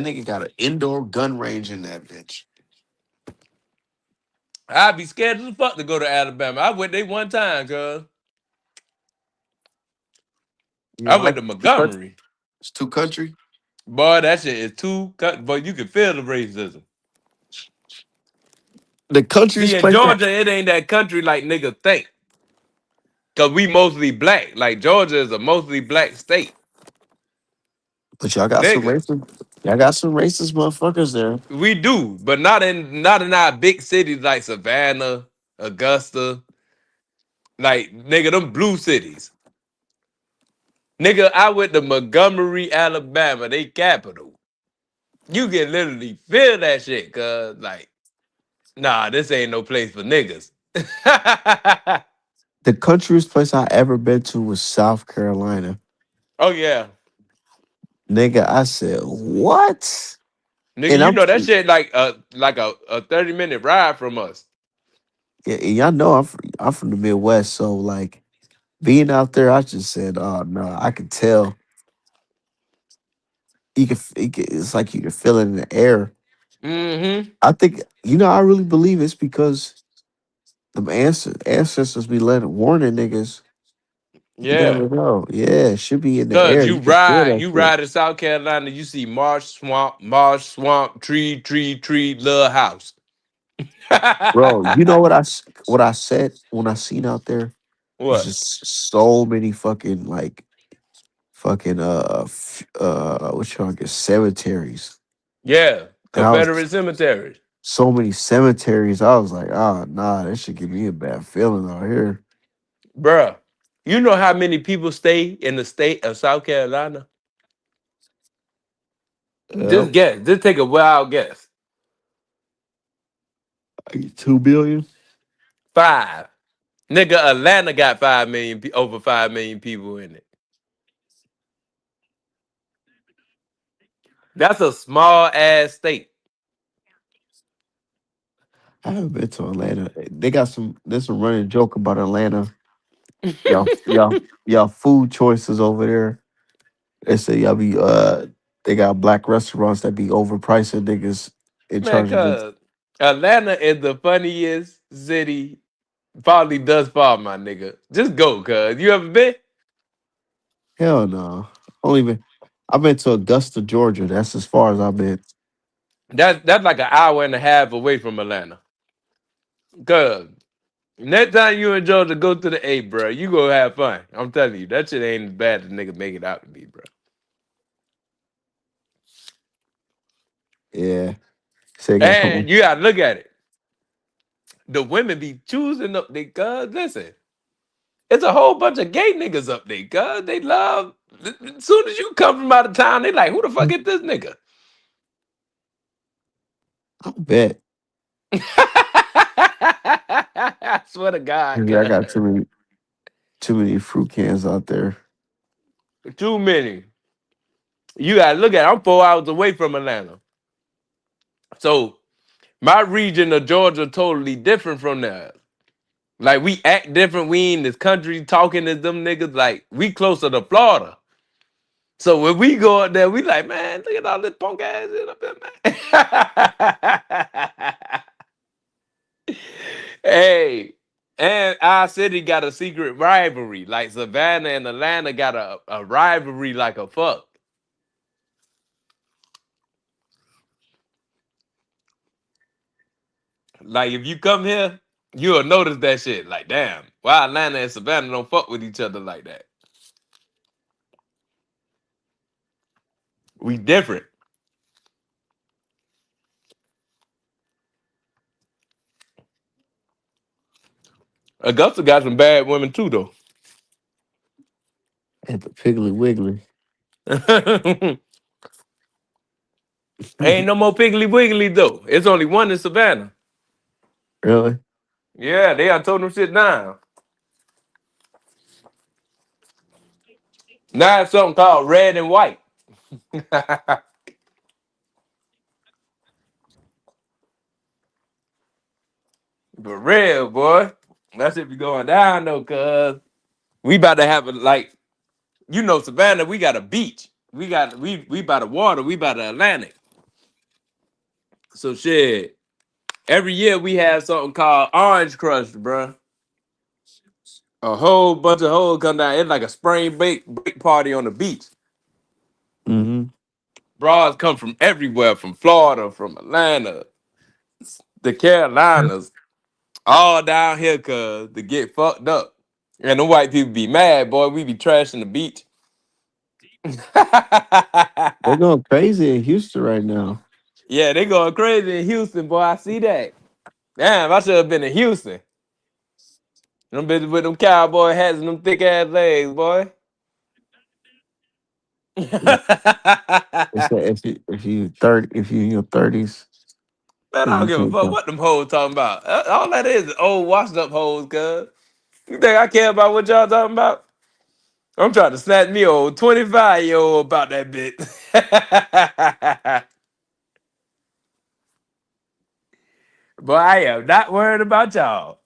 nigga got an indoor gun range in that bitch. I'd be scared as fuck to go to Alabama. I went there one time, cuz. You I don't went like to too country? Montgomery. It's too country. Boy, that shit is too cut, but you can feel the racism. The See, country's in place that. Georgia, it ain't that country like niggas think. Cause we mostly black. Like Georgia is a mostly black state. But y'all got some Nigga. racist. Y'all got some racist motherfuckers there. We do, but not in our big cities like Savannah, Augusta, like nigga, them blue cities. Nigga, I went to Montgomery, Alabama, they capital. You can literally feel that shit, cuz like, nah, this ain't no place for niggas. The country's place I ever been to was South Carolina. Oh yeah. Nigga, I said what? Nigga, And you I'm know that shit like a 30-minute ride from us. yeah, and y'all know I'm from the Midwest, so like being out there, I just said, oh no, I could tell. It's like you can feel it in the air. Mm-hmm. I think I really believe it's because them ancestors be letting warning niggas. You Yeah. never know. Yeah, it should be in the Cause air. you You can feel ride, that you shit. ride in South Carolina, you see marsh, swamp, tree, little house. Bro, you know what I said when I seen out there was What? just so many fucking like fucking what y'all get cemeteries. Yeah, And I was Confederate cemetery. so many cemeteries. I was like, oh nah, that should give me a bad feeling out here. Bruh, you know how many people stay in the state of South Carolina? Yep. Just guess. Just take a wild guess. I get 2 billion. 5. Nigga, Atlanta got 5 million, over 5 million people in it. That's a small ass state. I haven't been to Atlanta. They got some. There's some running joke about Atlanta. Y'all food choices over there. They say y'all be they got black restaurants that be overpricing niggas in Man, charge of them. cuz Atlanta is the funniest city probably thus far, my nigga. Just go, cuz. You ever been? Hell no. Only been I've been to Augusta, Georgia. That's as far as I've been. That's like an hour and a half away from Atlanta. Cuz next time you in Georgia, go to the A, bro. You go have fun. I'm telling you, that shit ain't as bad as niggas make it out to be, bro. Yeah. Say got a And couple. you gotta look at it. The women be choosing up there, cuz. Listen, it's a whole bunch of gay niggas up there, cuz. They love. As soon as you come from out of town, they like, who the fuck is this nigga? I bet. I swear to God, Maybe I got cuz. too many fruit cans out there. Too many. You gotta look at it. I'm 4 hours away from Atlanta. So my region of Georgia totally different from that. Like we act different. We in this country talking as them niggas. Like we closer to Florida. So when we go up there, we like, man, look at all this punk ass shit up there, man. Hey, and our city got a secret rivalry. Like Savannah and Atlanta got a rivalry like a fuck. Like if you come here, you'll notice that shit. Like, damn, why Atlanta and Savannah don't fuck with each other like that? We different. Augusta got some bad women too, though. At the Piggly Wiggly. Ain't no more Piggly Wiggly though. It's only one in Savannah. Really? Yeah, they done told them shit down. Now it's something called red and white. For real, boy. That shit be going down though, cuz we about to have a like, Savannah, we got a beach. We by the water, we by the Atlantic. So shit. Every year we have something called Orange Crush, bruh. A whole bunch of hoes come down. It's like a spring break party on the beach. Mm-hmm. Bras come from everywhere, from Florida, from Atlanta, the Carolinas, all down here, cuz, to get fucked up. And the white people be mad, boy. We be trashing the beach. They're going crazy in Houston right now. Yeah, they going crazy in Houston, boy. I see that. Damn, I should have been in Houston. Them bitches with them cowboy hats and them thick ass legs, boy. They say if you in your 30s, Man, I don't you give a can't fuck come. what them hoes talking about. All that is old washed up hoes, cuz. You think I care about what y'all talking about? I'm trying to snatch me old 25-year-old about that bit. Boy, I am not worried about y'all.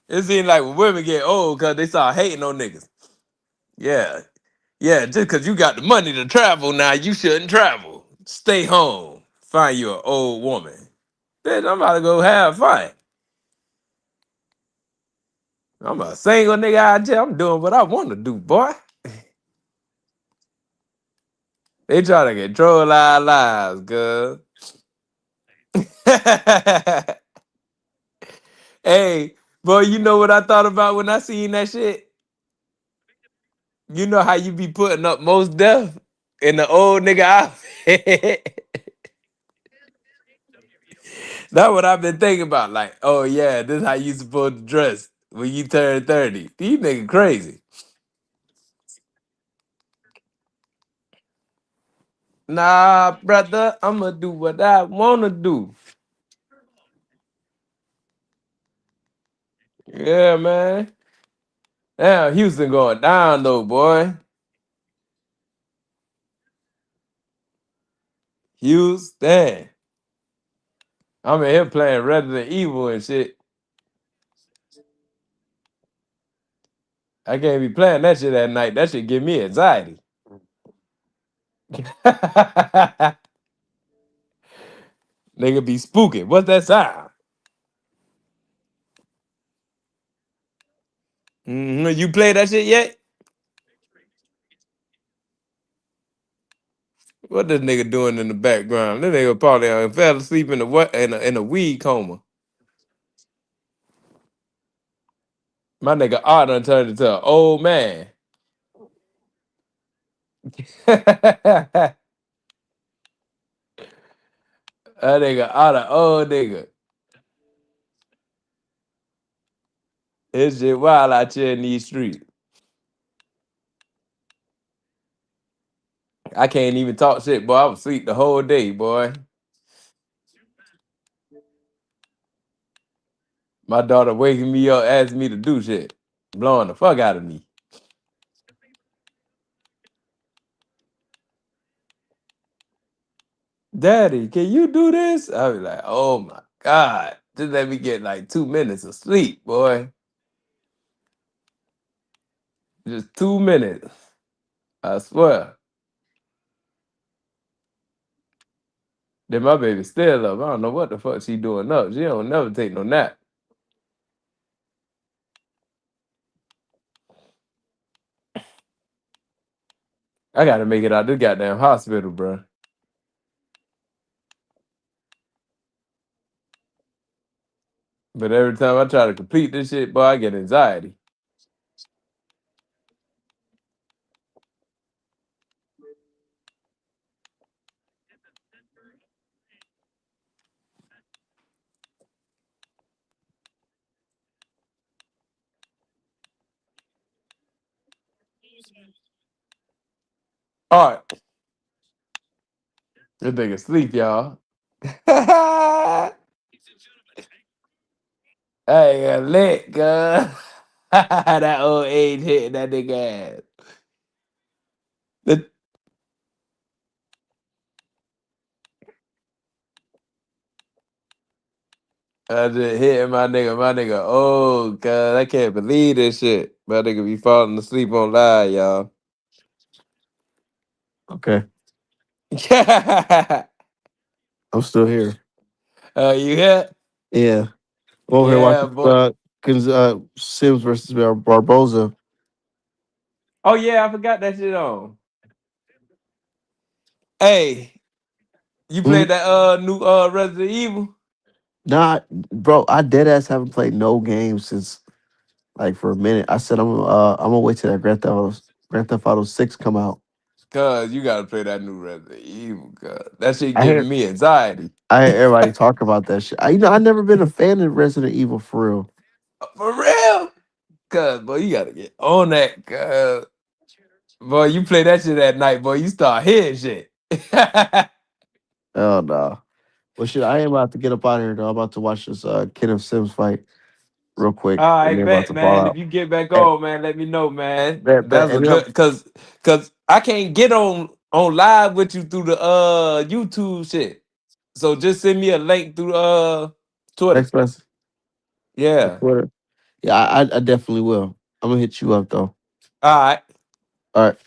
It seems like when women get old because they start hating on niggas. Yeah. Yeah, just because you got the money to travel now, you shouldn't travel. Stay home. Find you an old woman. Bitch, I'm about to go have fun. I'm a single nigga out here. I'm doing what I want to do, boy. They try to control our lives, girl. Hey, boy, you know what I thought about when I seen that shit? You know how you be putting up most death in the old nigga outfit? That's what I've been thinking about. Like, oh yeah, this how you supposed to dress when you turn 30. These niggas crazy. Nah, brother, I'ma do what I wanna do. Yeah, man. Damn, Houston going down though, boy. Houston. I'm in here playing Resident Evil and shit. I can't be playing that shit at night. That shit give me anxiety. Nigga be spooky. What's that sound? You play that shit yet? What this nigga doing in the background? This nigga probably fell asleep in a weed coma. My nigga Art done turned into an old man. That nigga Art an old nigga. This shit wild out here in these streets. I can't even talk shit, boy. I was asleep the whole day, boy. My daughter waking me up, asking me to do shit, blowing the fuck out of me. Daddy, can you do this? I be like, oh my God. Just let me get like 2 minutes of sleep, boy. Just 2 minutes. I swear. Then my baby still up. I don't know what the fuck she doing up. She don't never take no nap. I gotta make it out this goddamn hospital, bro. But every time I try to complete this shit, boy, I get anxiety. All right. This nigga sleep, y'all. Hey, lit, girl. That old age hitting that nigga ass. The- I just hitting my nigga. My nigga, oh, God, I can't believe this shit. My nigga be falling asleep on live, y'all. Okay, Yeah. I'm still here. You hit? Yeah, I'm over here Yeah, watching boy. Sims versus Barboza. Oh, yeah, I forgot that shit on. Hey, you Mhm. played that new Resident Evil? Nah, bro, I dead ass haven't played no games since like for a minute. I said I'm gonna wait till that Grand Theft Auto 6 come out. Cause you gotta play that new Resident Evil, cause that shit I giving hear me anxiety. I hear everybody talk about that shit. I never been a fan of Resident Evil for real. For real? Cause boy, you gotta get on that. Cause boy, you play that shit at night, boy, you start hearing shit. Oh no. Well shit, I am about to get up out of here though. I'm about to watch this Kenneth Sims fight real quick All and right, then about bet, to fall man. If out. you get back Hey, on, man, let me know, man. bet. That's a And then I'm good cause I can't get on live with you through the YouTube shit. So just send me a link through Twitter. text message on Yeah. Twitter. Yeah, I definitely will. I'm gonna hit you up though. All right. All right.